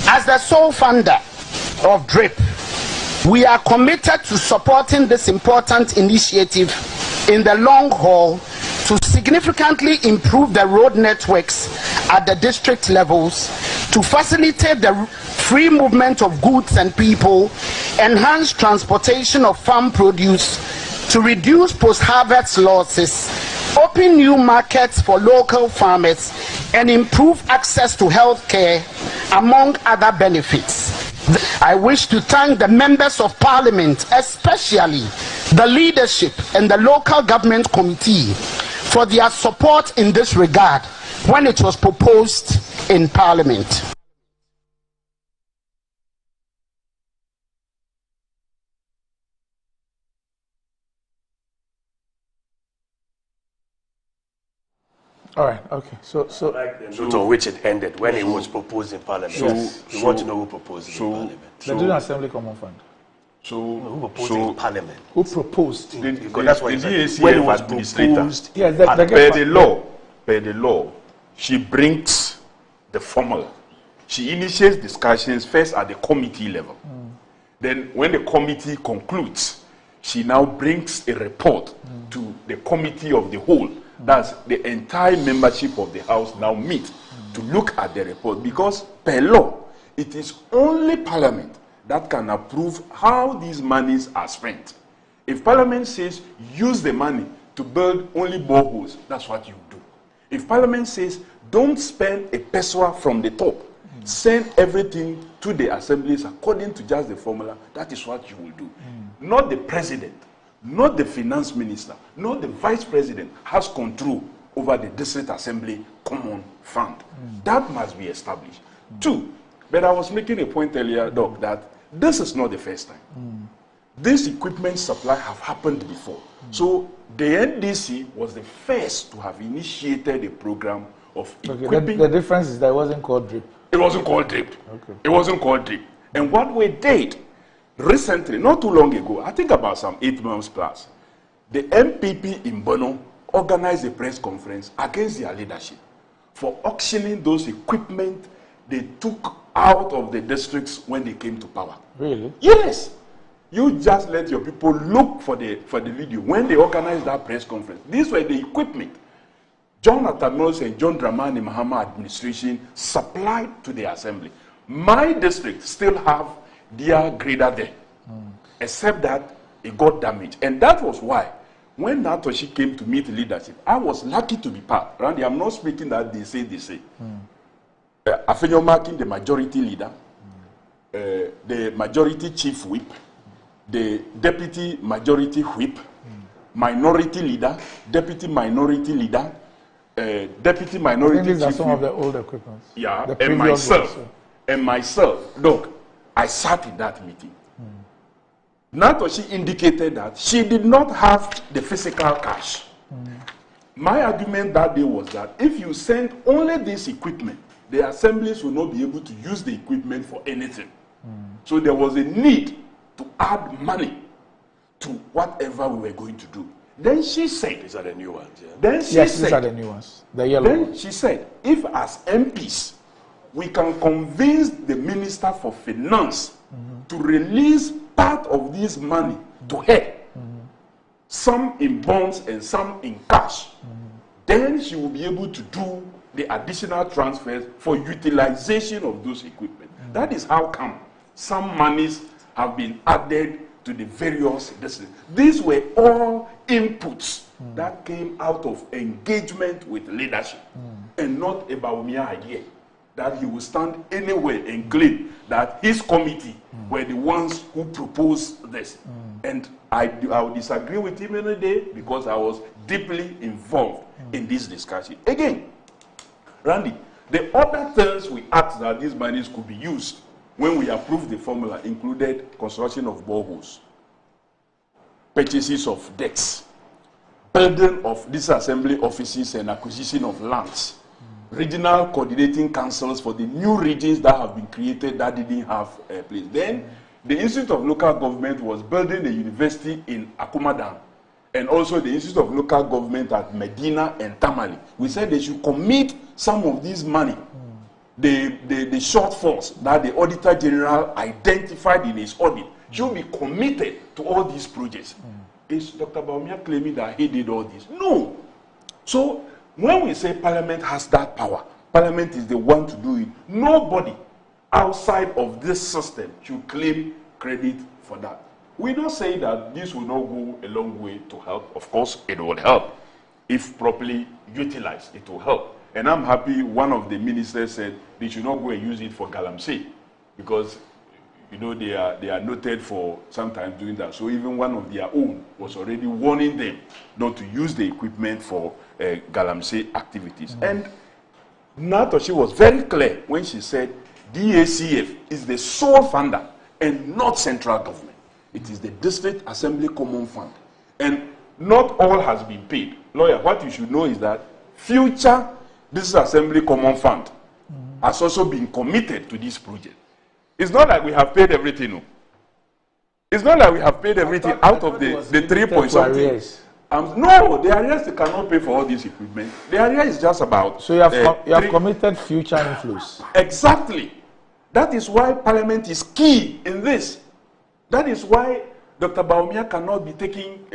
As the sole funder of DRIP, we are committed to supporting this important initiative in the long haul to significantly improve the road networks at the district levels, to facilitate the free movement of goods and people, enhance transportation of farm produce, to reduce post-harvest losses, open new markets for local farmers, and improve access to health care, among other benefits. I wish to thank the members of Parliament, especially the leadership and the local government committee, for their support in this regard when it was proposed in Parliament. All right. Okay. So like the note on which it ended when it was proposed in Parliament. We want to know who proposed it in Parliament. The General Assembly Common Fund. Who proposed it in Parliament? Who proposed? Because that's what the DACF when it was administrator. proposed. Yes, per the law, she brings the formula. She initiates discussions first at the committee level. Then, when the committee concludes, she now brings a report to the committee of the whole. That's the entire membership of the House now meet to look at the report, because per law, it is only Parliament that can approve how these monies are spent. If Parliament says use the money to build only boreholes, that's what you do. If Parliament says don't spend a pesewa from the top, send everything to the assemblies according to just the formula, that is what you will do. Not the president, not the finance minister, not the vice president has control over the district assembly common fund. That must be established. Two, but I was making a point earlier, Doc, that this is not the first time. This equipment supply have happened before. So the NDC was the first to have initiated a program of equipping. The difference is that it wasn't called DRIP. It wasn't called DRIP. Okay. It wasn't called DRIP. And what we did recently, not too long ago, I think about some 8 months plus, the MPP in Bono organized a press conference against their leadership for auctioning those equipment they took out of the districts when they came to power. Really? Yes. You just let your people look for the video. When they organized that press conference, these were the equipment Jonathan Mills and John Dramani Mahama administration supplied to the assembly. My district still have their grader there, except that it got damaged. And that was why, when Natoshi came to meet leadership, I was lucky to be part. Randy, I'm not speaking that they say. Afenyo Markin, the majority leader, the majority chief whip, the deputy majority whip, minority leader, deputy minority leader, deputy minority chief these are some whip. of the old equipment. Yeah, and myself. Look, I sat in that meeting. Natoshi indicated that she did not have the physical cash. My argument that day was that if you send only this equipment, the assemblies will not be able to use the equipment for anything. So there was a need to add money to whatever we were going to do. Then she said, these are the new ones. Yeah? Then she yes, said, these are the new ones. The yellow then ones. she said, if as MPs we can convince the Minister for Finance to release part of this money to her, some in bonds and some in cash, then she will be able to do the additional transfers for utilization of those equipment. That is how come some monies have been added to the various districts. These were all inputs that came out of engagement with leadership and not a Bawumia idea. that he will stand anywhere and claim that his committee were the ones who proposed this. And I will disagree with him any day because I was deeply involved in this discussion. Again, Randy, the other things we asked that these monies could be used when we approved the formula included construction of boreholes, purchases of decks, building of disassembly offices and acquisition of lands, regional coordinating councils for the new regions that have been created that didn't have a place. Then the Institute of Local Government was building a university in Akumadan and also the Institute of Local Government at Medina and Tamale. We said they should commit some of this money, the shortfalls that the Auditor General identified in his audit should be committed to all these projects. Is Dr. Bawumia claiming that he did all this? No. So when we say Parliament has that power, Parliament is the one to do it. Nobody outside of this system should claim credit for that. We don't say that this will not go a long way to help. Of course, it will help. If properly utilized, it will help. And I'm happy one of the ministers said they should not go and use it for Galamsey because you know they are noted for sometimes doing that. So even one of their own was already warning them not to use the equipment for Galamsey activities. And Natoshi was very clear when she said DACF is the sole funder and not central government. It is the District Assembly Common Fund. And not all has been paid. Lawyer, what you should know is that future District Assembly Common Fund has also been committed to this project. It's not like we have paid everything. No. It's not like we have paid everything out of the 3 point something. No, the arrears cannot pay for all this equipment. The area is just about. So you have committed future inflows. Exactly. That is why Parliament is key in this. That is why Dr. Bawumia cannot be taking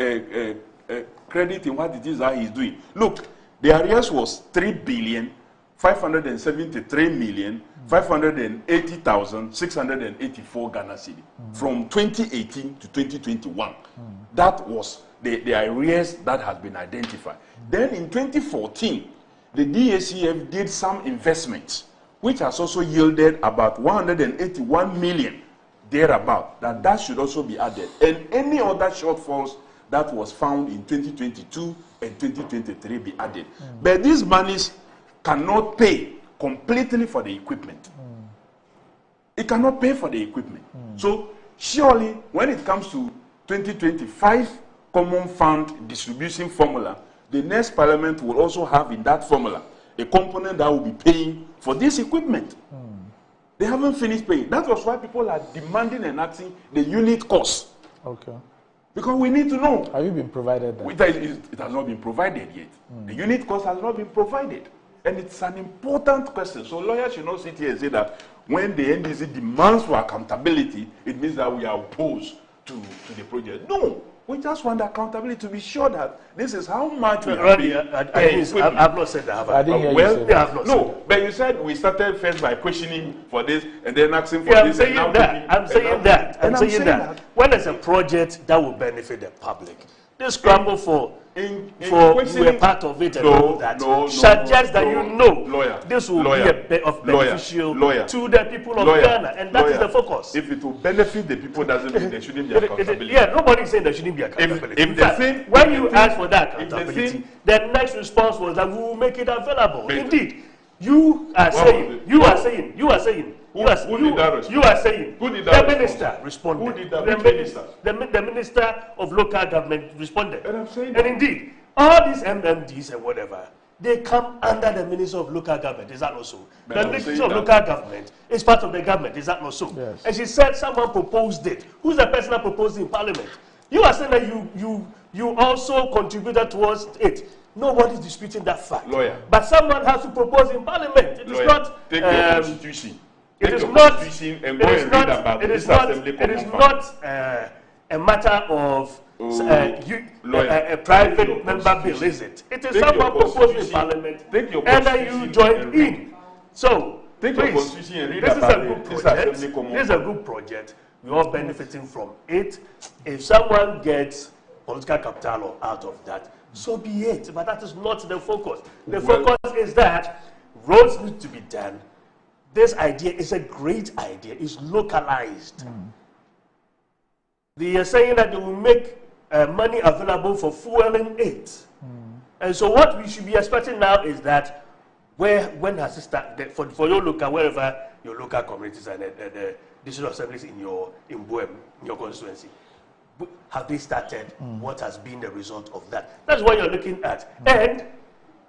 credit in what it is that he's doing. Look, the arrears was 3,573,580,684 Ghana cedi from 2018 to 2021. That was the arrears that has been identified. Then in 2014, the DACF did some investments, which has also yielded about 181 million thereabout. That should also be added. And any other shortfalls that was found in 2022 and 2023 be added. But these monies cannot pay completely for the equipment. It cannot pay for the equipment. So surely when it comes to 2025 Common Fund distribution formula, the next Parliament will also have in that formula a component that will be paying for this equipment. They haven't finished paying. That was why people are demanding and asking the unit cost. Okay. Because we need to know. Have you been provided that? It has not been provided yet. The unit cost has not been provided. And it's an important question. So lawyers should not sit here and say that when the NDC demands for accountability, it means that we are opposed to the project. No. We just want accountability to be sure that this is how much we are paying. I've not said that. I didn't hear you say that. No, but you said we started first by questioning for this and then asking for this. I'm saying that. When there's a project that will benefit the public, they scramble for you are part of it and all that. Suggest that this will be beneficial to the people of Ghana, and that is the focus. If it will benefit the people, doesn't mean there shouldn't be accountability. Nobody is saying there shouldn't be accountability. When you ask for that accountability, the next response was that we will make it available. Indeed, you are saying the minister responded. The minister of local government responded. And indeed, all these MMDs and whatever, they come under the Minister of Local Government. Is that not so? The Minister of Local Government is part of the government. Is that not so? Yes. And she said someone proposed it. Who's the person that proposed it in Parliament? You are saying that you also contributed towards it. Nobody's disputing that fact. Lawyer. But someone has to propose in Parliament. It is not. Take your constitution. It is not a matter of a private member bill, is it? It is someone proposed in Parliament, and then you join in. So, please, this is a good project. This is a good project. We're all benefiting from it. If someone gets political capital out of that, so be it. But that is not the focus. The focus is that roads need to be done. this idea is a great idea. It's localized. They are saying that they will make money available for fueling it. And so what we should be expecting now is that when has it started for your local, wherever your local communities and the district assemblies in Boem, in your constituency, have they started? What has been the result of that? That's what you're looking at. And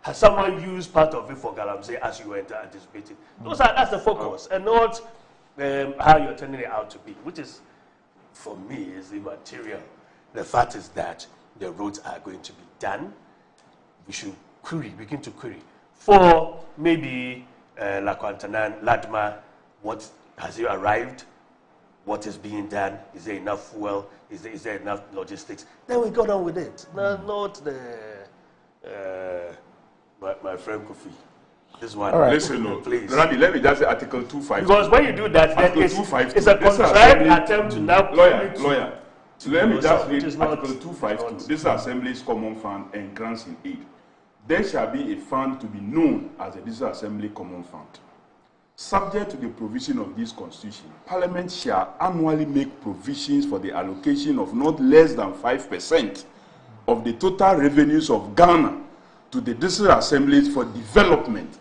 has someone used part of it for Galamsey as you were anticipating? That's the focus, and not how you're turning it out to be, which is, for me, is immaterial. The fact is that the roads are going to be done. We should begin to query. For maybe Lakwantanan, Ladma, what has it arrived? What is being done? Is there enough fuel? Is there enough logistics? Then we go on with it. Not the my friend Kofi. This one. All right. Listen, please. Randy, let me just say Article 252. Because when you do that, then it's a contrived attempt to now... Lawyer. So let me just read Article 252. This Assembly's Common Fund and grants in aid. There shall be a fund to be known as the District Assembly Common Fund. Subject to the provision of this Constitution, Parliament shall annually make provisions for the allocation of not less than 5% of the total revenues of Ghana to the District Assemblies for development,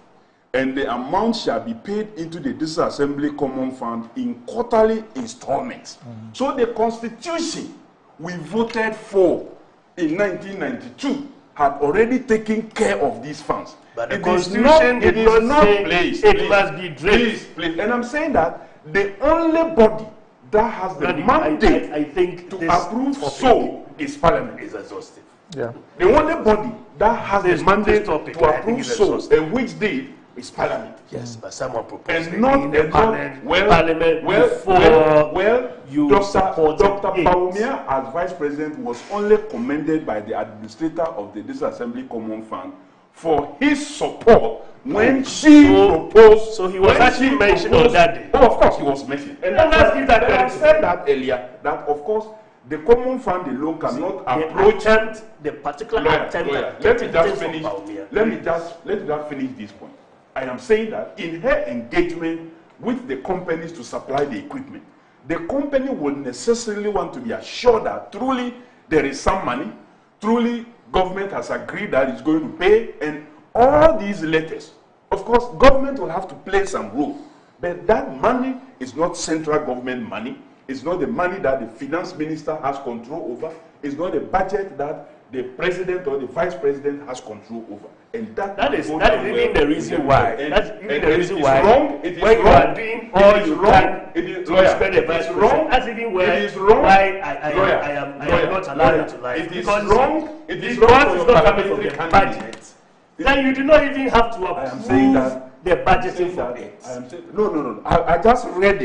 and the amount shall be paid into the District Assembly Common Fund in quarterly installments. So the Constitution we voted for in 1992 had already taken care of these funds. But the Constitution it is not please, it must be please. And I'm saying that the only body that has the mandate I think to approve so is Parliament. Is exhaustive. Yeah. The only body that has the mandate to approve so, and which did, is Parliament. Yes, but someone proposed and not the Parliament Dr. Baumia as Vice President was only commended by the administrator of the District Assembly Common Fund for his support when she proposed. So he was actually mentioned on that day. Oh, of course he was mentioned. And that's I said that earlier, that of course the Common Fund alone cannot approach the particular attempt. Let me just finish this point. I am saying that in her engagement with the companies to supply the equipment, the company will necessarily want to be assured that truly there is some money, truly government has agreed that it's going to pay, and all these letters. Of course, government will have to play some role, but that money is not central government money. It's not the money that the finance minister has control over. It's not the budget that the president or the vice president has control over. And that is even the reason why. That's even the reason why. It is when wrong. You are doing all you can to spend the vice president. That's even where why I am not allowed to lie. It is wrong. It is wrong. It's not coming from the budget. Then you do not even have to approve the budgeting for it. No. I just read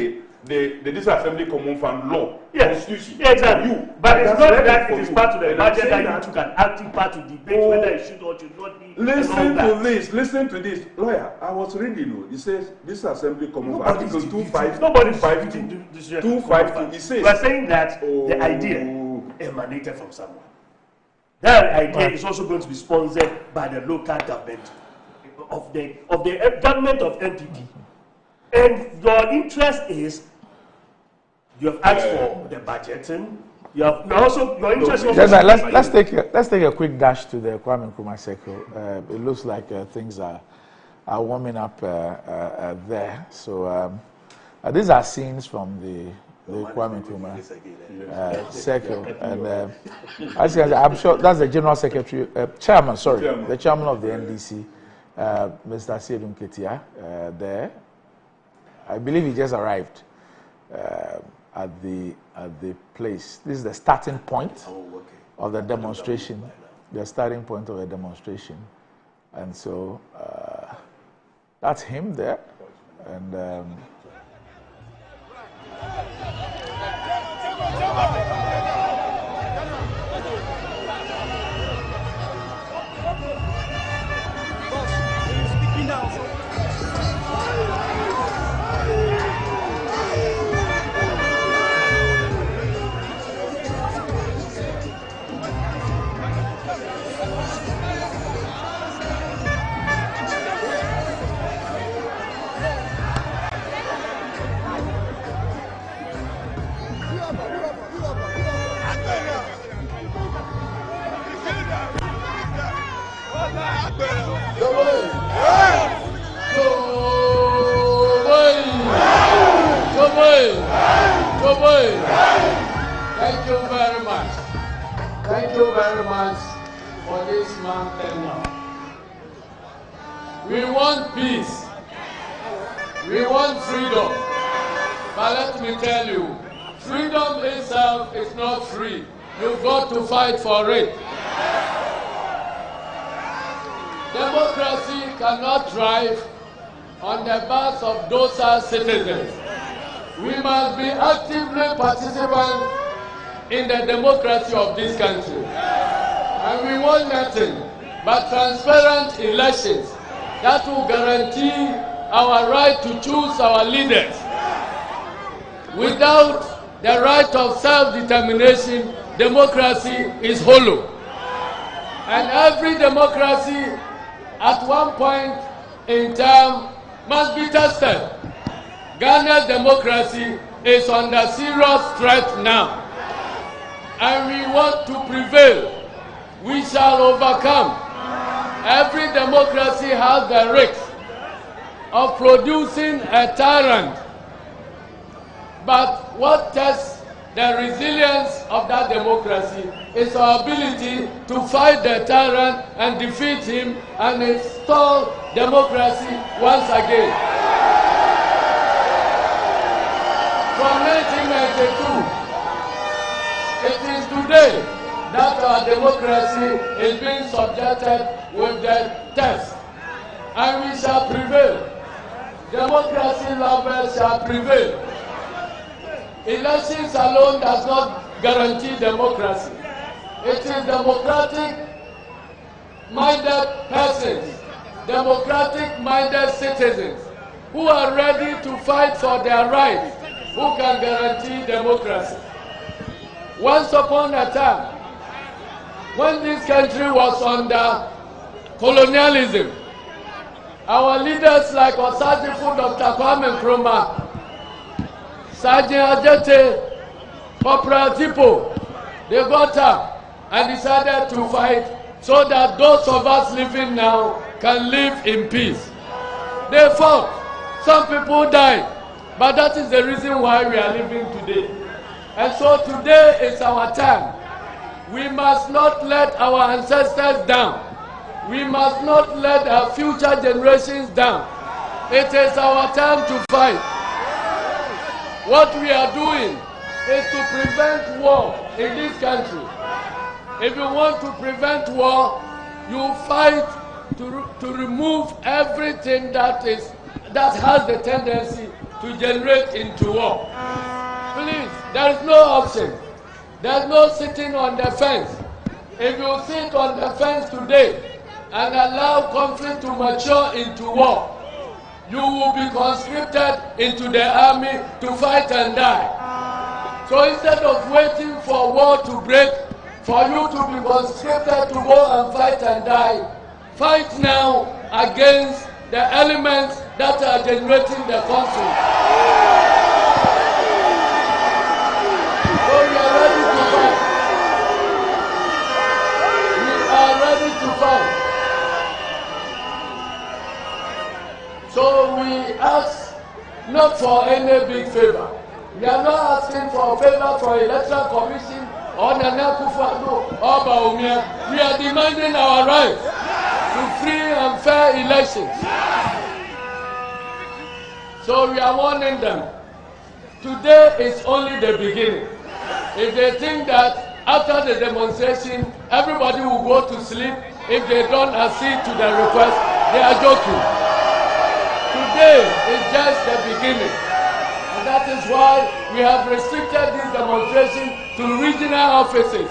the District Assembly Common Fund law. Yes, exactly. But it's not that it is part of the budget that you took an active part to debate whether it should or should not be. Listen to this. Lawyer, I was reading, it says this Assembly Common Fund, Article 252. Nobody's 252. It says. We are saying that the idea emanated from someone. That idea is also going to be sponsored by the local government of the government of NPP. And your interest is you have asked for the budgeting. Your interest is also. Let's take a quick dash to the Kwame Nkrumah circle. It looks like things are warming up there. So these are scenes from the Kwame Nkrumah circle, and I'm sure that's the General Secretary, the Chairman of the NDC, Mr. Seydou Nketia, there. I believe he just arrived at the place. This is the starting point of the demonstration. The starting point of the demonstration, and so that's him there, and. Thank you very much. Thank you very much for this mountain now. We want peace. We want freedom. But let me tell you, freedom itself is not free. You've got to fight for it. Democracy cannot thrive on the backs of docile citizens. We must be actively participants in the democracy of this country. And we want nothing but transparent elections that will guarantee our right to choose our leaders. Without the right of self-determination, democracy is hollow. And every democracy at one point in time must be tested. Ghana's democracy is under serious threat now. And we want to prevail. We shall overcome. Every democracy has the risk of producing a tyrant. But what tests the resilience of that democracy is our ability to fight the tyrant and defeat him and install democracy once again. From 1992, it is today that our democracy is being subjected with the test, and we shall prevail. Democracy lovers shall prevail. Elections alone does not guarantee democracy. It is democratic-minded persons, democratic-minded citizens who are ready to fight for their rights who can guarantee democracy. Once upon a time, when this country was under colonialism, our leaders like Osagyefo Dr. Kwame Nkrumah, Sergeant Adjete, Corporal Tipo, they got up and decided to fight so that those of us living now can live in peace. They fought. Some people died. But that is the reason why we are living today. And so today is our time. We must not let our ancestors down. We must not let our future generations down. It is our time to fight. What we are doing is to prevent war in this country. If you want to prevent war, you fight to remove everything that has the tendency to generate into war. Please, there is no option. There is no sitting on the fence. If you sit on the fence today and allow conflict to mature into war, you will be conscripted into the army to fight and die. So instead of waiting for war to break, for you to be conscripted to go and fight and die, fight now against the elements that are generating the conflict. So we are ready to fight. We are ready to fight. So we ask not for any big favor. We are not asking for a favor from Electoral Commission or Nana Akufo-Addo or Bawumia. We are demanding our right to free and fair elections. So we are warning them. Today is only the beginning. If they think that after the demonstration everybody will go to sleep if they don't accede to the request, they are joking. Today is just the beginning. And that is why we have restricted this demonstration to regional offices.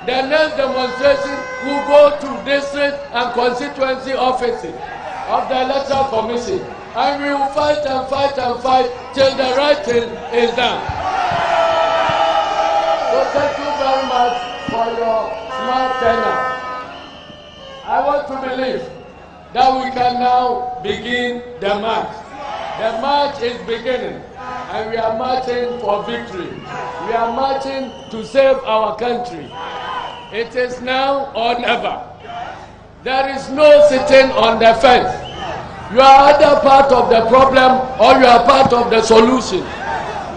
The next demonstration will go to district and constituency offices of the Electoral Commission. And we will fight and fight and fight till the right thing is done. So thank you very much for your smart turnout. I want to believe that we can now begin the march. The march is beginning, and we are marching for victory. We are marching to save our country. It is now or never. There is no sitting on the fence. You are either part of the problem or you are part of the solution.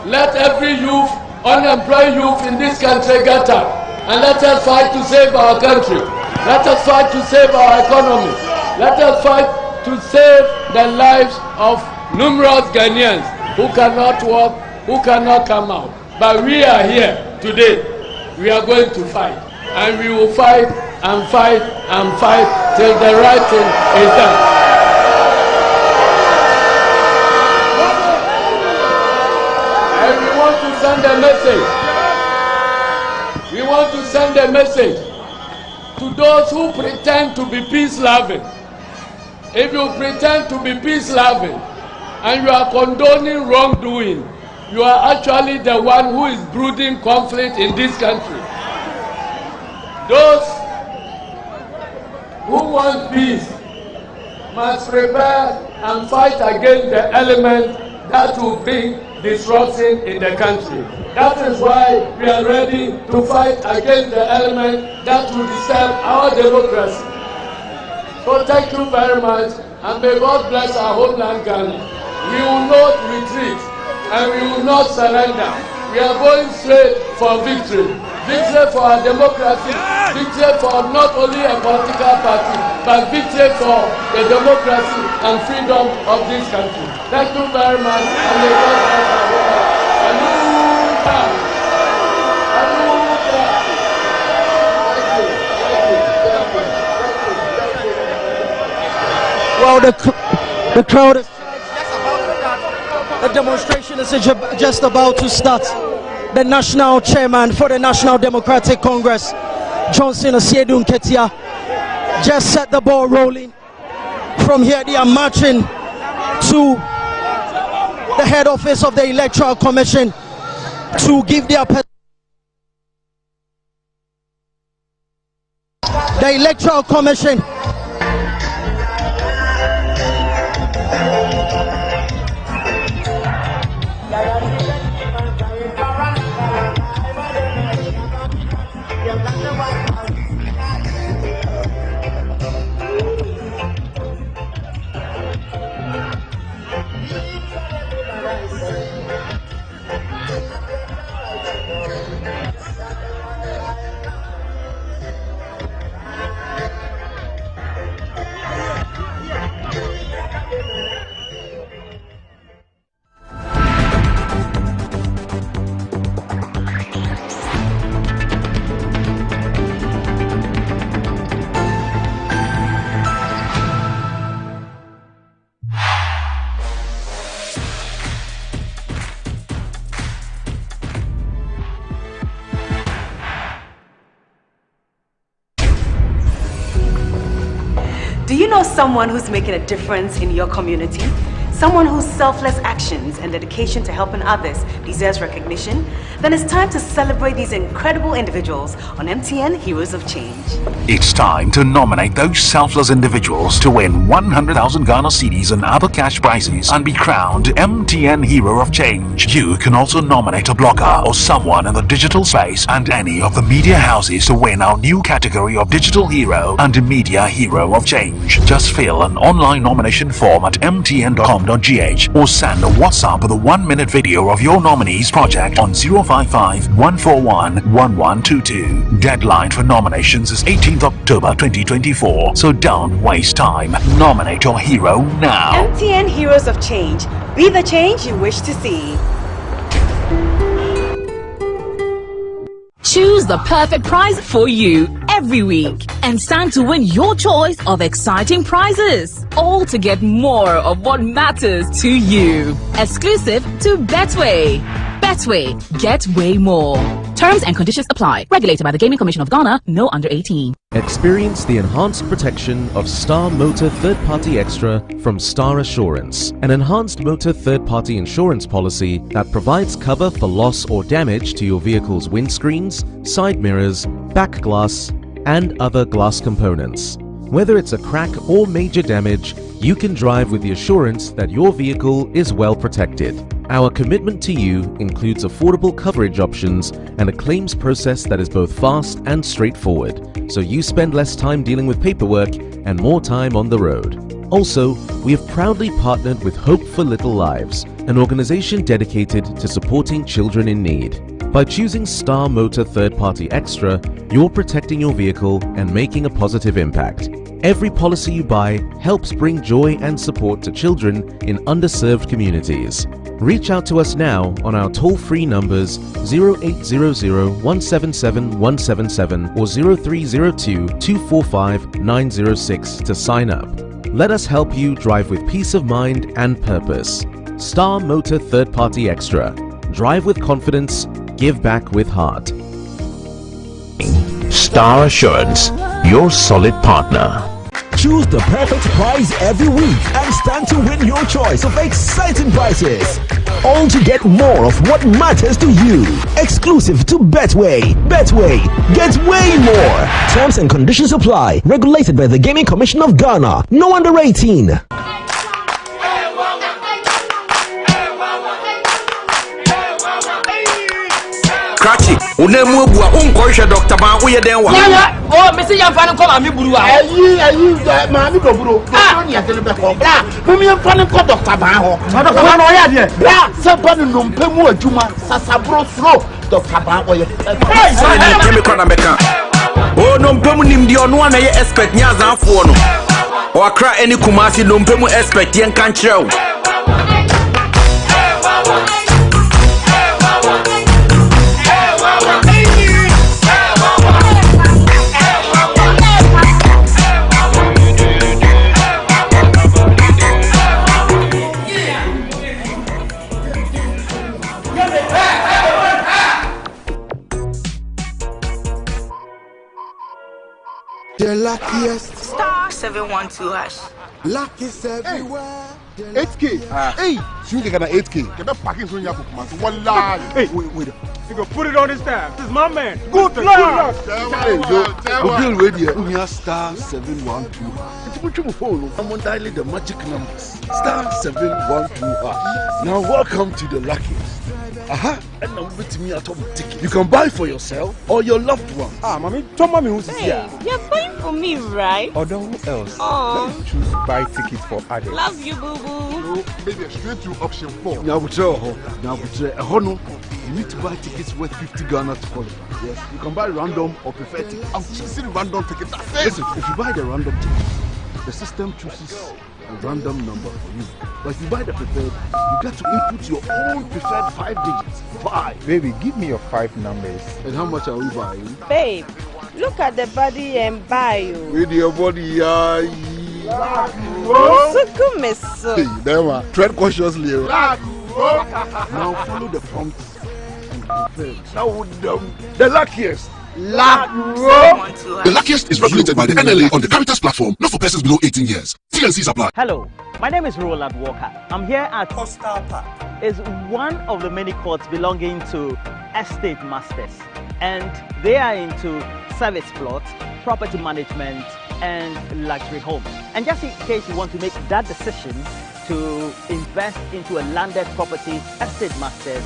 Let every youth, unemployed youth in this country get up and let us fight to save our country. Let us fight to save our economy. Let us fight to save the lives of numerous Ghanaians who cannot walk, who cannot come out. But we are here today. We are going to fight. And we will fight and fight and fight till the right thing is done. And we want to send a message. We want to send a message to those who pretend to be peace-loving. If you pretend to be peace-loving and you are condoning wrongdoing, you are actually the one who is brooding conflict in this country. Those who want peace must prepare and fight against the element that will bring disruption in the country. That is why we are ready to fight against the element that will disturb our democracy. So thank you very much, and may God bless our homeland Ghana. We will not retreat and we will not surrender. We are going straight for victory. Victory for our democracy, victory for not only a political party, but victory for the democracy and freedom of this country. Thank you very much, and may God bless our homeland. Well, the crowd is the demonstration is just about to start. The national chairman for the National Democratic Congress, Johnson Asiedu Nketia, just set the ball rolling. From here, they are marching to the head office of the Electoral Commission to give their the Electoral Commission. Do you know someone who's making a difference in your community? Someone whose selfless actions and dedication to helping others deserves recognition? Then it's time to celebrate these incredible individuals on MTN Heroes of Change. It's time to nominate those selfless individuals to win 100,000 Ghana cedis and other cash prizes and be crowned MTN Hero of Change. You can also nominate a blogger or someone in the digital space and any of the media houses to win our new category of Digital Hero and Media Hero of Change. Just fill an online nomination form at mtn.com.gh or send a WhatsApp with a 1-minute video of your nominee's project on 055-141-1122. Deadline for nominations is 18th October 2024, so don't waste time. Nominate your hero now. MTN Heroes of Change. Be the change you wish to see. Choose the perfect prize for you every week and stand to win your choice of exciting prizes, all to get more of what matters to you. Exclusive to Betway. Betway, get way more. Terms and conditions apply. Regulated by the Gaming Commission of Ghana. No under 18. Experience the enhanced protection of Star Motor Third Party Extra from Star Assurance, an enhanced motor third party insurance policy that provides cover for loss or damage to your vehicle's windscreens, side mirrors, back glass, and other glass components. Whether it's a crack or major damage, you can drive with the assurance that your vehicle is well protected. Our commitment to you includes affordable coverage options and a claims process that is both fast and straightforward, so you spend less time dealing with paperwork and more time on the road. Also, we have proudly partnered with Hope for Little Lives, an organization dedicated to supporting children in need. By choosing Star Motor Third Party Extra, you're protecting your vehicle and making a positive impact. Every policy you buy helps bring joy and support to children in underserved communities. Reach out to us now on our toll-free numbers 0800-177-177 or 0302-245-906 to sign up. Let us help you drive with peace of mind and purpose. Star Motor Third Party Extra. Drive with confidence, give back with heart. Star Assurance, your solid partner. Choose the perfect prize every week and stand to win your choice of exciting prizes. All to get more of what matters to you. Exclusive to Betway. Betway, get way more. Terms and conditions apply. Regulated by the Gaming Commission of Ghana. No under 18. Krachi, unemu bua unkoisha Dr. Ban uye denwa. Oh, mesi yamfani ko mami buru wa. Eyi mami do buru. Ko ni atele be ko. Bra, mimi yamfani ko Dr. Ban ho. Dr. Ban o ya de. Bra, se ba no mpemu adwuma sasabro sro Dr. Ban o ye. Sai ni temi ko na meka. Oh, no mpemu nimdi ono na ye expert nya zanfo no. O akra eni kumasi no mpemu expert yen kan kire. The luckiest. Star 712 hash. Luck is everywhere. 8K. Hey, you get an 8K. Get that packing so you have to come out. Wallahi. Hey, wait. You go put it on his tab. This is my man. Good luck. Hey, yo, Bill Radio. We are star 712. It's much more phone. I'm on dialing the magic numbers. Star 712. Now welcome to the luckiest. And now with me at home ticket. You can buy for yourself or your loved one. Mommy, tell mommy who's here. You're buying for me, right? Or who else? Let's choose buy tickets for others. Love you, boo boo. Maybe straight to option 4. Now, you need to buy tickets worth 50 Ghana to qualify. Yes, you can buy random or preferred tickets. I'm choosing random tickets. Listen, if you buy the random ticket, the system chooses a random number for you. But if you buy the preferred, you get to input your own preferred 5 digits. 5. Baby, give me your 5 numbers. And how much are we buying? Babe, look at the body and buy you. With your body, So good, miss. Hey, there, tread cautiously. Now follow the prompts and prepare. Now the luckiest. The luckiest is regulated by the NLA on the Caritas platform, not for persons below 18 years. TNCs apply. Hello, my name is Roland Walker. I'm here at Coastal Park. It's one of the many courts belonging to estate masters, and they are into service plots, property management, and luxury homes. And just in case you want to make that decision to invest into a landed property, estate masters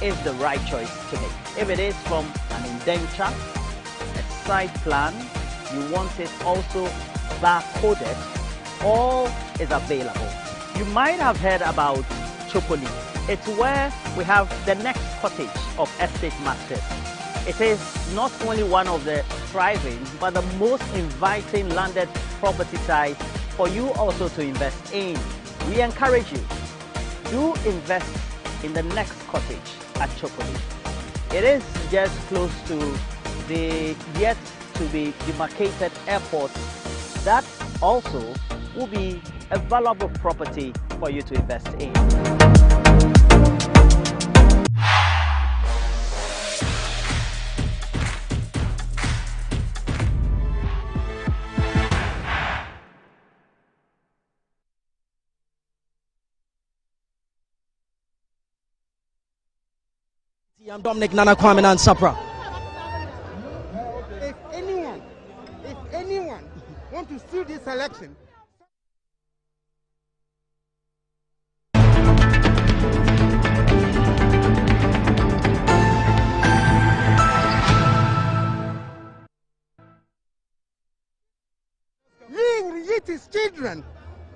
is the right choice to make. If it is from an indenture, a site plan, you want it also barcoded, all is available. You might have heard about Chopoli. It's where we have the next cottage of estate masters. It is not only one of the thriving, but the most inviting landed property sites for you also to invest in. We encourage you, do invest in the next cottage at Chopoli. It is just close to the yet to be demarcated airport. That also will be a valuable property for you to invest in. I'm Dominic Nana Kwame and Sapra. If anyone want to steal this election, eat his children.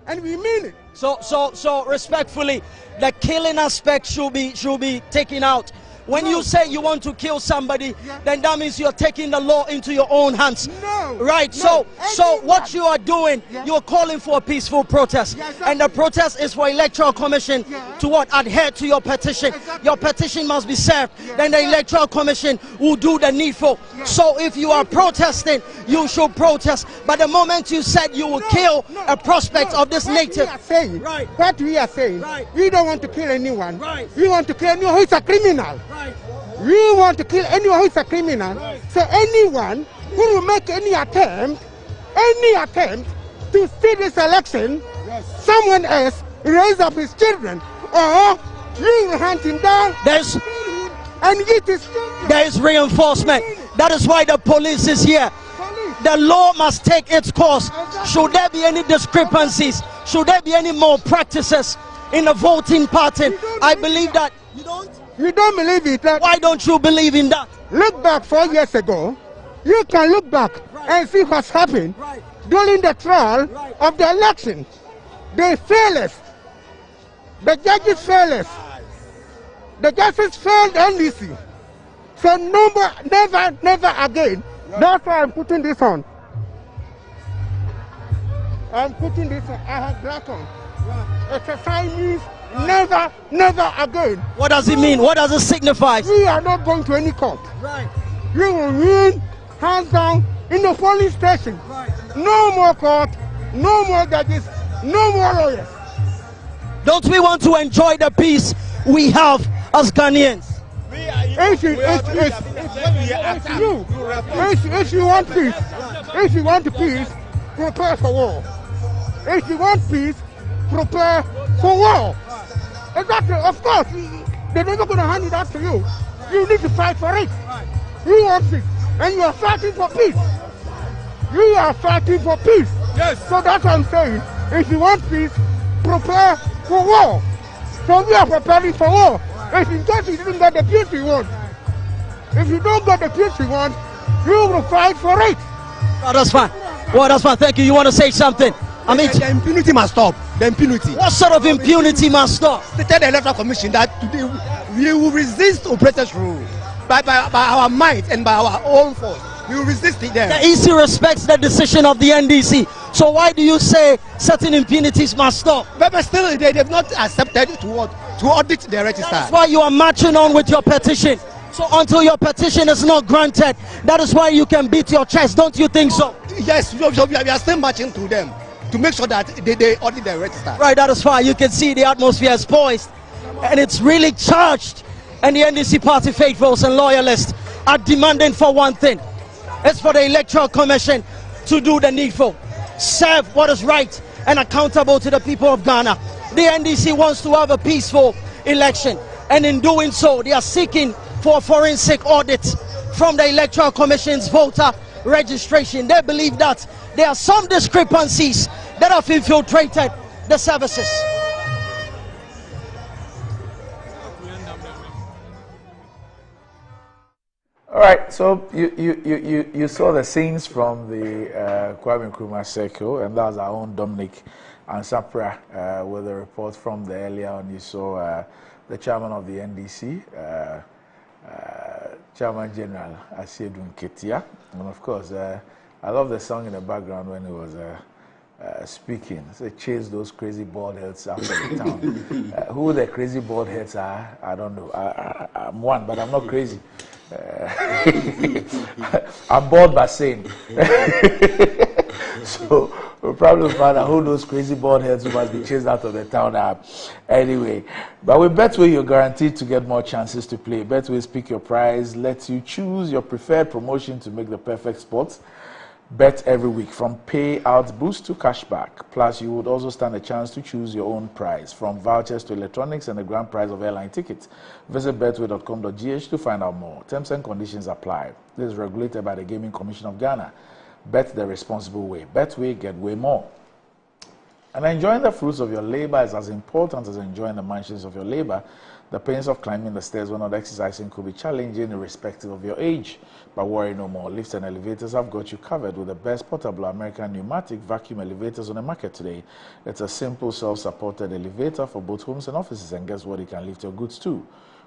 And we mean it. So respectfully, the killing aspect should be taken out. When you say you want to kill somebody, then that means you're taking the law into your own hands. No. Right. No. So what you are doing, you're calling for a peaceful protest. And the protest is for Electoral Commission to what? Adhere to your petition. Your petition must be served. Then the Electoral Commission will do the needful. So if you are protesting, you should protest. But the moment you said you will kill a prospect of this native. What we are saying, we don't want to kill anyone. We want to kill anyone who is a criminal. We want to kill anyone who is a criminal. So anyone who will make any attempt to steal this election, someone else raise up his children, or you will hunt him down and eat his children. There is reinforcement. That is why the police is here. The law must take its course. Should there be any discrepancies, should there be any more practices in the voting pattern, I believe that. You don't believe it? Why don't you believe in that? Look back 4 years ago. You can look back and see what's happened during the trial of the election. They failed us. The judges failed us. The judges failed NDC. So never again. That's why I'm putting this on. I'm putting this on. I have black on. Exercise means never again. What does it mean? What does it signify? We are not going to any court. We will win hands down in the police station. No more court, no more judges, no more lawyers. Don't we want to enjoy the peace we have as Ghanaians? If you want peace, prepare for war. If you want peace, prepare for war. Exactly, of course. They're never going to hand it out to you. You need to fight for it. You want it, and you are fighting for peace. You are fighting for peace. Yes. So that's what I'm saying. If you want peace, prepare for war. So we are preparing for war. If in case you didn't get the peace you want, if you don't get the peace you want, you will fight for it. Oh, that's fine. Well, that's fine. Thank you. You want to say something? I mean, the impunity must stop. The impunity. What sort of impunity must stop? Stated the Electoral Commission that today we will resist oppressors' rule by our might and by our own force. We will resist it there. The EC respects the decision of the NDC. So why do you say certain impunities must stop? But still, they have not accepted to audit the register. That's why you are marching on with your petition. So until your petition is not granted, that is why you can beat your chest. Don't you think so? Yes, we are still marching to them to make sure that they audit the register. Right, that is why you can see the atmosphere is poised and it's really charged. And the NDC party faithfuls and loyalists are demanding for one thing. It's for the Electoral Commission to do the needful, serve what is right and accountable to the people of Ghana. The NDC wants to have a peaceful election, and in doing so, they are seeking for a forensic audit from the Electoral Commission's voter registration. They believe that there are some discrepancies that have infiltrated the services. All right, so you saw the scenes from the Kwame Nkrumah circle, and that was our own Dominic Ansapra with a report from the earlier on. You saw the chairman of the NDC, Chairman General Asiedu Nketia, and of course, I love the song in the background when he was speaking. So chase those crazy bald heads out of the town. Who the crazy bald heads are, I don't know. I'm one, but I'm not crazy. I'm bored by saying. So we'll probably find out who those crazy bald heads who must be chased out of the town are. Anyway, but with Betway, you're guaranteed to get more chances to play. Betway Pick Your Prize lets you choose your preferred promotion to make the perfect sport. Bet every week, from payout boost to cashback. Plus, you would also stand a chance to choose your own prize, from vouchers to electronics and the grand prize of airline tickets. Visit betway.com.gh to find out more. Terms and conditions apply. This is regulated by the Gaming Commission of Ghana. Bet the responsible way. Betway, get way more. And enjoying the fruits of your labor is as important as enjoying the mansions of your labor. The pains of climbing the stairs when not exercising could be challenging irrespective of your age. But worry no more. Lifts and elevators have got you covered with the best portable American pneumatic vacuum elevators on the market today. It's a simple self-supported elevator for both homes and offices, and guess what? It can lift your goods too.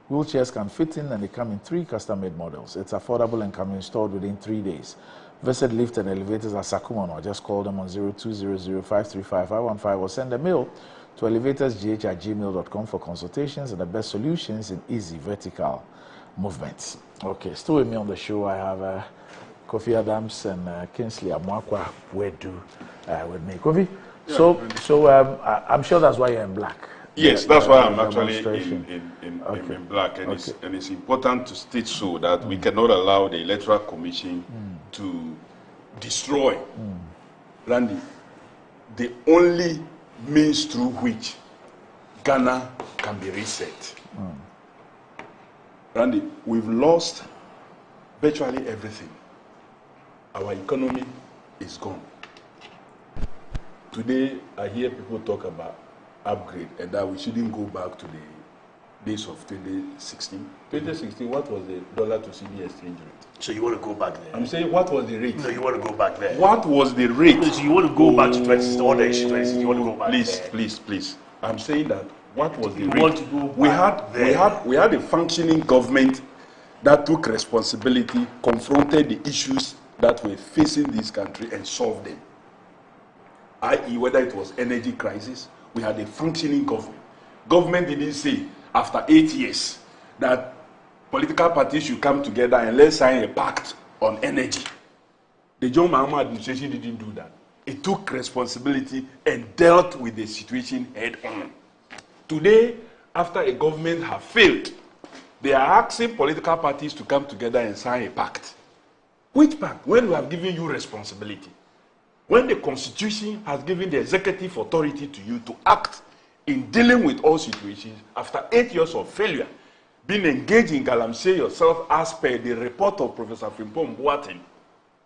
Wheelchairs can fit in, and they come in 3 custom-made models. It's affordable and can be installed within 3 days. Visit Lift and Elevators at Sakuman or just call them on 0200-535-515 or send a mail to elevatorsgh@gmail.com for consultations and the best solutions in easy vertical movements. Okay, still with me on the show, I have Kofi Adams and Kingsley Amwakwa Wedu with me. Kofi, yeah. I'm sure that's why you're in black. Yes, that's why I'm actually in black, and, it's important to state so that we cannot allow the Electoral Commission to destroy, Randy, the only means through which Ghana can be reset. Randy, we've lost virtually everything. Our economy is gone. Today, I hear people talk about upgrade and that we shouldn't go back to the days of 2016. 2016, what was the dollar to CD exchange rate? So you want to go back there? I'm saying, what was the rate? No, you want to go back there. What was the rate? So you want to go back to 2016, or the issue 2016, you want to go back there? Please. I'm saying that what was the rate? Want to go back we had a functioning government that took responsibility, confronted the issues that were facing this country and solved them. I.e., whether it was energy crisis, we had a functioning government. Government didn't say after 8 years that political parties should come together and let's sign a pact on energy. The John Mahama administration didn't do that. It took responsibility and dealt with the situation head on. Today, after a government has failed, they are asking political parties to come together and sign a pact. Which pact? When we have given you responsibility. When the Constitution has given the executive authority to you to act in dealing with all situations, after 8 years of failure, being engaged in Galamsey yourself as per the report of Professor Frimpong Boateng,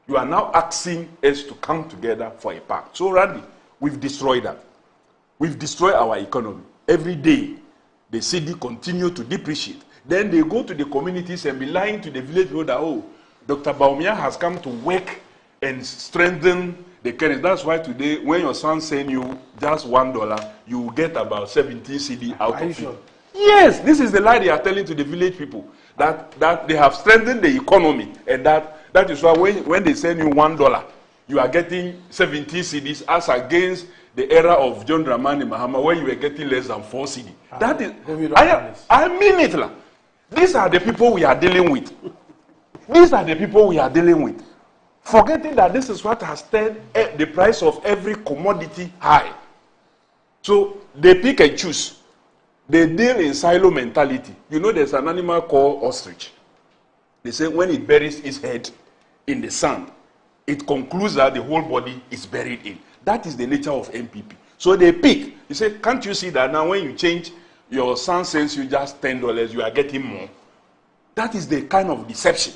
you are now asking us to come together for a pact. So, Randy, we've destroyed that. We've destroyed our economy. Every day, the city continue to depreciate. Then they go to the communities and be lying to the village people that, oh, Dr. Baumia has come to work and strengthen the currency. That's why today, when your son sends you just $1, you will get about 17 CD out of it. Sure? Yes, this is the lie they are telling to the village people, that they have strengthened the economy, and that is why when they send you $1, you are getting 17 CDs as against the era of John Dramani Mahama, when you were getting less than 4 CD. That is, I mean it. These are the people we are dealing with. These are the people we are dealing with. Forgetting that this is what has turned the price of every commodity high. So they pick and choose. They deal in silo mentality. You know, there's an animal called ostrich. They say when it buries its head in the sand, it concludes that the whole body is buried in. That is the nature of MPP. So they pick. You say, can't you see that now when you change, your son sends you just $10, you are getting more? That is the kind of deception.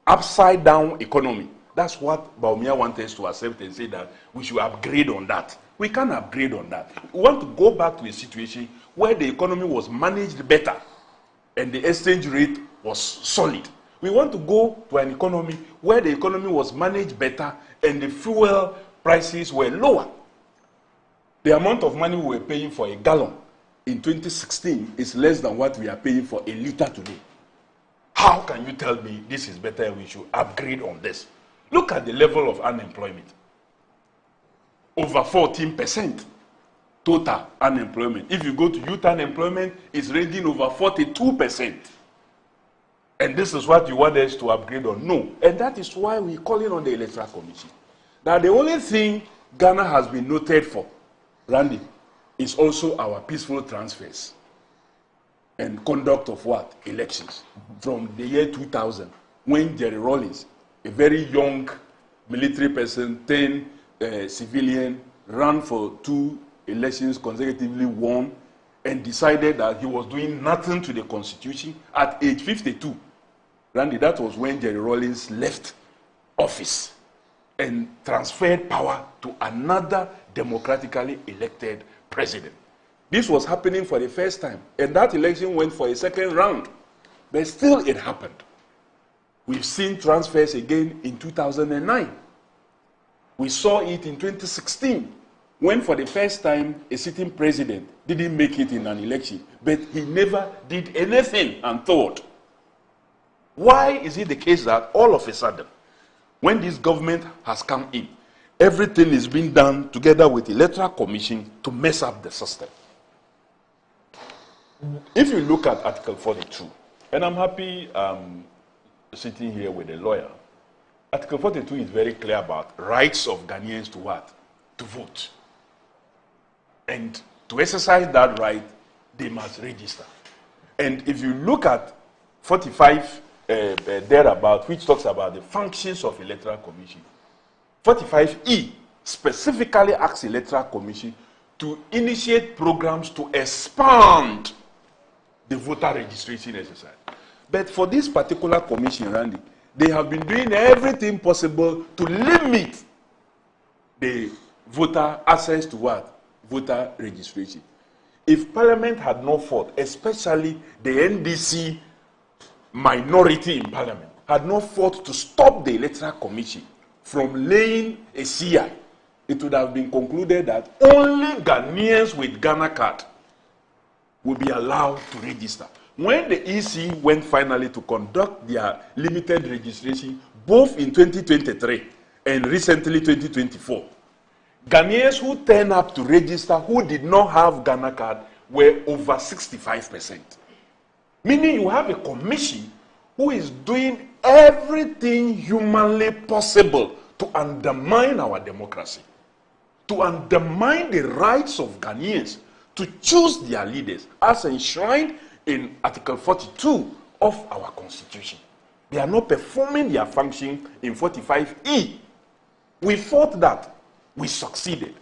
Upside down economy. That's what Baumia wants us to accept and say that we should upgrade on that. We can't upgrade on that. We want to go back to a situation where the economy was managed better and the exchange rate was solid. We want to go to an economy where the economy was managed better and the fuel prices were lower. The amount of money we were paying for a gallon in 2016 is less than what we are paying for a liter today. How can you tell me this is better and we should upgrade on this? Look at the level of unemployment. Over 14% total unemployment. If you go to youth unemployment, it's ranging over 42%. And this is what you want us to upgrade on? No. And that is why we're calling on the Electoral Commission. Now, the only thing Ghana has been noted for, Randy, is also our peaceful transfers and conduct of what? Elections. From the year 2000, when Jerry Rawlings, a very young military person, 10 civilian, ran for 2 elections consecutively, won, and decided that he was doing nothing to the Constitution at age 52. Randy, that was when Jerry Rawlings left office. and transferred power to another democratically elected president. This was happening for the first time, and that election went for a second round, but still it happened. We've seen transfers again in 2009. We saw it in 2016, when for the first time a sitting president didn't make it in an election, but he never did anything untoward. Why is it the case that all of a sudden, when this government has come in, everything is being done together with the Electoral Commission to mess up the system? If you look at Article 42, and I'm happy sitting here with a lawyer, Article 42 is very clear about rights of Ghanaians to what? To vote. And to exercise that right, they must register. And if you look at 45 thereabout, which talks about the functions of Electoral Commission, 45E specifically asks Electoral Commission to initiate programs to expand the voter registration exercise. But for this particular commission, Randy, they have been doing everything possible to limit the voter access to what? Voter registration. If Parliament had not fought, especially the NDC minority in Parliament, had not fought to stop the Electoral Commission from laying a CI, it would have been concluded that only Ghanaians with Ghana card will be allowed to register. When the EC went finally to conduct their limited registration, both in 2023 and recently 2024, Ghanaians who turned up to register who did not have Ghana card were over 65%. Meaning you have a commission who is doing everything humanly possible to undermine our democracy, to undermine the rights of Ghanaians to choose their leaders as enshrined in Article 42 of our Constitution. They are not performing their function in 45E. We fought that. We succeeded.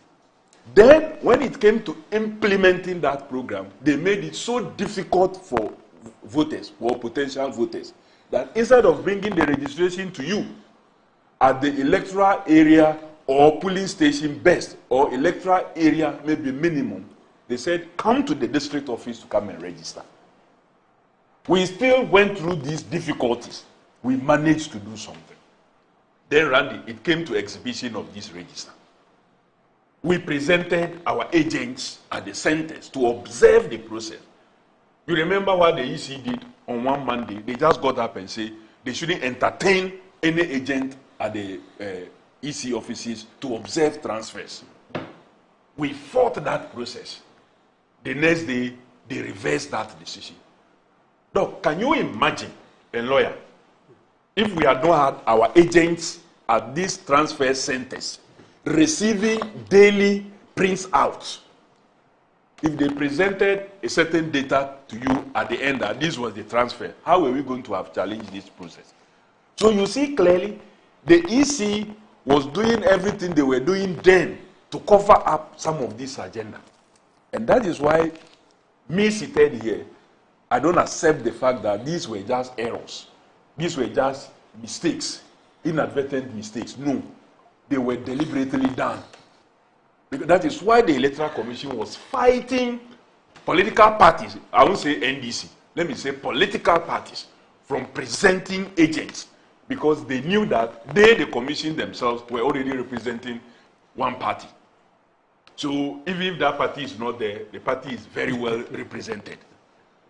Then, when it came to implementing that program, they made it so difficult for voters, or potential voters, that instead of bringing the registration to you at the electoral area or polling station best, or electoral area maybe minimum, they said, come to the district office to come and register. We still went through these difficulties. We managed to do something. Then, Randy, it came to exhibition of this register. We presented our agents at the centers to observe the process. You remember what the EC did on one Monday? They just got up and said they shouldn't entertain any agent at the EC offices to observe transfers. We fought that process. The next day, they reversed that decision. Doc, can you imagine, a lawyer, if we had not had our agents at these transfer centers receiving daily prints out, if they presented a certain data to you at the end that this was the transfer, how are we going to have challenged this process? So you see clearly, the EC was doing everything they were doing then to cover up some of this agenda. And that is why, me seated here, I don't accept the fact that these were just errors. These were just mistakes, inadvertent mistakes. No, they were deliberately done. Because that is why the Electoral Commission was fighting political parties. I won't say NDC. Let me say political parties from presenting agents, because they knew that they, the commission themselves, were already representing one party. So even if that party is not there, the party is very well represented.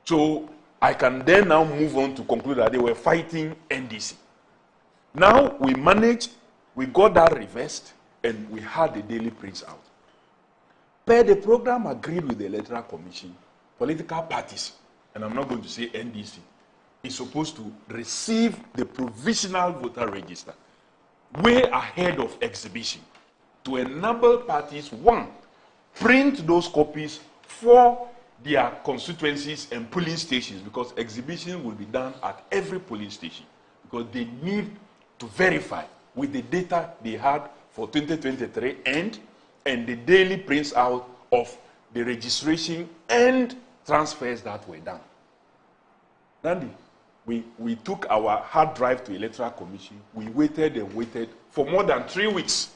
So I can then now move on to conclude that they were fighting NDC. Now we managed, we got that reversed, and we had the daily prints out. Per the program agreed with the Electoral Commission, political parties, and I'm not going to say NDC, is supposed to receive the provisional voter register way ahead of exhibition to enable parties, one, print those copies for their constituencies and polling stations, because exhibition will be done at every polling station, because they need to verify with the data they had for 2023 and the daily prints out of the registration and transfers that were done. Randy, we took our hard drive to Electoral Commission. We waited and waited for more than 3 weeks.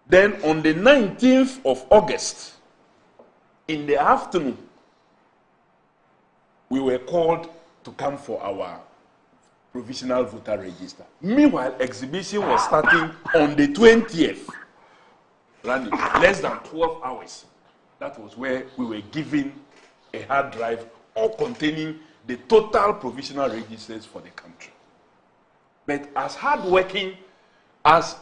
Then on the 19th of August, in the afternoon, we were called to come for our provisional voter register. Meanwhile, exhibition was starting on the 20th. Randy, less than 12 hours. That was where we were given a hard drive, all containing the total provisional registers for the country. But as hardworking as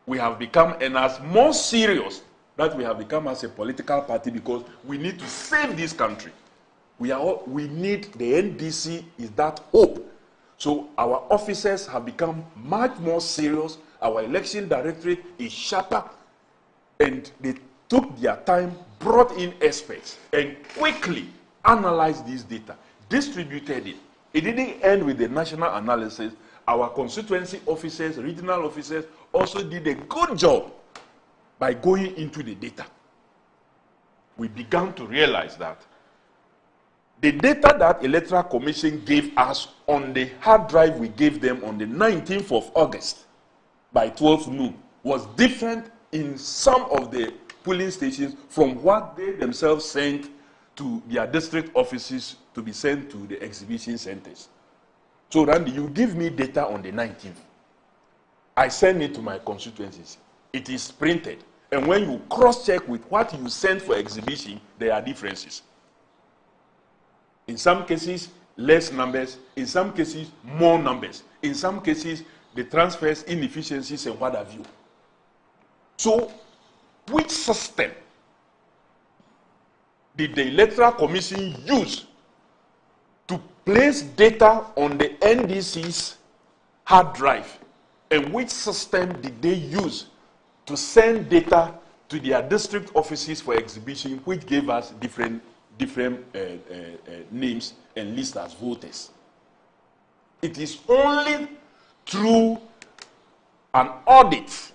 we have become, and as more serious that we have become as a political party, because we need to save this country. We need the NDC is that hope. So our officers have become much more serious. Our election directorate is sharper, and they took their time, brought in experts, and quickly analyzed this data, distributed it. It didn't end with the national analysis. Our constituency officers, regional officers also did a good job by going into the data. We began to realize that the data that Electoral Commission gave us on the hard drive we gave them on the 19th of August by 12 noon was different in some of the polling stations from what they themselves sent to their district offices to be sent to the exhibition centers. So Randy, you give me data on the 19th. I send it to my constituencies. It is printed. And when you cross-check with what you sent for exhibition, there are differences. In some cases, less numbers. In some cases, more numbers. In some cases, the transfers, inefficiencies, and what have you. So, which system did the Electoral Commission use to place data on the NDC's hard drive? And which system did they use to send data to their district offices for exhibition, which gave us different names and lists as voters? It is only through an audit,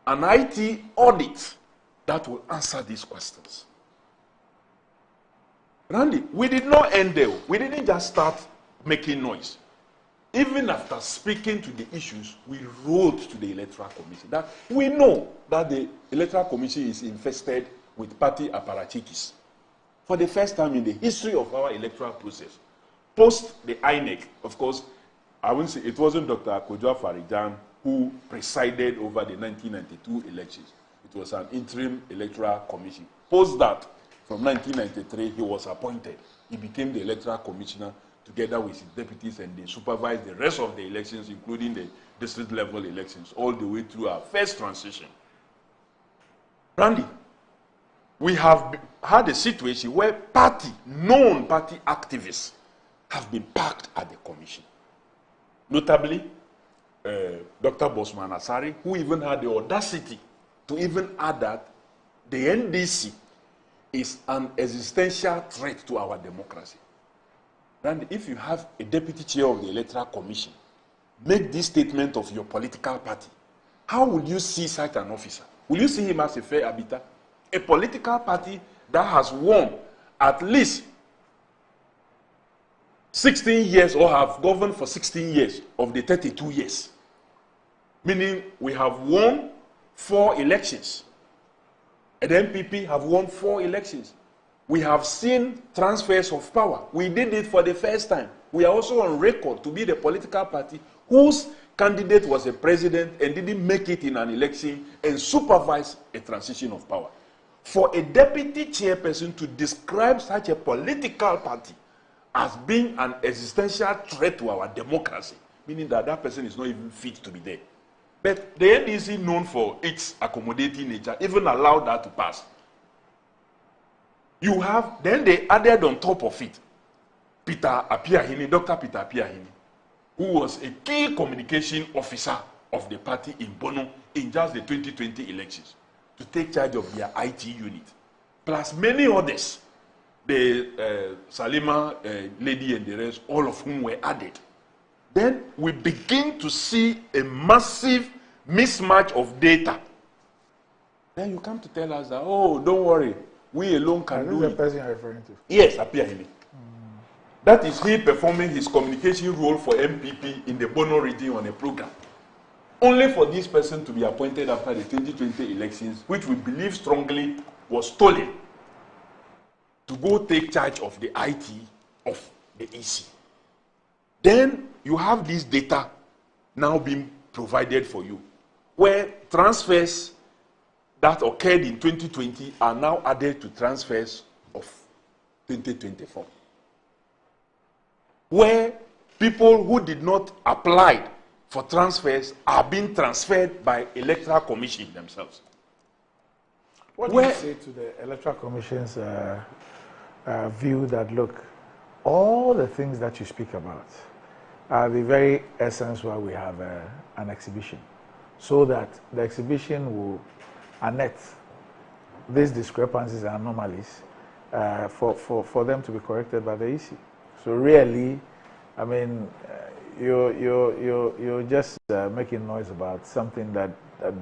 an IT audit, that will answer these questions. Randy, we did not end there. We didn't just start making noise. Even after speaking to the issues, we wrote to the Electoral Commission that we know that the Electoral Commission is infested with party apparatchiks. For the first time in the history of our electoral process, post the INEC, of course, I wouldn't say it wasn't Dr. Kojo Farijan who presided over the 1992 elections. It was an interim electoral commission. Post that, from 1993, he was appointed. He became the electoral commissioner together with his deputies, and they supervised the rest of the elections, including the district level elections, all the way through our first transition. Randy, we have had a situation where known party activists have been parked at the commission. Notably, Dr. Bosman Asari, who even had the audacity to even add that the NDC is an existential threat to our democracy. And if you have a deputy chair of the Electoral Commission make this statement of your political party, how will you see such an officer? Will you see him as a fair arbiter? A political party that has won at least 16 years or have governed for 16 years of the 32 years. Meaning we have won 4 elections. And the NPP have won 4 elections. We have seen transfers of power. We did it for the first time. We are also on record to be the political party whose candidate was a president and didn't make it in an election and supervise a transition of power. For a deputy chairperson to describe such a political party as being an existential threat to our democracy, meaning that that person is not even fit to be there. But the NDC, known for its accommodating nature, even allowed that to pass. You have, then they added on top of it, Peter Apiahini, Dr. Peter Apiahini, who was a key communication officer of the party in Bono in just the 2020 elections, to take charge of their IT unit, plus many others, the Salima lady and the rest, all of whom were added. Then we begin to see a massive mismatch of data. Then you come to tell us that, oh, don't worry, we alone can do it. The person you're referring to? Yes, Apiahini. That is he performing his communication role for MPP in the Bono region on a program. Only for this person to be appointed after the 2020 elections, which we believe strongly was stolen, to go take charge of the IT of the EC. Then you have this data now being provided for you, where transfers that occurred in 2020 are now added to transfers of 2024. Where people who did not apply for transfers are being transferred by Electoral Commission themselves. What do you say to the Electoral Commission's view that, look, all the things that you speak about are the very essence why we have an exhibition, so that the exhibition will unearth these discrepancies and anomalies for them to be corrected by the EC. So really, I mean, you're just making noise about something that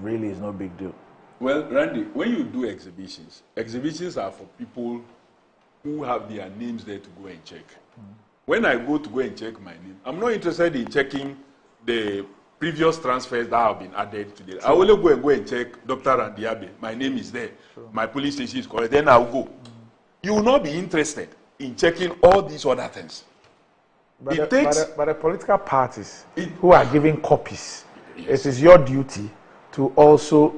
really is no big deal. Well, Randy, when you do exhibitions, exhibitions are for people who have their names there to go and check. When I go to go and check my name, I'm not interested in checking the previous transfers that have been added to the. I will go and check Dr. Randiabe. My name is there. Sure. My police station is correct. Then I'll go. You will not be interested in checking all these other things. But the political parties who are giving copies, yes, it is your duty to also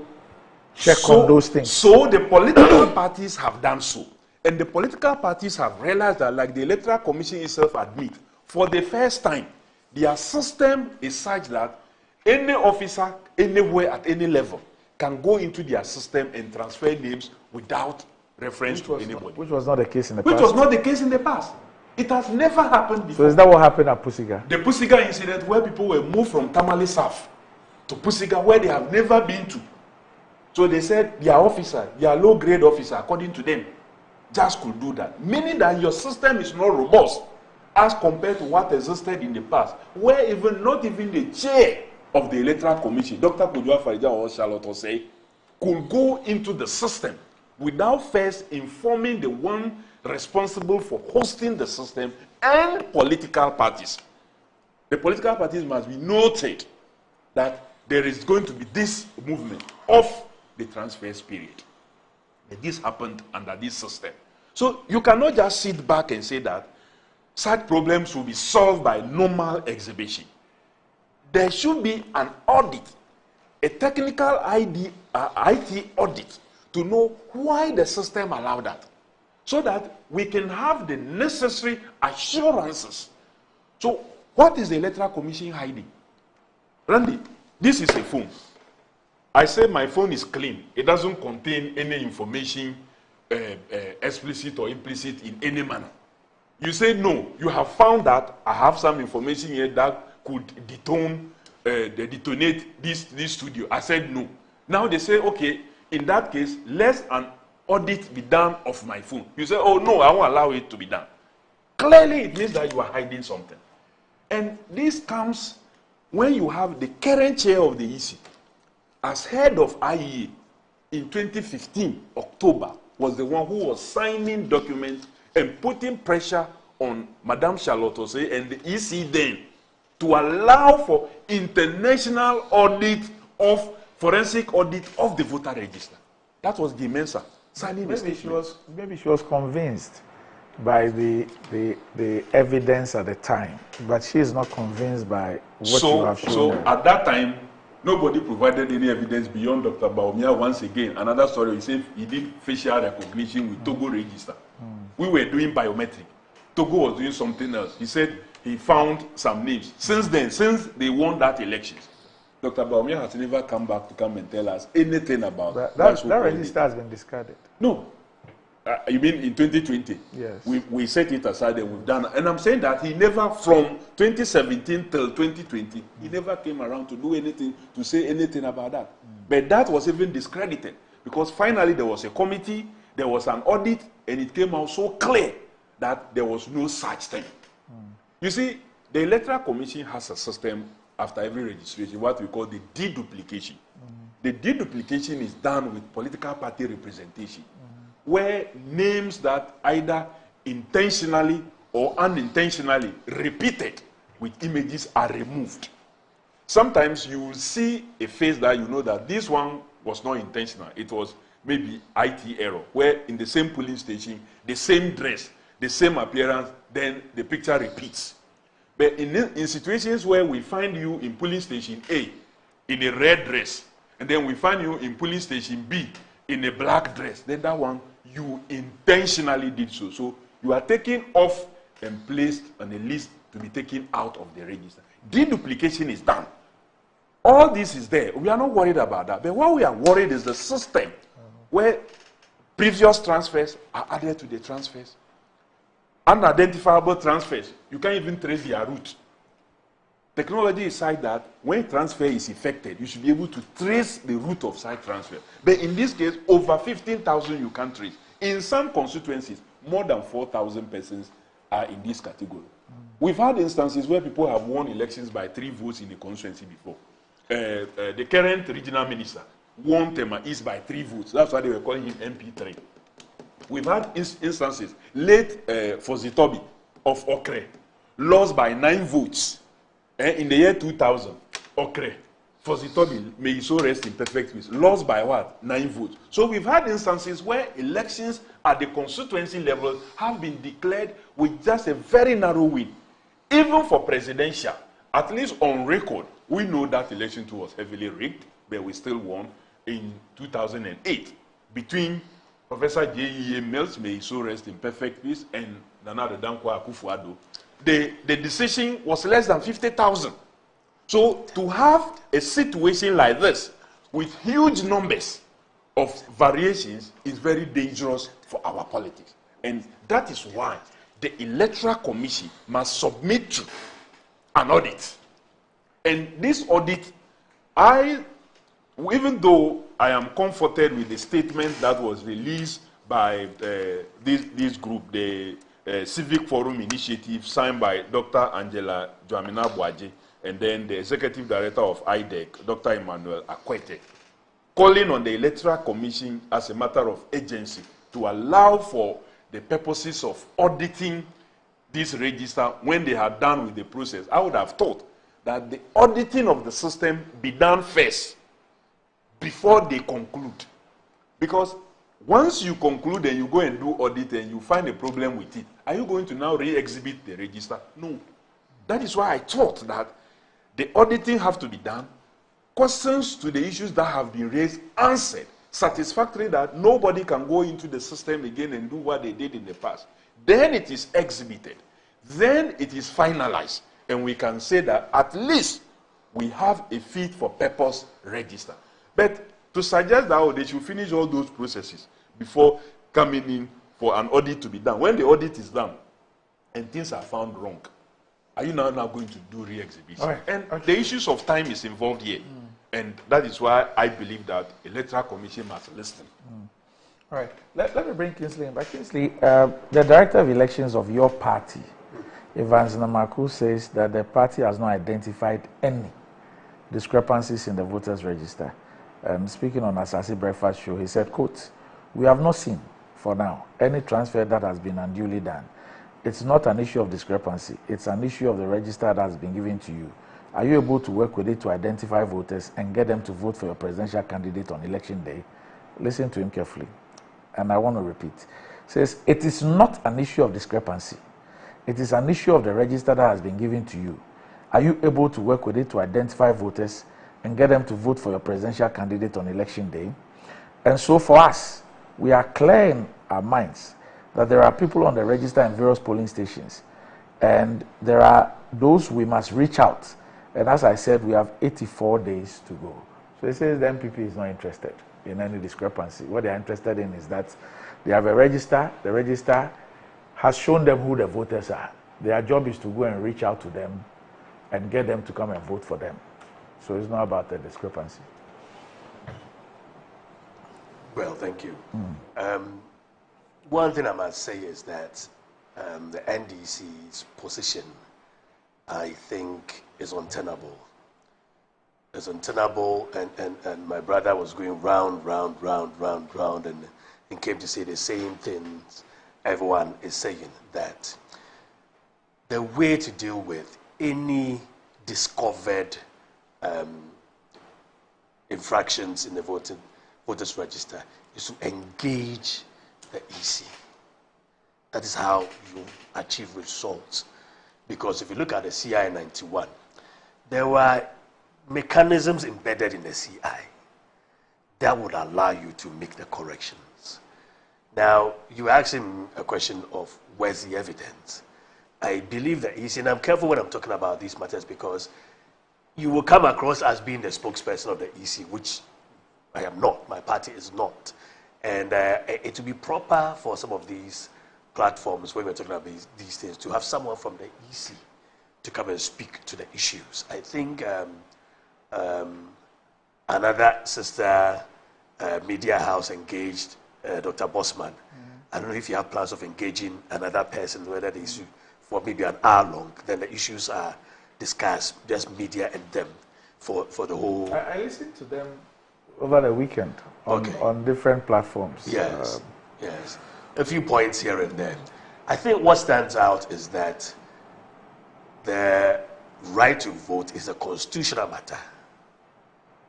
check on those things. So the political parties have done so. And the political parties have realized that, like the Electoral Commission itself admit, for the first time, their system is such that any officer, anywhere at any level, can go into their system and transfer names without reference to anybody. Which was not the case in the past. Which was not the case in the past. It has never happened before. So is that what happened at Pusiga? The Pusiga incident, where people were moved from Tamale South to Pusiga, where they have never been to. So they said their officer, their low-grade officer, according to them, just could do that. Meaning that your system is not robust as compared to what existed in the past, where not even the chair of the Electoral Commission, Dr. Kujua Farija or Charlotte Osei, could go into the system without first informing the one responsible for hosting the system and political parties. The political parties must be noted that there is going to be this movement of the transfers period. And this happened under this system. So you cannot just sit back and say that such problems will be solved by normal exhibition. There should be an audit, a technical IT audit, to know why the system allowed that, so that we can have the necessary assurances. So what is the Electoral Commission hiding? Randy, this is a phone. I say my phone is clean. It doesn't contain any information explicit or implicit in any manner. You say no. You have found that I have some information here that could detonate this studio. I said no. Now they say, okay, in that case, let an audit be done of my phone. You say, oh no, I won't allow it to be done. Clearly, it means that you are hiding something. And this comes when you have the current chair of the EC as head of IEA in 2015, October, was the one who was signing documents and putting pressure on Madame Charlotte Osei and the EC then to allow for international audit of forensic audit of the voter register. That was Guy Mensah signing the statement. Maybe she was convinced by the evidence at the time, but she is not convinced by what you have shown. So at that time, nobody provided any evidence beyond Dr. Baumia. Once again, another story, he said he did facial recognition with Togo register. We were doing biometric. Togo was doing something else. He said he found some names. Since then, since they won that election, Dr. Baumia has never come back to come and tell us anything about that register has been discarded. No. You mean in 2020? Yes. We set it aside and we've done it. And I'm saying that he never, from 2017 till 2020, he never came around to do anything, to say anything about that. But that was even discredited because finally there was a committee, there was an audit, and it came out so clear that there was no such thing. You see, the Electoral Commission has a system after every registration, what we call the deduplication. The deduplication is done with political party representation, where names that either intentionally or unintentionally repeated with images are removed. Sometimes you will see a face that you know that this one was not intentional. It was maybe IT error, where in the same polling station, the same dress, the same appearance, then the picture repeats. But in situations where we find you in polling station A in a red dress, and then we find you in polling station B in a black dress, then that one you intentionally did so. So you are taken off and placed on a list to be taken out of the register. Deduplication is done. All this is there. We are not worried about that. But what we are worried is the system where previous transfers are added to the transfers. Unidentifiable transfers, you can't even trace their route. Technology is such that when transfer is effected, you should be able to trace the route of site transfer. But in this case, over 15,000 you can trace. In some constituencies, more than 4,000 persons are in this category. We've had instances where people have won elections by 3 votes in the constituency before. The current regional minister won Tema East by 3 votes. That's why they were calling him MP3. We've had instances, late Fozitobi of Okre, lost by 9 votes in the year 2000. Okre, Fozitobi, may he so rest in perfect peace, lost by what? 9 votes. So we've had instances where elections at the constituency level have been declared with just a very narrow win. Even for presidential, at least on record, we know that election too was heavily rigged, but we still won in 2008 between Professor J.E.A. Mills, may he so rest in perfect peace, and Nana Dankwa Akufo-Addo. The decision was less than 50,000. So to have a situation like this with huge numbers of variations is very dangerous for our politics. And that is why the Electoral Commission must submit to an audit. And this audit, even though I am comforted with the statement that was released by this group, the Civic Forum Initiative, signed by Dr. Angela Dwamina Boaje, and then the Executive Director of IDEC, Dr. Emmanuel Akwete, calling on the Electoral Commission as a matter of agency to allow for the purposes of auditing this register when they are done with the process. I would have thought that the auditing of the system be done first before they conclude. Because once you conclude and you go and do audit and you find a problem with it, are you going to now re-exhibit the register? No. That is why I thought that the auditing have to be done, questions to the issues that have been raised answered, satisfactory that nobody can go into the system again and do what they did in the past. Then it is exhibited. Then it is finalized. And we can say that at least we have a fit for purpose register. But to suggest that they should finish all those processes before coming in for an audit to be done, when the audit is done and things are found wrong, are you now going to do re-exhibition? Right. And the issues of time is involved here. And that is why I believe that Electoral Commission must listen. All right. Let me bring Kingsley in. But Kingsley, the Director of Elections of your party, Evans Namaku, says that the party has not identified any discrepancies in the voters' register. Speaking on Asasi Breakfast Show, he said, quote, "We have not seen, for now, any transfer that has been unduly done. It's not an issue of discrepancy. It's an issue of the register that has been given to you. Are you able to work with it to identify voters and get them to vote for your presidential candidate on election day?" Listen to him carefully. And I want to repeat. He says, it is not an issue of discrepancy. It is an issue of the register that has been given to you. Are you able to work with it to identify voters and get them to vote for your presidential candidate on election day? And so for us, we are clear in our minds that there are people on the register in various polling stations. And there are those we must reach out. And as I said, we have 84 days to go. So it says the MPP is not interested in any discrepancy. What they are interested in is that they have a register. The register has shown them who the voters are. Their job is to go and reach out to them and get them to come and vote for them. So it's not about the discrepancy. Well, thank you. One thing I must say is that the NDC's position, I think, is untenable. It's untenable, and my brother was going round, and came to say the same things everyone is saying, that the way to deal with any discovered infractions in the voters register is to engage the EC. That is how you achieve results. Because if you look at the CI 91, there were mechanisms embedded in the CI that would allow you to make the corrections. Now, you asked him a question of where's the evidence. I believe that EC, and I'm careful when I'm talking about these matters because you will come across as being the spokesperson of the EC, which I am not, my party is not. And it will be proper for some of these platforms, when we're talking about these things, to have someone from the EC to come and speak to the issues. I think another sister media house engaged Dr. Bosman. I don't know if you have plans of engaging another person, whether the issue for maybe an hour long, then the issues are discussed, just media and them for the whole. I listened to them over the weekend on different platforms. Yes, yes. A few points here and there. I think what stands out is that the right to vote is a constitutional matter,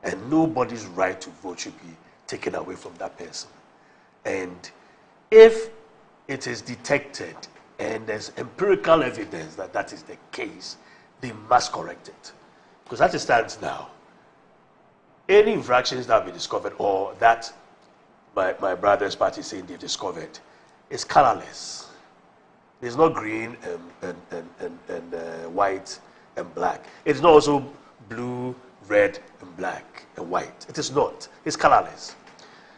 and nobody's right to vote should be taken away from that person. And if it is detected and there's empirical evidence that that is the case, they must correct it. Because as it stands now, any infractions that have been discovered or that my brother's party is saying they've discovered is colorless. It's not green and white and black. It's not also blue, red, and black and white. It is not. It's colorless.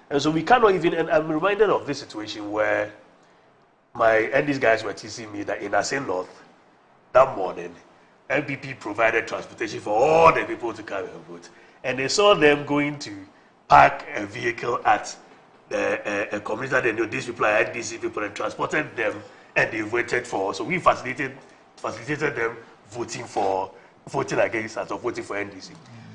And so we cannot even, and I'm reminded of this situation where these guys were teasing me that in Asen North, that morning, MPP provided transportation for all the people to come and vote. And they saw them going to park a vehicle at a community that they know these people are NDC people and transported them and they voted for. So we facilitated them voting against us or voting for NDC.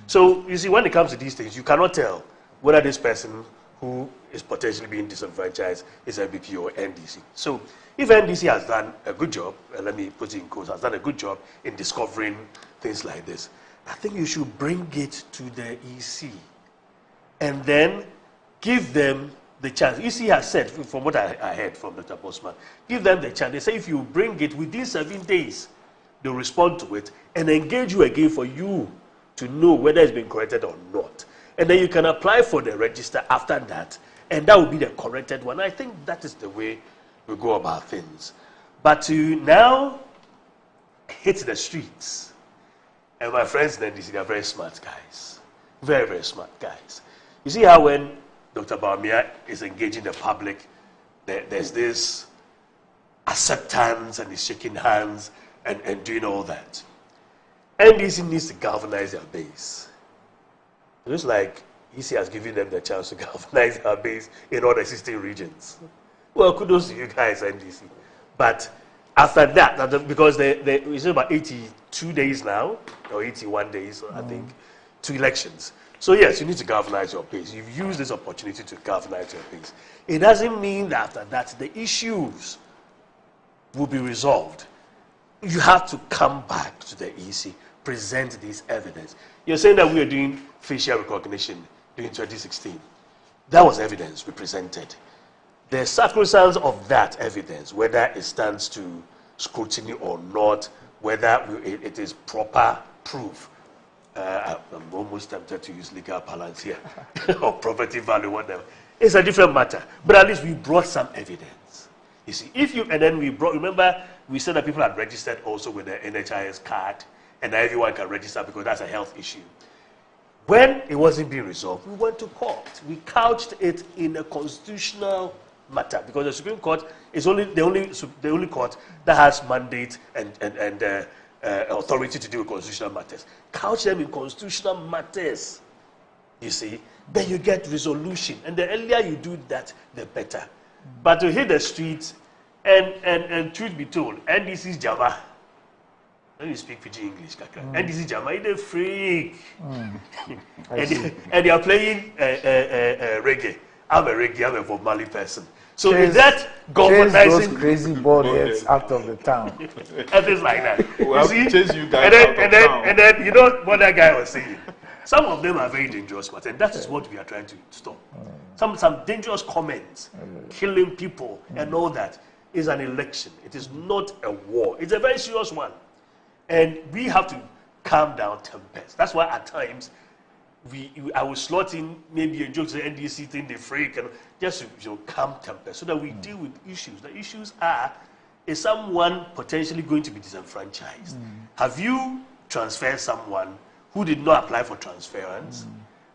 So you see, when it comes to these things, you cannot tell whether this person who is potentially being disenfranchised is MPP or NDC. So if NDC has done a good job, let me put it in quotes, has done a good job in discovering things like this, I think you should bring it to the EC and then give them the chance. EC has said, from what I heard from Dr. Bosman, give them the chance. They say if you bring it within 7 days, they'll respond to it and engage you again for you to know whether it's been corrected or not. And then you can apply for the register after that, and that will be the corrected one. I think that is the way we go about things. But to now hit the streets, and my friends in NDC, they are very smart guys. Very, very smart guys. You see how when Dr. Bawumia is engaging the public, there's this acceptance and he's shaking hands and doing all that. NDC needs to galvanize their base. It looks like EC has given them the chance to galvanize their base in all the 16 regions. Well, kudos to you guys, NDC. But after that, because it's about 82 days now, or 81 days, I think, to elections. So yes, you need to galvanize your base. You've used this opportunity to galvanize your base. It doesn't mean that after that the issues will be resolved. You have to come back to the EC, present this evidence. You're saying that we are doing facial recognition during 2016. That was evidence we presented. The sacrosanct of that evidence, whether it stands to scrutiny or not, whether it is proper proof. I'm almost tempted to use legal balance here, or property value, whatever. It's a different matter. But at least we brought some evidence. You see, and then we brought, remember, we said that people had registered also with the NHIS card, and now everyone can register because that's a health issue. When it wasn't being resolved, we went to court. We couched it in a constitutional matter because the Supreme Court is the only court that has mandate and authority to deal with constitutional matters. Couch them in constitutional matters, you see, then you get resolution. And the earlier you do that, the better. But to hit the streets, and truth be told, NDC's Jama, let me speak Pidgin English, NDC Jama is a freak. And they are playing reggae. I'm a Bob Marley person. So is that galvanizing those crazy bald heads out of the town? And things like that. Well, you see? chase you guys out of town. And then you know what that guy was saying. Some of them are very dangerous, but and that is what we are trying to stop. Some dangerous comments, killing people and all that is an election. It is not a war. It's a very serious one. And we have to calm down tempers. That's why at times I will slot in maybe a joke to the NDC thing, they freak, and just to calm tempers so that we deal with issues. The issues are, is someone potentially going to be disenfranchised? Have you transferred someone who did not apply for transference?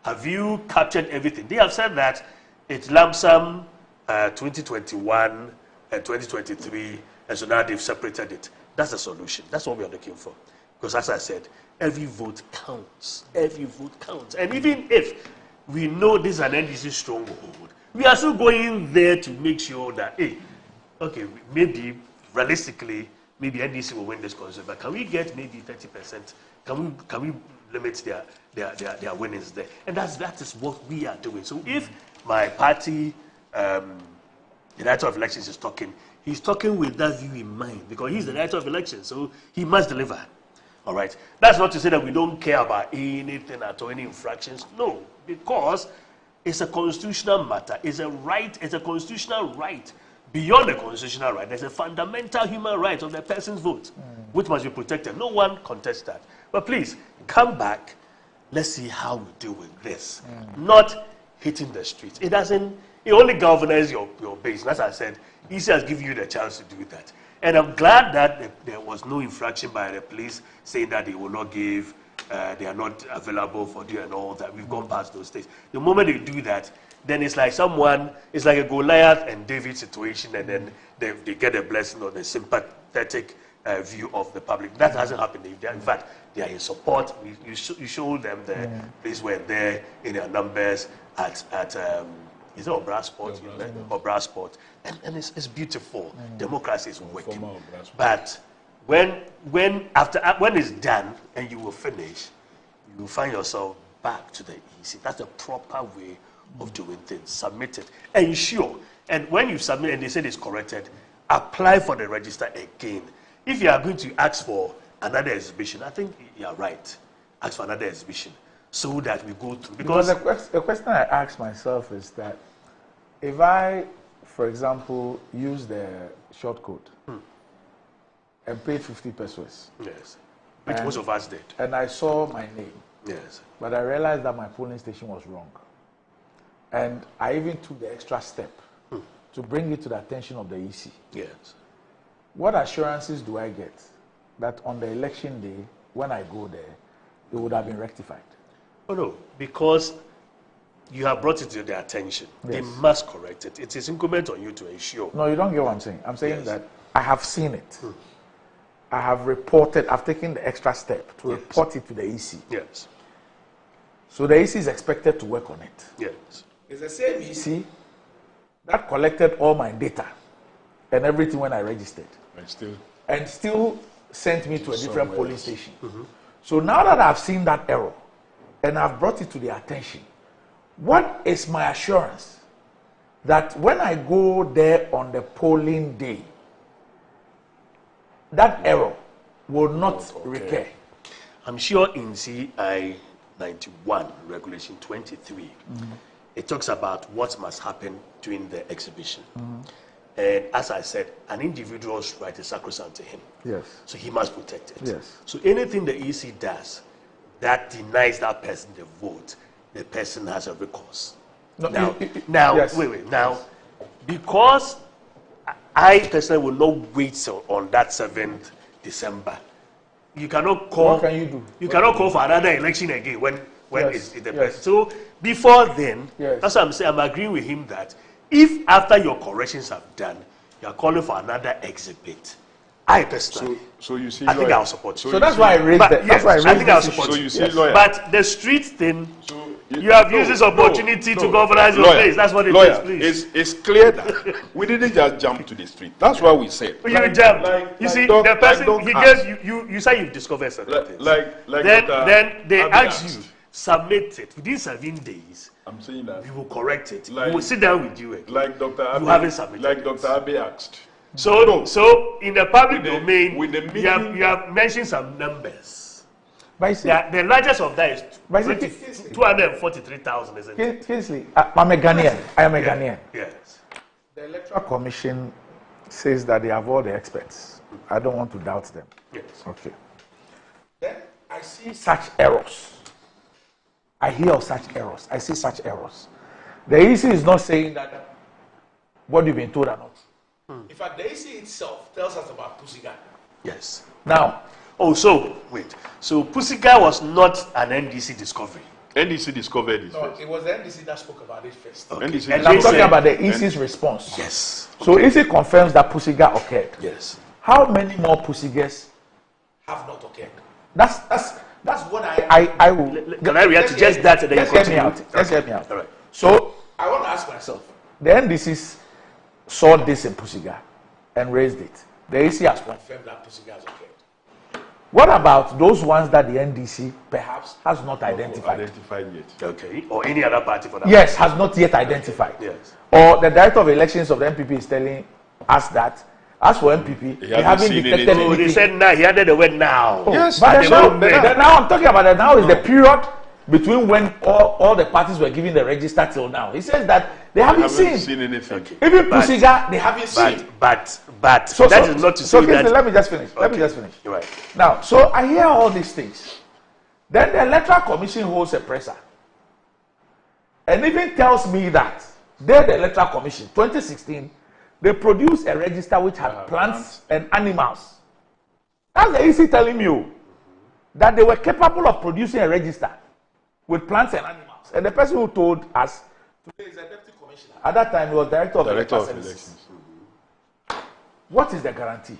Have you captured everything? They have said that it's lump sum 2021 and 2023, and so now they've separated it. That's the solution. That's what we are looking for. Because as I said, every vote counts. Every vote counts. And even if we know this is an NDC stronghold, we are still going there to make sure that, hey, okay, maybe realistically, maybe NDC will win this concert, but can we get maybe 30%? Can we limit their winnings there? And that is what we are doing. So if my party, the Director of Elections is talking, he's talking with that view in mind, because he's the Director of Elections, so he must deliver. All right. That's not to say that we don't care about anything at all, any infractions. No, because it's a constitutional matter. It's a right. It's a constitutional right. Beyond the constitutional right, there's a fundamental human right of the person's vote, which must be protected. No one contests that. But please, come back. Let's see how we deal with this. Not hitting the streets. It doesn't. It only galvanizes your base. And as I said, EC has given you the chance to do that. And I'm glad that there was no infraction by the police saying that they will not give, they are not available for you and all that. We've gone past those days. The moment they do that, then it's like it's like a Goliath and David situation, and then they get a blessing or the sympathetic view of the public. That hasn't happened. In fact, they are in support. You show them the place where they're in their numbers at is it Obra Sport? Obra Sport. And it's beautiful. Democracy is working. But when it's done and you will finish, you will find yourself back to the EC. That's the proper way of doing things. Submit it. Ensure. And when you submit and they say it's corrected, apply for the register again. If you are going to ask for another exhibition, I think you are right. Ask for another exhibition so that we go through. Because the question I ask myself is that if I, for example, use the short code and paid 50 pesos. Yes. Which most of us did. And I saw my name. Yes. But I realized that my polling station was wrong. And I even took the extra step to bring it to the attention of the EC. Yes. What assurances do I get that on the election day, when I go there, it would have been rectified? Oh no, because you have brought it to their attention. Yes. They must correct it. It is incumbent on you to ensure. No, you don't get what I'm saying. I'm saying that I have seen it. I have reported, I've taken the extra step to report it to the EC. Yes. So the EC is expected to work on it. Yes. It's the same EC that collected all my data and everything when I registered. And still sent me to a different polling station. So now that I've seen that error and I've brought it to their attention, what is my assurance that when I go there on the polling day, that error will not recur? I'm sure in CI 91, Regulation 23, it talks about what must happen during the exhibition. And as I said, an individual's right is sacrosanct to him. Yes. So he must protect it. Yes. So anything the EC does that denies that person the vote, the person has a recourse. Now, because I personally will not wait on that 7th December. You cannot call. What can you do? You cannot call for another election again when it's the person. So before then, that's what I'm saying. I'm agreeing with him that if after your corrections have done, you are calling for another exhibit, I personally, so you see, I think I'll support you. So that's why I raised that. That's why I raised I think I'll support you. So you see, lawyer. But the street thing, you have used this opportunity to galvanize your place. That's what it is, please. It's clear that we didn't just jump to the street. That's why we said. You jumped. You see, the person he gave you say you've discovered certain things. Then they ask you, submit it within 7 days. I'm saying that. We will correct it. We will sit down with you again. Like Dr. Abe, you haven't submitted like Dr. Abe asked. So in the public domain, you have mentioned some numbers. The largest of that is 243,000, isn't it? Kingsley, I'm a Ghanaian. I am a Ghanaian. Yes. The Electoral Commission says that they have all the experts. I don't want to doubt them. Yes. Okay. Then I see such errors. I hear of such errors. I see such errors. The EC is not saying that what you've been told are not. In fact, the EC itself tells us about Pusiga. Yes. Now, So Pusiga was not an NDC discovery. NDC discovered it. No, it was the NDC that spoke about it first. Okay. NDC And I'm talking about the EC's response. Yes. So EC confirms that Pusiga occurred. Yes. How many more Pusigas have not occurred? That's what I will. Can I react to just that? And then Let's hear me out. Let's hear me out. All right. So I want to ask myself: the NDCs saw this in Pusiga and raised it. The EC has confirmed that Pusiga has occurred. What about those ones that the NDC perhaps has not identified? Identified yet. Okay. Or any other party for that? Yes, has not yet identified. Yes. Or the director of elections of the NPP is telling us that, as for NPP, they haven't detected anything. They said now. He added the word now. Yes, but now I'm talking about that. Now is the period between when all the parties were giving the register till now. He says that they haven't seen anything. Okay. Even Pusiga, they haven't seen. But that is not to say that. Let me just finish. Let me just finish. Right. Now, so I hear all these things. Then the Electoral Commission holds a presser and even tells me that the Electoral Commission, 2016, they produced a register which had plants and animals. That's the EC telling me that they were capable of producing a register with plants and animals. And the person who told us today is a deputy commissioner. At that time, he was director of elections. What is the guarantee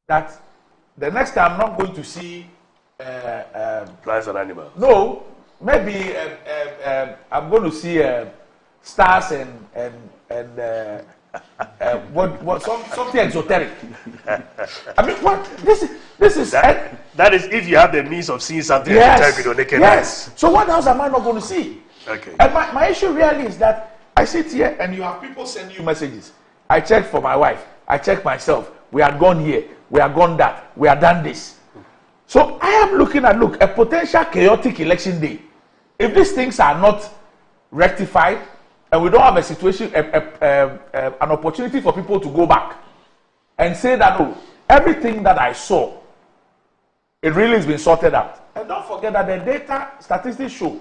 that the next time I'm not going to see plants and animals? No, maybe I'm going to see stars and something exoteric. I mean, what this is that is if you have the means of seeing something yes, exoteric with your naked yes. eyes. So what else am I not going to see? Okay. And my issue really is that I sit here and you have people sending you messages. I checked for my wife. I checked myself. We are gone here. We are gone that. We are done this. So I am looking at a potential chaotic election day. If these things are not rectified and we don't have a situation, an opportunity for people to go back and say that everything that I saw, it really has been sorted out. And don't forget that the data statistics show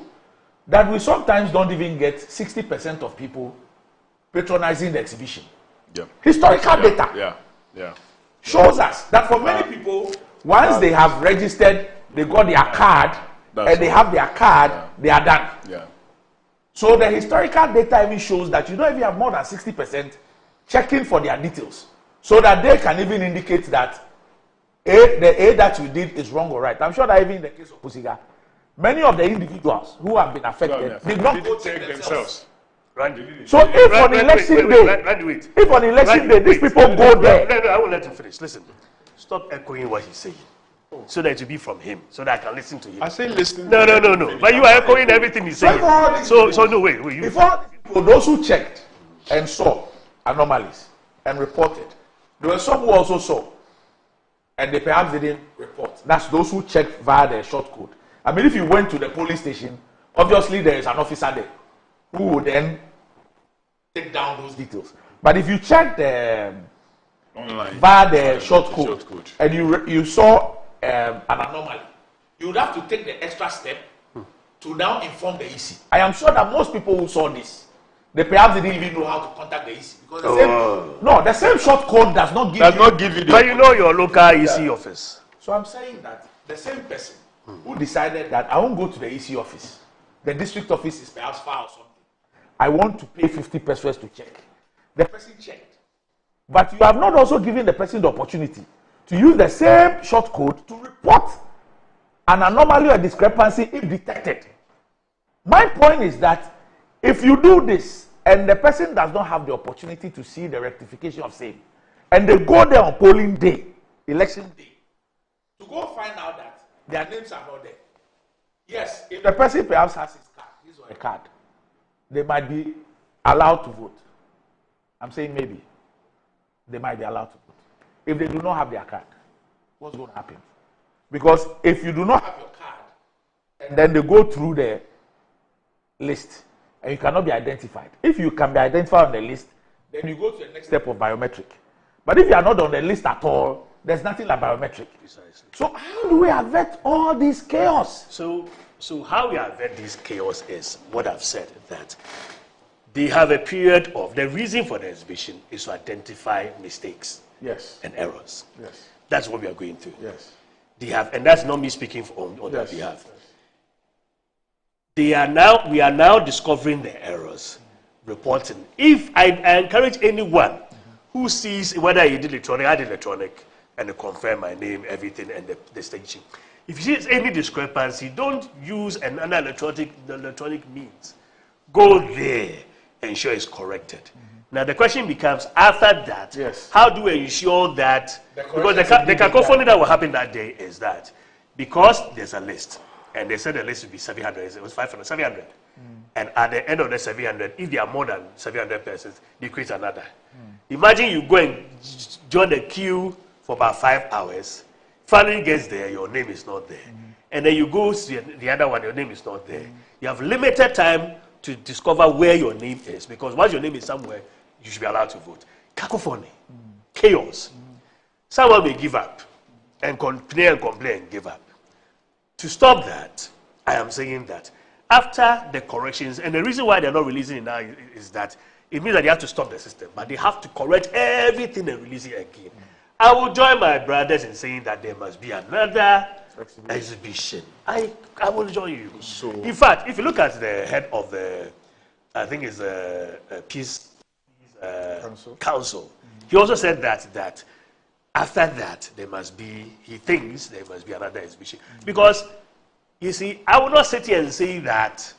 that we sometimes don't even get 60% of people patronizing the exhibition. Yeah. Historical data shows us that for many people, once they have registered, they got their card, and they have their card, they are done. Yeah. So the historical data even shows that you don't even have more than 60% checking for their details, so that they can even indicate that the A that you did is wrong or right. I'm sure that even in the case of Pusiga, many of the individuals who have been affected did not go check themselves. So if on election day, these people go there. I will let him finish. Listen, stop echoing what he's saying, so that it will be from him, so that I can listen to him. I say listen. No. But you are echoing everything he's saying. So no, wait. Before those who checked and saw anomalies and reported, there were some who also saw, and they perhaps didn't report. That's those who checked via their short code. I mean, if you went to the police station, obviously there is an officer there who would then take down those details. But if you checked online via the short code, and you saw an anomaly, you would have to take the extra step to now inform the EC. I am sure that most people who saw this, they perhaps didn't even know how to contact the EC, because the same short code does not give you. But you know your local EC office. So I'm saying that the same person who decided that I won't go to the EC office, the district office is perhaps far or something, I want to pay 50 pesos to check. The person checked. But you have not also given the person the opportunity to use the same short code to report an anomaly or discrepancy if detected. My point is that if you do this and the person does not have the opportunity to see the rectification of same, and they go there on polling day, election day, to go find out that their names are not there. Yes, if the person perhaps has his card, his or or a card, they might be allowed to vote. I'm saying maybe. They might be allowed to vote. If they do not have their card, what's going to happen? Because if you do not have your card, and then they go through the list, and you cannot be identified. If you can be identified on the list, then you go to the next step of biometric. But if you are not on the list at all, there's nothing like biometric. Precisely. So how do we avert all this chaos? So how we avert this chaos is what I've said, that they have a period of, the reason for the exhibition is to identify mistakes and errors. Yes. That's what we are going through. Yes. They have, and that's not me speaking on their behalf. We are now discovering the errors, reporting. If I encourage anyone who sees whether you did electronic, I did electronic, and they confirm my name, everything, and the staging. If you see any discrepancy, don't use another electronic means. Go there, ensure it's corrected. Now the question becomes, after that, how do we ensure that, because the cacophony that will happen that day is that, because there's a list, and they said the list would be 700, it was 500, 700. And at the end of the 700, if there are more than 700 persons, they create another. Imagine you go and join the queue for about 5 hours, finally gets there, your name is not there. And then you go to the other one, your name is not there. You have limited time to discover where your name is, because once your name is somewhere, you should be allowed to vote. Cacophony, chaos. Someone may give up and complain and give up. To stop that, I am saying that after the corrections, and the reason why they're not releasing it now is that it means that they have to stop the system, but they have to correct everything and release it again. I will join my brothers in saying that there must be another exhibition. I will join you. So, in fact, if you look at the head of the, I think it's the Peace Council, he also said that after that there must be, he thinks there must be another exhibition. Because, you see, I will not sit here and say that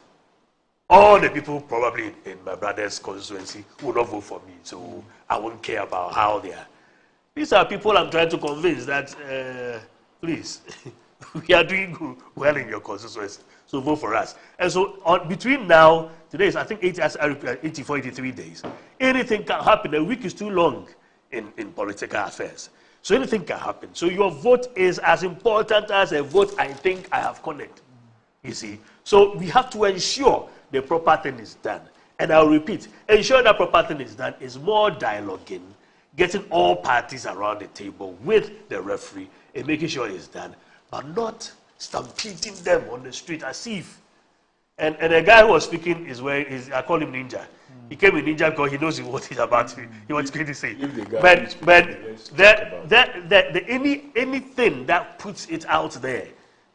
all the people probably in my brother's constituency will not vote for me, so I won't care about how they are. These are people I'm trying to convince that, please, we are doing well in your constituency, so vote for us. And so between now, today is I think 84, 83 days, anything can happen. A week is too long in political affairs. So anything can happen. So your vote is as important as a vote I think I have connected. You see? So we have to ensure the proper thing is done. And I'll repeat, ensure that proper thing is done is more dialoguing, getting all parties around the table with the referee and making sure it's done, but not stampeding them on the street as if. And the guy who was speaking I call him Ninja. He came with Ninja because he knows what he's about to, he was going to say. But anything that puts it out there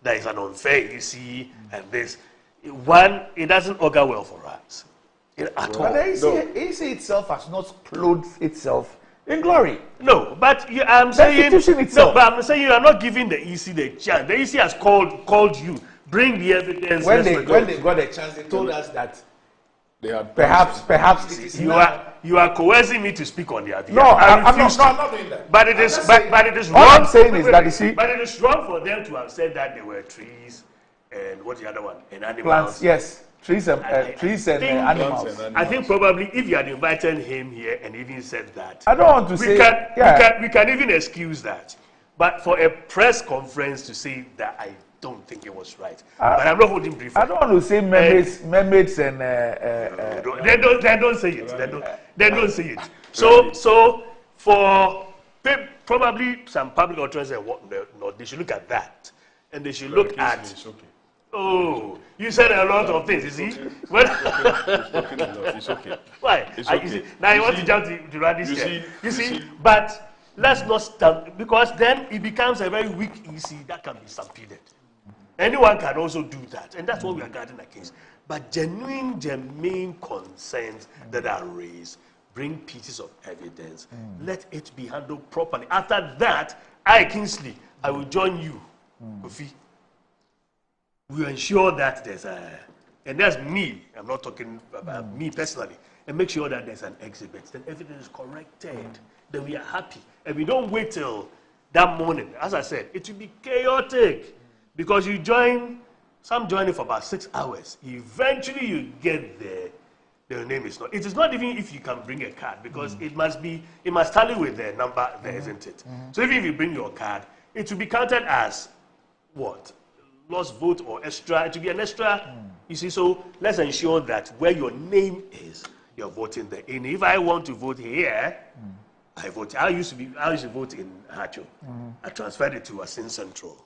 that is an unfair, you see, and this, one, it doesn't augur well for us. At all. But the EC itself has not clothed itself in glory. No, but I'm saying, itself. No, but I'm saying you are not giving the EC the chance. The EC has called you. Bring the evidence. When they got a chance, they told us that they had perhaps you are coercing me to speak on their behalf. No, I'm not doing that. But it is wrong. All I'm saying is that, you see, but it is wrong for them to have said that there were trees and what's the other one? And animals. Plants, yes. Trees and animals. I think probably if you had invited him here and even said that, I don't want to say we can even excuse that. But for a press conference to say that, I don't think it was right. But I'm not holding brief. I don't want to say mermaids and They don't say it. They don't say it. So for probably some public utterances and whatnot, they should look at that, and they should look at. Oh, you said a lot of things, you see? It's okay. Why? It's okay. You see, now you want to jump to run this year. You see? But let's not stand, because then it becomes a very weak EC that can be stampeded. Anyone can also do that, and that's what we are guarding against. But germane concerns that are raised, bring pieces of evidence, let it be handled properly. After that, Kingsley, I will join you, Kofi. We ensure that there's and that's me, I'm not talking about me personally, and make sure that there's an exhibit, then everything is corrected, then we are happy. And we don't wait till that morning. As I said, it will be chaotic, because you join Some join it for about 6 hours. Eventually, you get there. Their name is not. It is not even if you can bring a card because it must tally with the number there, isn't it? So even if you bring your card, it will be counted as what? Lost vote or extra. It will be an extra. You see, so let's ensure that where your name is, you're voting there. And if I want to vote here, I vote. I used to vote in Hacho. I transferred it to Asin Central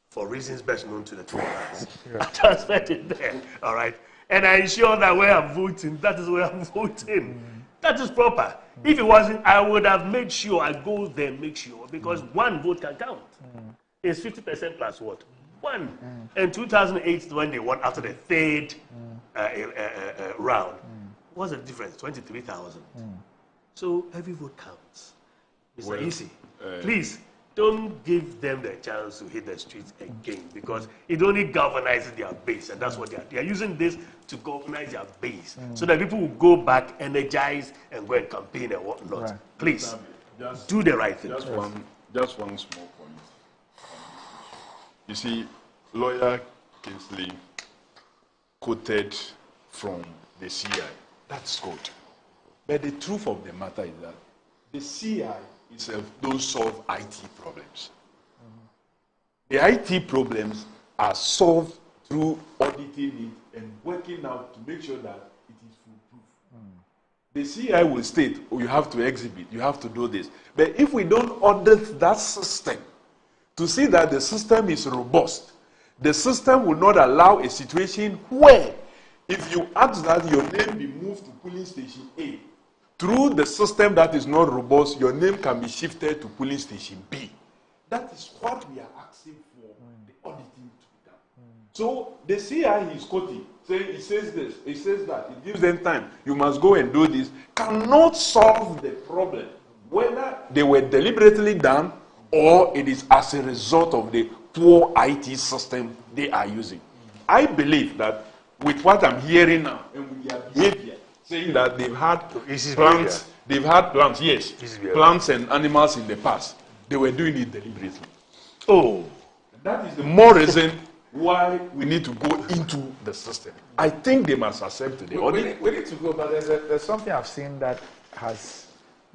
for reasons best known to the two of us. I transferred it there. All right. And I ensure that where I'm voting, that is where I'm voting. That is proper. If it wasn't, I would have made sure I go there and make sure, because one vote can count. It's 50% plus what? One. And 2008, when they won after the third round, what's the difference? 23,000. So every vote counts. Mr. Easy, please don't give them the chance to hit the streets again, because it only galvanizes their base, and that's what they are using this to galvanize their base, so that people will go back, energize, and go and campaign and whatnot. Right. Please do the right thing. Just one small point. You see, lawyer Kingsley quoted from the CI. That's good. But the truth of the matter is that the CI itself don't solve IT problems. The IT problems are solved through auditing it and working out to make sure that it is foolproof. The CI will state, oh, you have to exhibit, you have to do this. But if we don't audit that system to see that the system is robust, the system will not allow a situation where if you ask that your name be moved to polling station A, through the system that is not robust, your name can be shifted to polling station B. That is what we are asking for the auditing to be done. So the CI is quoting, saying, he says this, he says that, it gives them time, you must go and do this, cannot solve the problem, whether they were deliberately done or it is as a result of the poor IT system they are using. I believe that with what I'm hearing now and with their behavior, saying that they've had plants, yes, plants and animals in the past. They were doing it deliberately. Oh, that is the more reason why we need to go into the system. I think they must accept the audit. We need to go, but there's something I've seen that has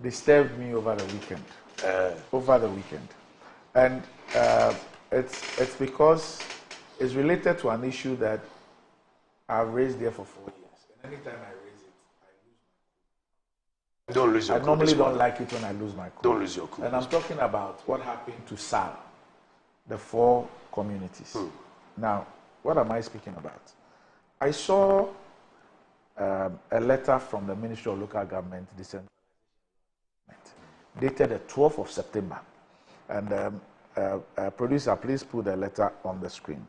disturbed me over the weekend. And it's because it's related to an issue that I've raised there for 4 years. And anytime I raise it, don't lose your cool. I normally don't like it when I lose my cool. Don't lose your cool. And I'm talking about what happened to SAL, the 4 communities. Now, what am I speaking about? I saw a letter from the Ministry of Local Government Decentralization, dated the 12th of September. And producer, please put the letter on the screen.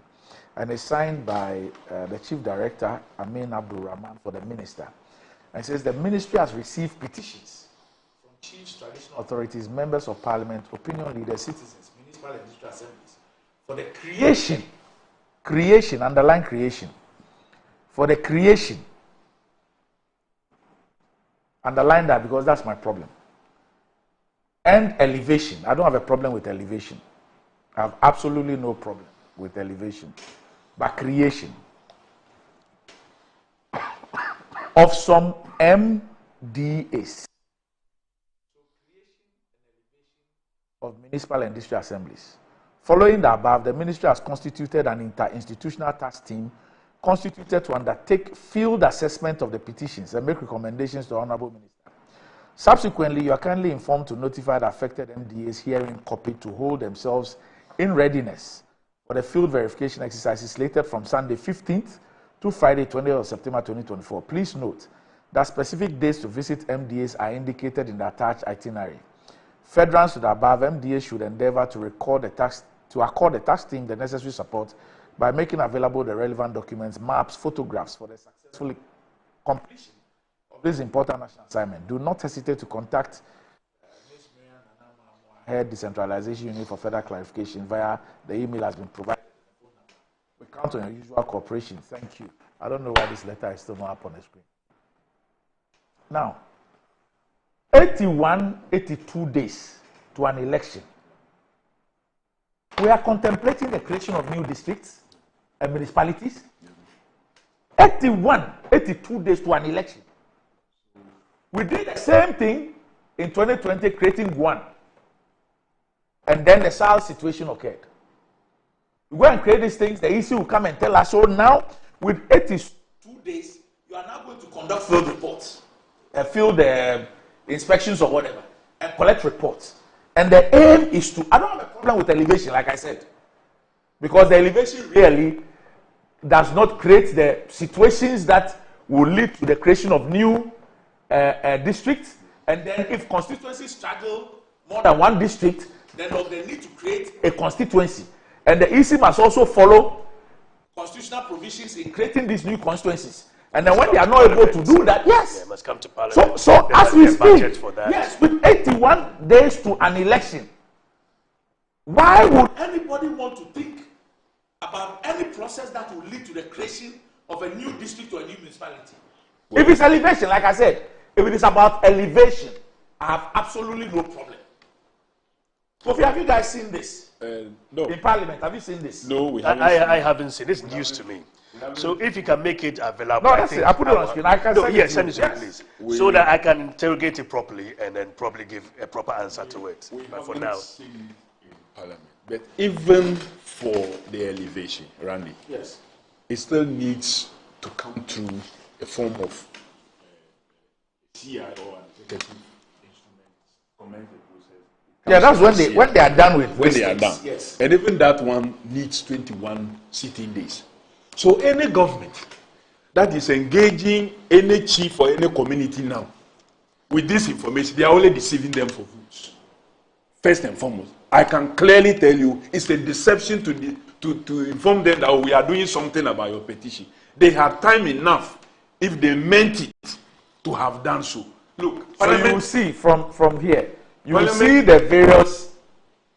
And it's signed by the Chief Director, Amin Abdul Rahman, for the Minister. And it says the Ministry has received petitions from chiefs, traditional authorities, members of Parliament, opinion leaders, citizens, municipal and district assemblies for the creation, underline creation, for the creation, underline that because that's my problem, and elevation. I don't have a problem with elevation. I have absolutely no problem with elevation, but creation of some MDAs, of municipal and district assemblies. Following the above, the ministry has constituted an interinstitutional task team constituted to undertake field assessment of the petitions and make recommendations to the Honorable Minister. Subsequently, you are kindly informed to notify the affected MDAs herein copied to hold themselves in readiness for the field verification exercises slated from Sunday 15th to Friday 20th of September 2024. Please note that specific dates to visit MDAs are indicated in the attached itinerary. Furtherance to the above, MDAs should endeavor to accord the task team the necessary support by making available the relevant documents, maps, photographs for the successful completion of this important national assignment. Do not hesitate to contact Ms. Marian Anama, Head Decentralization Unit, for further clarification via the email has been provided. We count on your usual cooperation. Thank you. I don't know why this letter is still not up on the screen. Now, 82 days to an election. We are contemplating the creation of new districts. municipalities. 82 days to an election. We did the same thing in 2020, creating one. And then the SARS situation occurred. We go and create these things, the EC will come and tell us, so now, with 82 days, you are now going to conduct field reports, field inspections or whatever, and collect reports. And the aim is to, I don't have a problem with elevation, like I said, because the elevation really does not create the situations that will lead to the creation of new districts. And then if constituencies struggle more than one district, then they need to create a constituency. And the EC must also follow constitutional provisions in creating these new constituencies. And then when they are not able to do that, yes. Yeah, must come to Parliament. So as we speak, yes, with 81 days to an election, why would anybody want to think about any process that will lead to the creation of a new district or a new municipality? If it's elevation, like I said, if it is about elevation, I have absolutely no problem. Kofi, have you guys seen this? No. In Parliament, have you seen this? No, we haven't. I haven't seen. It's news to me. So if you can make it available, no, that's it. I put it on screen. I can send it to you. Send it to me, please, so that I can interrogate it properly and then probably give a proper answer to it. But for now, seen in Parliament. But even for the elevation, Randy, yes, it still needs to come through a form of CI or an executive instrument, comment the process. Yeah, that's when they are done with. When they are done, yes. And even that one needs 21 sitting days. So any government that is engaging any chief or any community now with this information, they are only deceiving them for votes. First and foremost, I can clearly tell you it's a deception to inform them that we are doing something about your petition. They had time enough, if they meant it, to have done so. Look, so you will see from here, you will see the various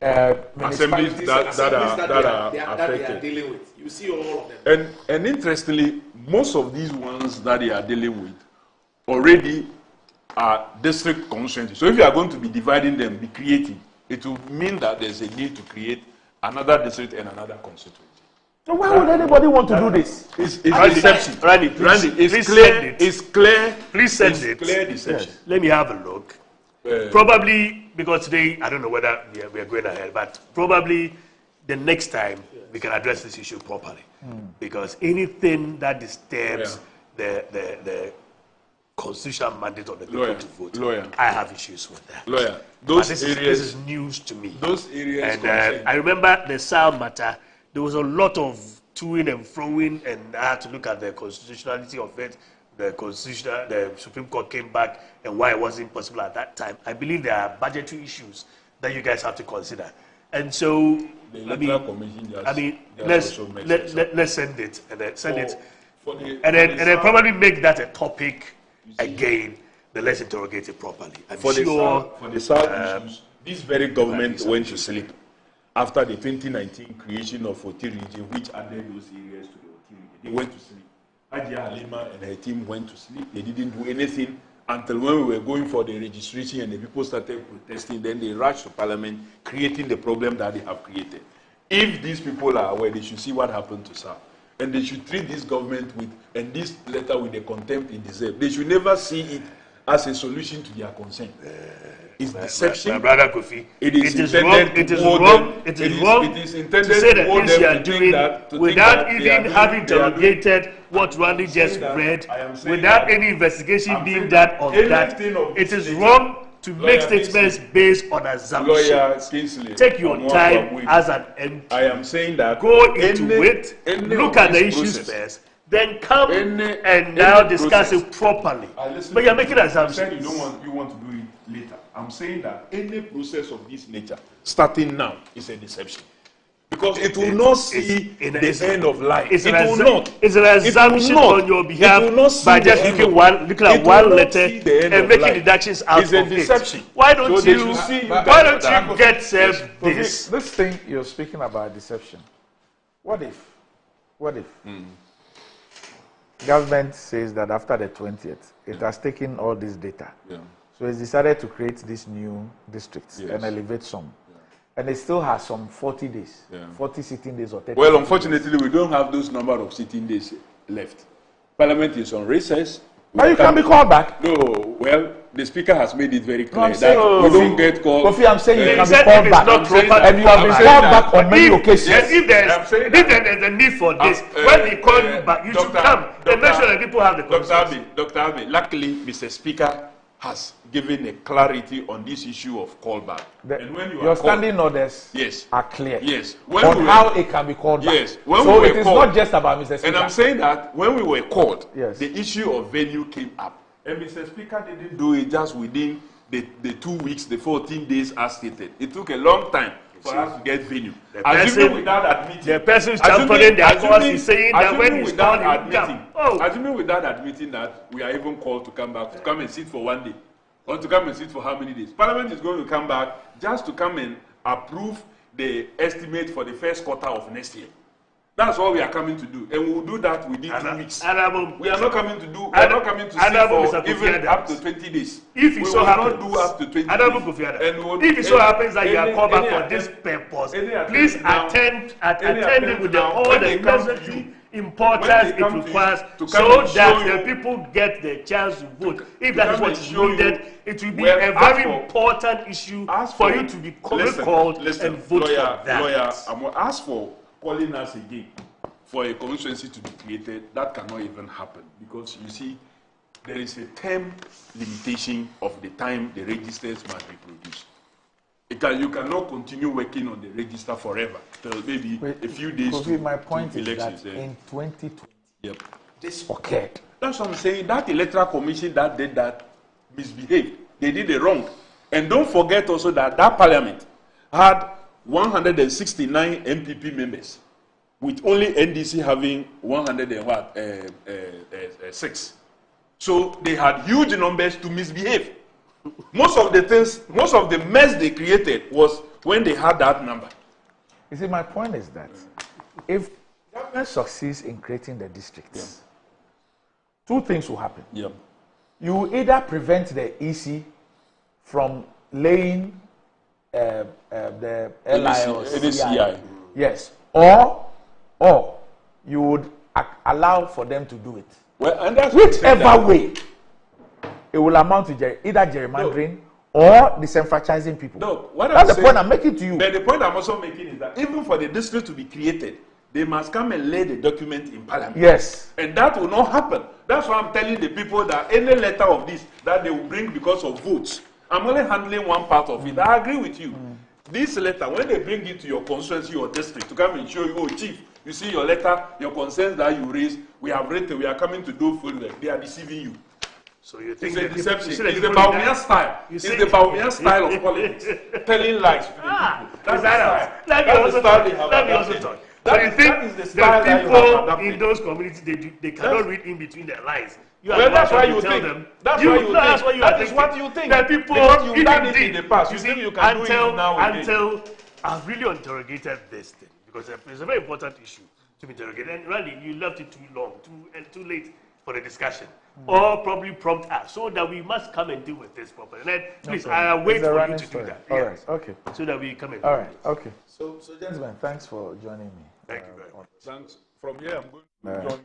assemblies that are affected. Dealing with. You see all of them. And interestingly, most of these ones that they are dealing with already are district constituencies. So if you are going to be dividing them, be creative, it will mean that there's a need to create another district and another constituency. So why would anybody want to do this? It's deception. Randy, it's clear. It's clear. Please send it. Clear deception. Yes. Let me have a look. Probably because today I don't know whether we are going ahead, but probably the next time we can address this issue properly. Because anything that disturbs the constitutional mandate of the people to vote, I have issues with that. This is news to me. Those areas. And I remember the SAL matter. There was a lot of toing and froing, and I had to look at the constitutionality of it. The Supreme Court came back and why it wasn't possible at that time. I believe there are budgetary issues that you guys have to consider. And so, let's send it and then send it, and then probably make that a topic again. Then let's interrogate it properly. For the South issues, this very government went to sleep after the 2019 creation of Oti region, which added those areas to the Oti region. They went to sleep. Hajia Halima and her team went to sleep. They didn't do anything until when we were going for the registration and the people started protesting. Then they rushed to Parliament, creating the problem that they have created. If these people are aware, they should see what happened to SAR. And they should treat this government with, and this letter with the contempt it deserves. They should never see it as a solution to their concern. It's deception. My brother Kofi, it is wrong. It is wrong. It is wrong to say the things you are doing without even having interrogated what Randy just read, without any investigation being done on that. It is wrong to make statements based on assumptions. Take your time as an MP. I am saying that. Go into it. Look at the issues first. Then come and now discuss it properly. But you're making assumptions. You want to do it later. I'm saying that any process of this nature, starting now, is a deception. Because it will not see the end of life. It will not. It's an assumption on your behalf by just looking at one letter and making deductions out of it. It's a deception. Why don't you get this? This thing you're speaking about deception. What if government says that after the 20th, it has taken all this data. So it's decided to create these new districts and elevate some. and it still has some 40 days, 40 sitting days or 30. Well, unfortunately, we don't have those number of sitting days left. Parliament is on recess. But you can be called back. No, well, the speaker has made it very clear No, that we don't get called. Kofi, I'm saying you can be If called back. it's not proper, And you have been called back on many occasions. Yes, if there's a need for this, when we call you back, you should come and make sure that people have the consensus. Dr. Abi, luckily, Mr. Speaker has given a clarity on this issue of callback. And when Your standing orders are clear. Yes. On how it can be called back. Yes. When so we it were is called, not just about Mr. Speaker. And I'm saying that when we were called, Yes. the issue of venue came up. And Mr. Speaker didn't do it just within the 2 weeks, the 14 days as stated. It took a long time for us to get venue. Assuming without admitting. The person championing the cause is saying that when he's without called, admitting, assuming without admitting that we are even called to come back, to come and sit for 1 day, or to come and sit for how many days? Parliament is going to come back just to come and approve the estimate for the first quarter of next year. That's all we are coming to do, and we will do that within 2 weeks. We are not coming to do. We are not coming to sit for even up to 20 days. If it so happens, not do up to 20 days. If it so happens that you are called back for this purpose, please attend it with all the necessary importance it requires, so that the people get the chance to vote. If that is what is needed, it will be a very important issue for you to be called and vote for that. Lawyer, I'm going to ask for calling us again for a constituency to be created. That cannot even happen, because you see, there is a term limitation of the time the registers must be produced. You cannot continue working on the register forever till maybe a few days. Kofi, my point is elections. that in 2020, this occurred. That's what I'm saying. That electoral commission that did that misbehaved. They did it wrong. And don't forget also that that parliament had 169 MPP members, with only NDC having 106. So they had huge numbers to misbehave. Most of the mess they created was when they had that number. You see, my point is that if government succeeds in creating the districts, two things will happen. You either prevent the EC from laying the LI or CI. Yes. Or you would allow for them to do it. Well, and that's whichever way, it will amount to either gerrymandering or disenfranchising people. No, that's the point I'm making to you. But the point I'm also making is that even for the district to be created, they must come and lay the document in parliament. Yes. And that will not happen. That's why I'm telling the people that any letter of this that they will bring because of votes, I'm only handling one part of it. I agree with you. This letter, when they bring it to your constituency or district to come and show you, oh, chief, you see your letter, your concerns that you raised, we have written, we are coming to do full work. They are deceiving you. So you think it's a deception. It's the Bawumia style. It's the Bawumia style of politics. Telling lies to the people. That's Let me also talk. So you think the people in those communities, they cannot read in between their lines. Well, that's why you think. That is what you think. That people, because you've done it in the past. You think you can do it now until I've really interrogated this thing, because it's a very important issue to be interrogated. And really, you left it too long, too late for the discussion, or probably prompt us, so that we must come and deal with this properly. And then, please, I wait for you to do that. All right, okay. So that we come and. All right, okay. So gentlemen, thanks for joining me. Thank you very much. Thanks. From here, I'm going to join.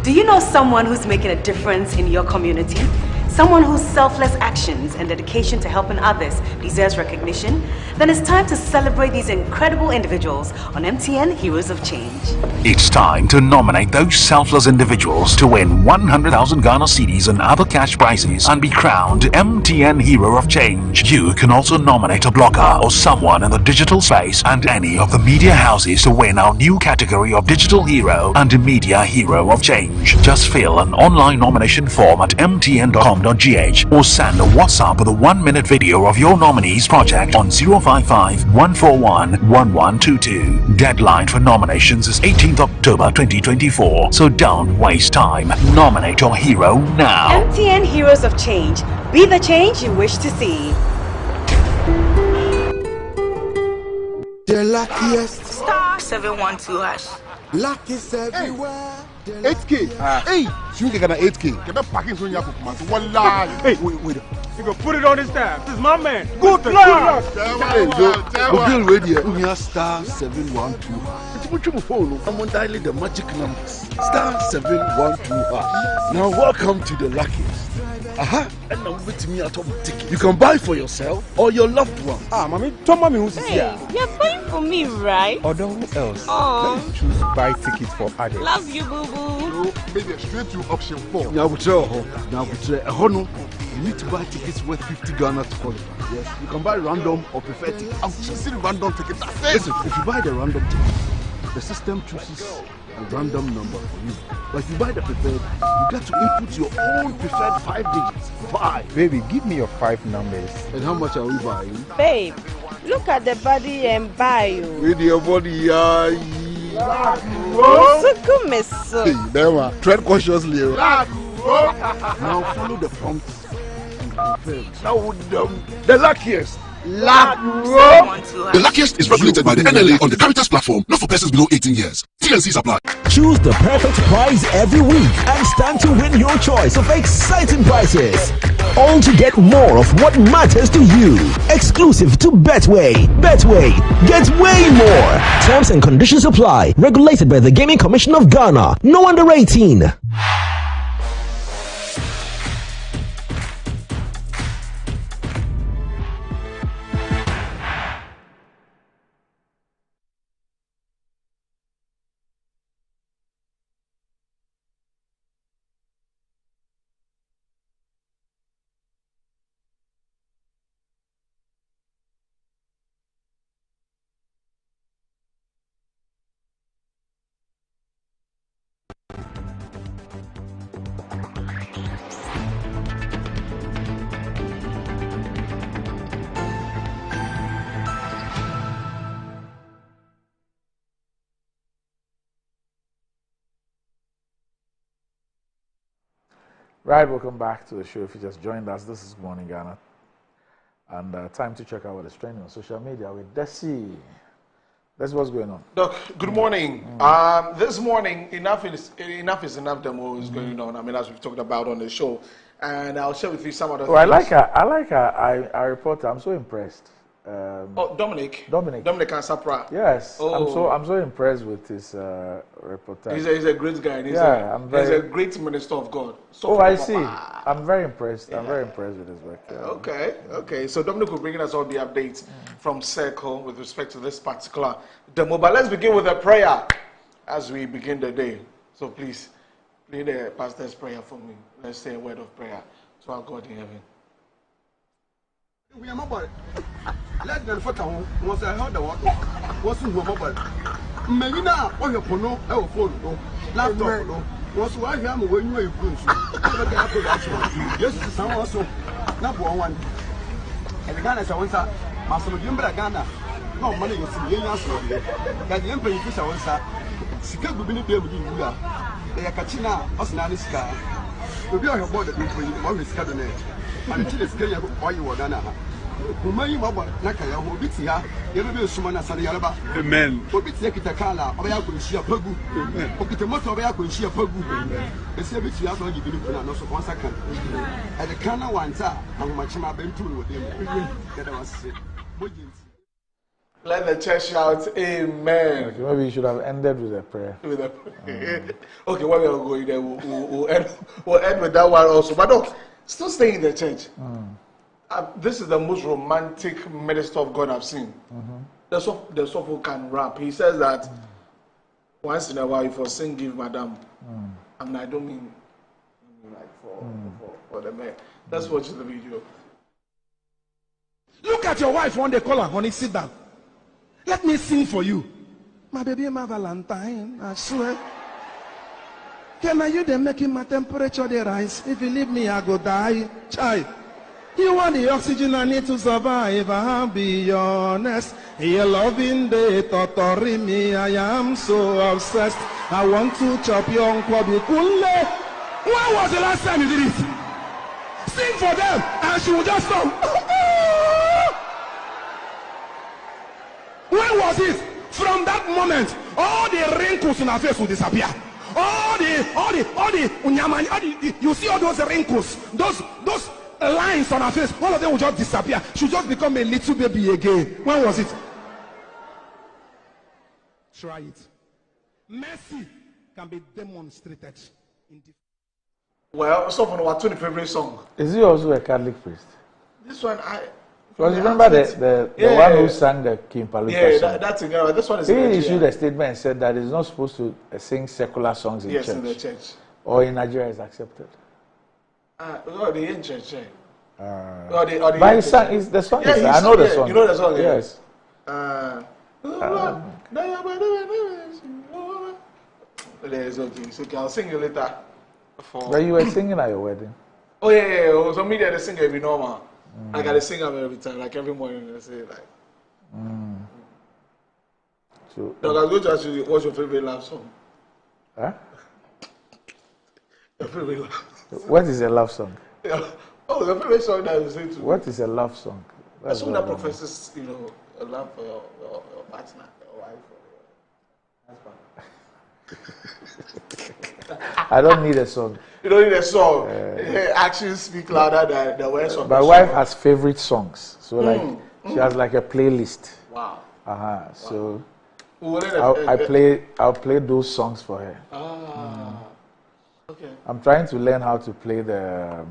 Do you know someone who's making a difference in your community? someone whose selfless actions and dedication to helping others deserves recognition, then it's time to celebrate these incredible individuals on MTN Heroes of Change. It's time to nominate those selfless individuals to win 100,000 Ghana cedis and other cash prizes and be crowned MTN Hero of Change. You can also nominate a blogger or someone in the digital space and any of the media houses to win our new category of Digital Hero and Media Hero of Change. Just fill an online nomination form at mtn.com.gh or send a WhatsApp with a 1-minute video of your nominee's project on 055-141-1122. Deadline for nominations is 18th October 2024, so don't waste time. Nominate your hero now. MTN Heroes of Change. Be the change you wish to see. The luckiest. Star 712 hash. Luck is everywhere. 8K. Hey, you get an 8K. Get back packing so you have to come out. Wallahi. Hey, wait. You can put it on his tab. This is my man. Good luck. Hey, the bill ready. We have star 712. It's much more phone. I'm on dialing the magic numbers. Star 712. Now welcome to the luckiest. And now with me at home ticket. You can buy for yourself or your loved one. Mommy, tell mommy who's here. You're buying for me, right? Or who else? Oh. Let's choose buy tickets for others. Love you, boo boo. Maybe straight to option 4. Now, you need to buy tickets worth 50 Ghana to qualify. Yes, you can buy random or preferred tickets. I'm choosing random tickets. Listen, if you buy the random ticket, the system chooses a random number for you. But if you buy the preferred, you get to input your own preferred 5 digits. 5. Baby, give me your 5 numbers. And how much are we buying? Babe, look at the body and buy you. With your body, So hey, there, tread cautiously. Now follow the prompts and confirm. Now the luckiest. The luckiest is regulated by the NLA on the Caritas platform, not for persons below 18 years. T&Cs apply. Choose the perfect prize every week and stand to win your choice of exciting prizes. All to get more of what matters to you. Exclusive to Betway. Betway, get way more. Terms and conditions apply. Regulated by the Gaming Commission of Ghana. No under 18. Right, welcome back to the show. If you just joined us, this is Morning Ghana. And time to check out what is trending on social media with Desi. That's what's going on. Doc, good morning. This morning, enough is enough demo is going on. I mean, as we've talked about on the show. And I'll share with you some of the things. I like our reporter. I'm so impressed. Dominic and Sapra. Yes, I'm so impressed with his reportage. He's a great guy. He's a great minister of God. So I see. I'm very impressed. I'm very impressed with his work. Okay. So Dominic will bring us all the updates from Circle with respect to this particular demo. But let's begin with a prayer as we begin the day. So please, play the pastor's prayer for me. Let's say a word of prayer to our God in heaven. We are mobile. Let them photo once I heard the word. What's in mobile? Maybe now, all your phone, phone, laptop. Once I hear me when you are going to. Yes, someone so. Number one. And the Ghana is a one, sir. Master Jumba Ghana. No money was in the answer. That the emperor is a one, sir. Chicago will be able to do that. They are catching up, Osnaniska. To be on your board, always cabinet. And the Chilean why you were done. Umay Baba, Nakaya, who beats here, every Sumana Saliaba. Amen. For bits like a Kala, Oyaku, Shia Pagu, Okitamoto, Oyaku, Shia Pagu. The service you have only been and also 1 second. At the Kana one, sir, and much my Bentu with him. That was it. Let the church shout, Amen. Okay, maybe you should have ended with a prayer. Okay, while we are going there, we'll end with that one also. But no, Still staying in the church. This is the most romantic minister of God I've seen. The Sopho can rap. He says that once in a while, if you sing, give madam. I mean, I don't mean like for the man. Let's watch the video. Look at your wife one day, call her, honey, sit down. Let me sing for you. My baby, my Valentine, I swear. Can you then making my temperature the rise? If you leave me, I go die. Child. You want the oxygen I need to survive, I'll be honest. Your loving day, torturing me, I am so obsessed. I want to chop your nkwobi kule. When was the last time you did it? Sing for them, and she will just come. When was it? From that moment, all the wrinkles in her face will disappear. All the you see all those wrinkles, those lines on her face, all of them will just disappear. She'll just become a little baby again. When was it? Try it. Mercy can be demonstrated in different. Well, so for what's your favorite song? Is he also a Catholic priest? This one, because remember the one who sang the King Paluta song? That's this one is he issued a statement and said that he's not supposed to sing secular songs in church. Yes, in the church. Or in Nigeria is accepted. No, they in church. But he sang, the song is, I know the song. You know the song? Yes. It's okay. I'll sing you later. But you were singing at your wedding. Oh yeah. So me they sing every normal. I gotta sing every time, like every morning. They say like. So, I was going to ask you, what's your favorite love song? Huh? Your favorite love song. What is a love song? Yeah. Oh, the favorite song that you say to. What is a love song? A song that professes, a love for your partner, your wife, or your husband. I don't need a song. You don't need a song. Actions speak louder than the words of my wife has favorite songs, so like she has like a playlist. Wow. So I'll play those songs for her. Okay. I'm trying to learn how to play the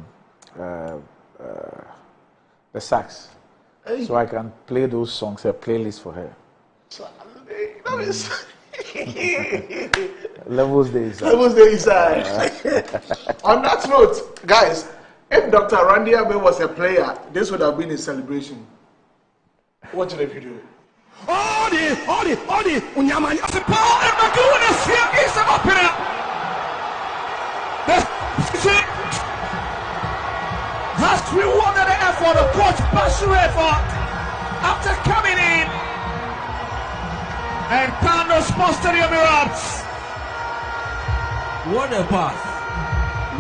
sax, so I can play those songs, a playlist for her. That is. Levels Day Inside. Levels Day Inside. On that note, guys, if Dr. Randy Abe was a player, this would have been a celebration. Watch the video. The power and Magunas here is up here. Has rewarded the effort of Coach Bashir after coming in. And Pando Sports Stadium erupts. What a pass.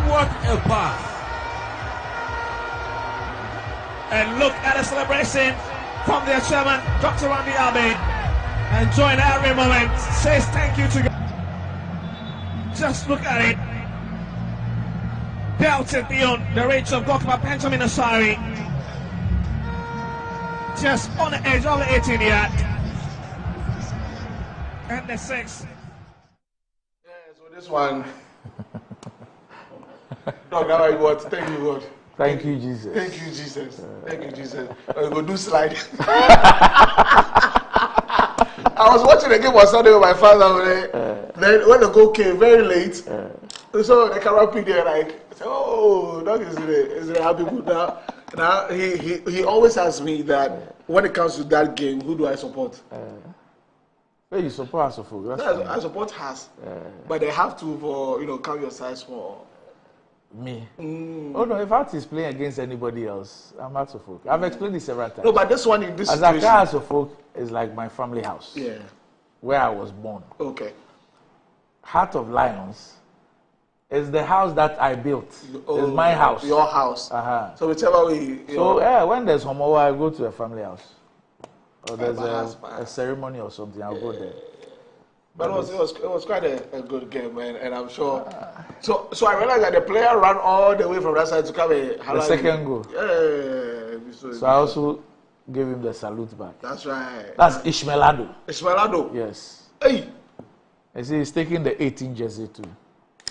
What a pass. And look at the celebration from their chairman, Dr. Randy Abe. Enjoying every moment. Says thank you to God. Just look at it. Belted beyond the reach of goalkeeper Benjamin Asari. Just on the edge of the 18-yard. And the 6. So this one. Dog, now I what? Thank you, God. Thank you, Jesus. Thank you, Jesus. Thank you, Jesus. I go do slide. I was watching the game on Sunday with my father. Then when the goal came very late, so the camera picked there like, oh, dog is in a happy mood now. Now he always asks me that when it comes to that game, who do I support? You support Hasofo. I support Has, but they have to for count your size for me. Oh no, if Has is playing against anybody else, I'm Hasofo. I've explained this several times. No, but this one in this situation, situation, Hasofo is like my family house. Yeah. Where I was born. Okay. Heart of Lions is the house that I built. It's my house. Your house. So whichever way. So when there's homework, I go to a family house. Or there's a ceremony or something, I'll go there. But it was quite a good game, and I'm sure. So I realized that the player ran all the way from that side to come a the second goal. Yeah. So I also gave him the salute back. That's right. That's Ishmaelado. Ishmaelado. Yes. Hey. I see he's taking the 18 jersey too.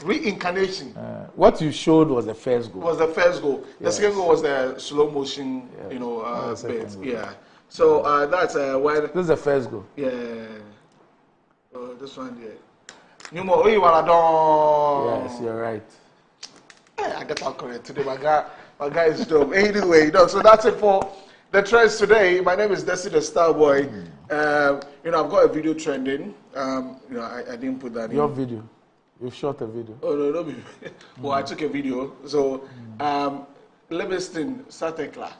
Reincarnation. What you showed was the first goal. Was the first goal. The second goal was the slow motion, bit. Yeah. So that's when. This is the first goal. Yeah. Oh, this one, yeah. Numo, you wanna do? Yes, you're right. I got that correct today. My guy is dope. Anyway, so that's it for the trends today. My name is Desi the Starboy. I've got a video trending. I didn't put that in. Your video. You shot a video. Oh no. Well, I took a video. So, Livingston Satekla,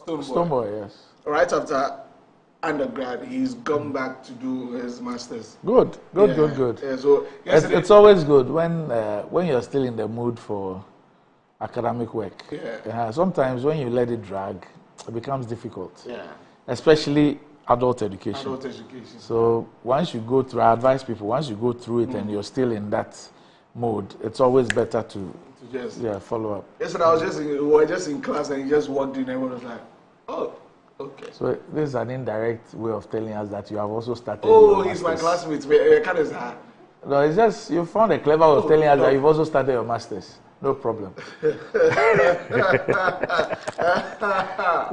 Stoneboy, yes. Right after undergrad, he's gone back to do his masters. Good. Yeah, so it's always good when you're still in the mood for academic work. Yeah. Sometimes when you let it drag, it becomes difficult. Yeah. Especially adult education. Adult education. So once you go through, I advise people, once you go through it and you're still in that mode, it's always better to just follow up. Yesterday we were just in class and he just walked in and everyone was like, oh, okay. So this is an indirect way of telling us that you have also started. Oh, he's my classmate. No, it's just you found a clever way of telling us that you've also started your masters. No problem.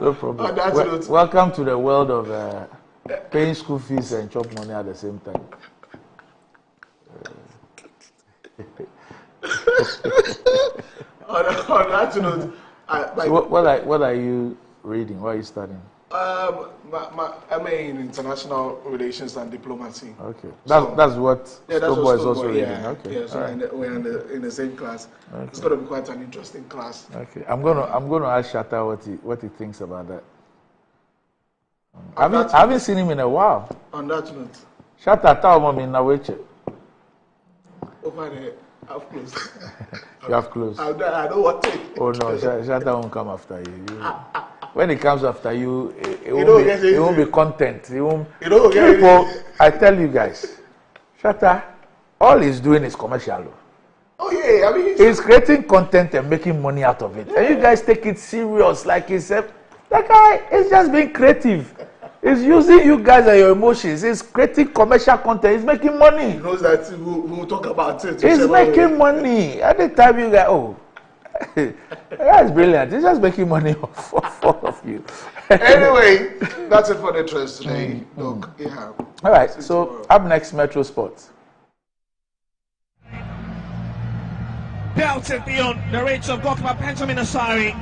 No problem. Welcome to the world of paying school fees and chop money at the same time. On that note, what are you reading? What are you studying? I'm in international relations and diplomacy. Okay, that's what Stoneboy is also reading. Okay, yeah. So we're in the same class. Okay. It's going to be quite an interesting class. Okay, I'm gonna ask Shatta what he thinks about that. I haven't seen him in a while. On that note, Shatta, tell me now which. Over there, I've closed. You have closed. I don't want to. Oh no, Shatta won't come after you. When he comes after you, it won't be content. People, I tell you guys, Shatta, all he's doing is commercial. Oh yeah, I mean he's creating content and making money out of it. Yeah. And you guys take it serious, like he said. That guy is just being creative. He's using you guys and your emotions. He's creating commercial content. He's making money. He knows that we'll talk about it. He's making money. At the time you guys, that's brilliant. He's just making money off all of you. Anyway, that's it for the trends today. Look, yeah. All right. So up next, Metro Sports. Belted beyond the reach of goalkeeper Benjamin Asari.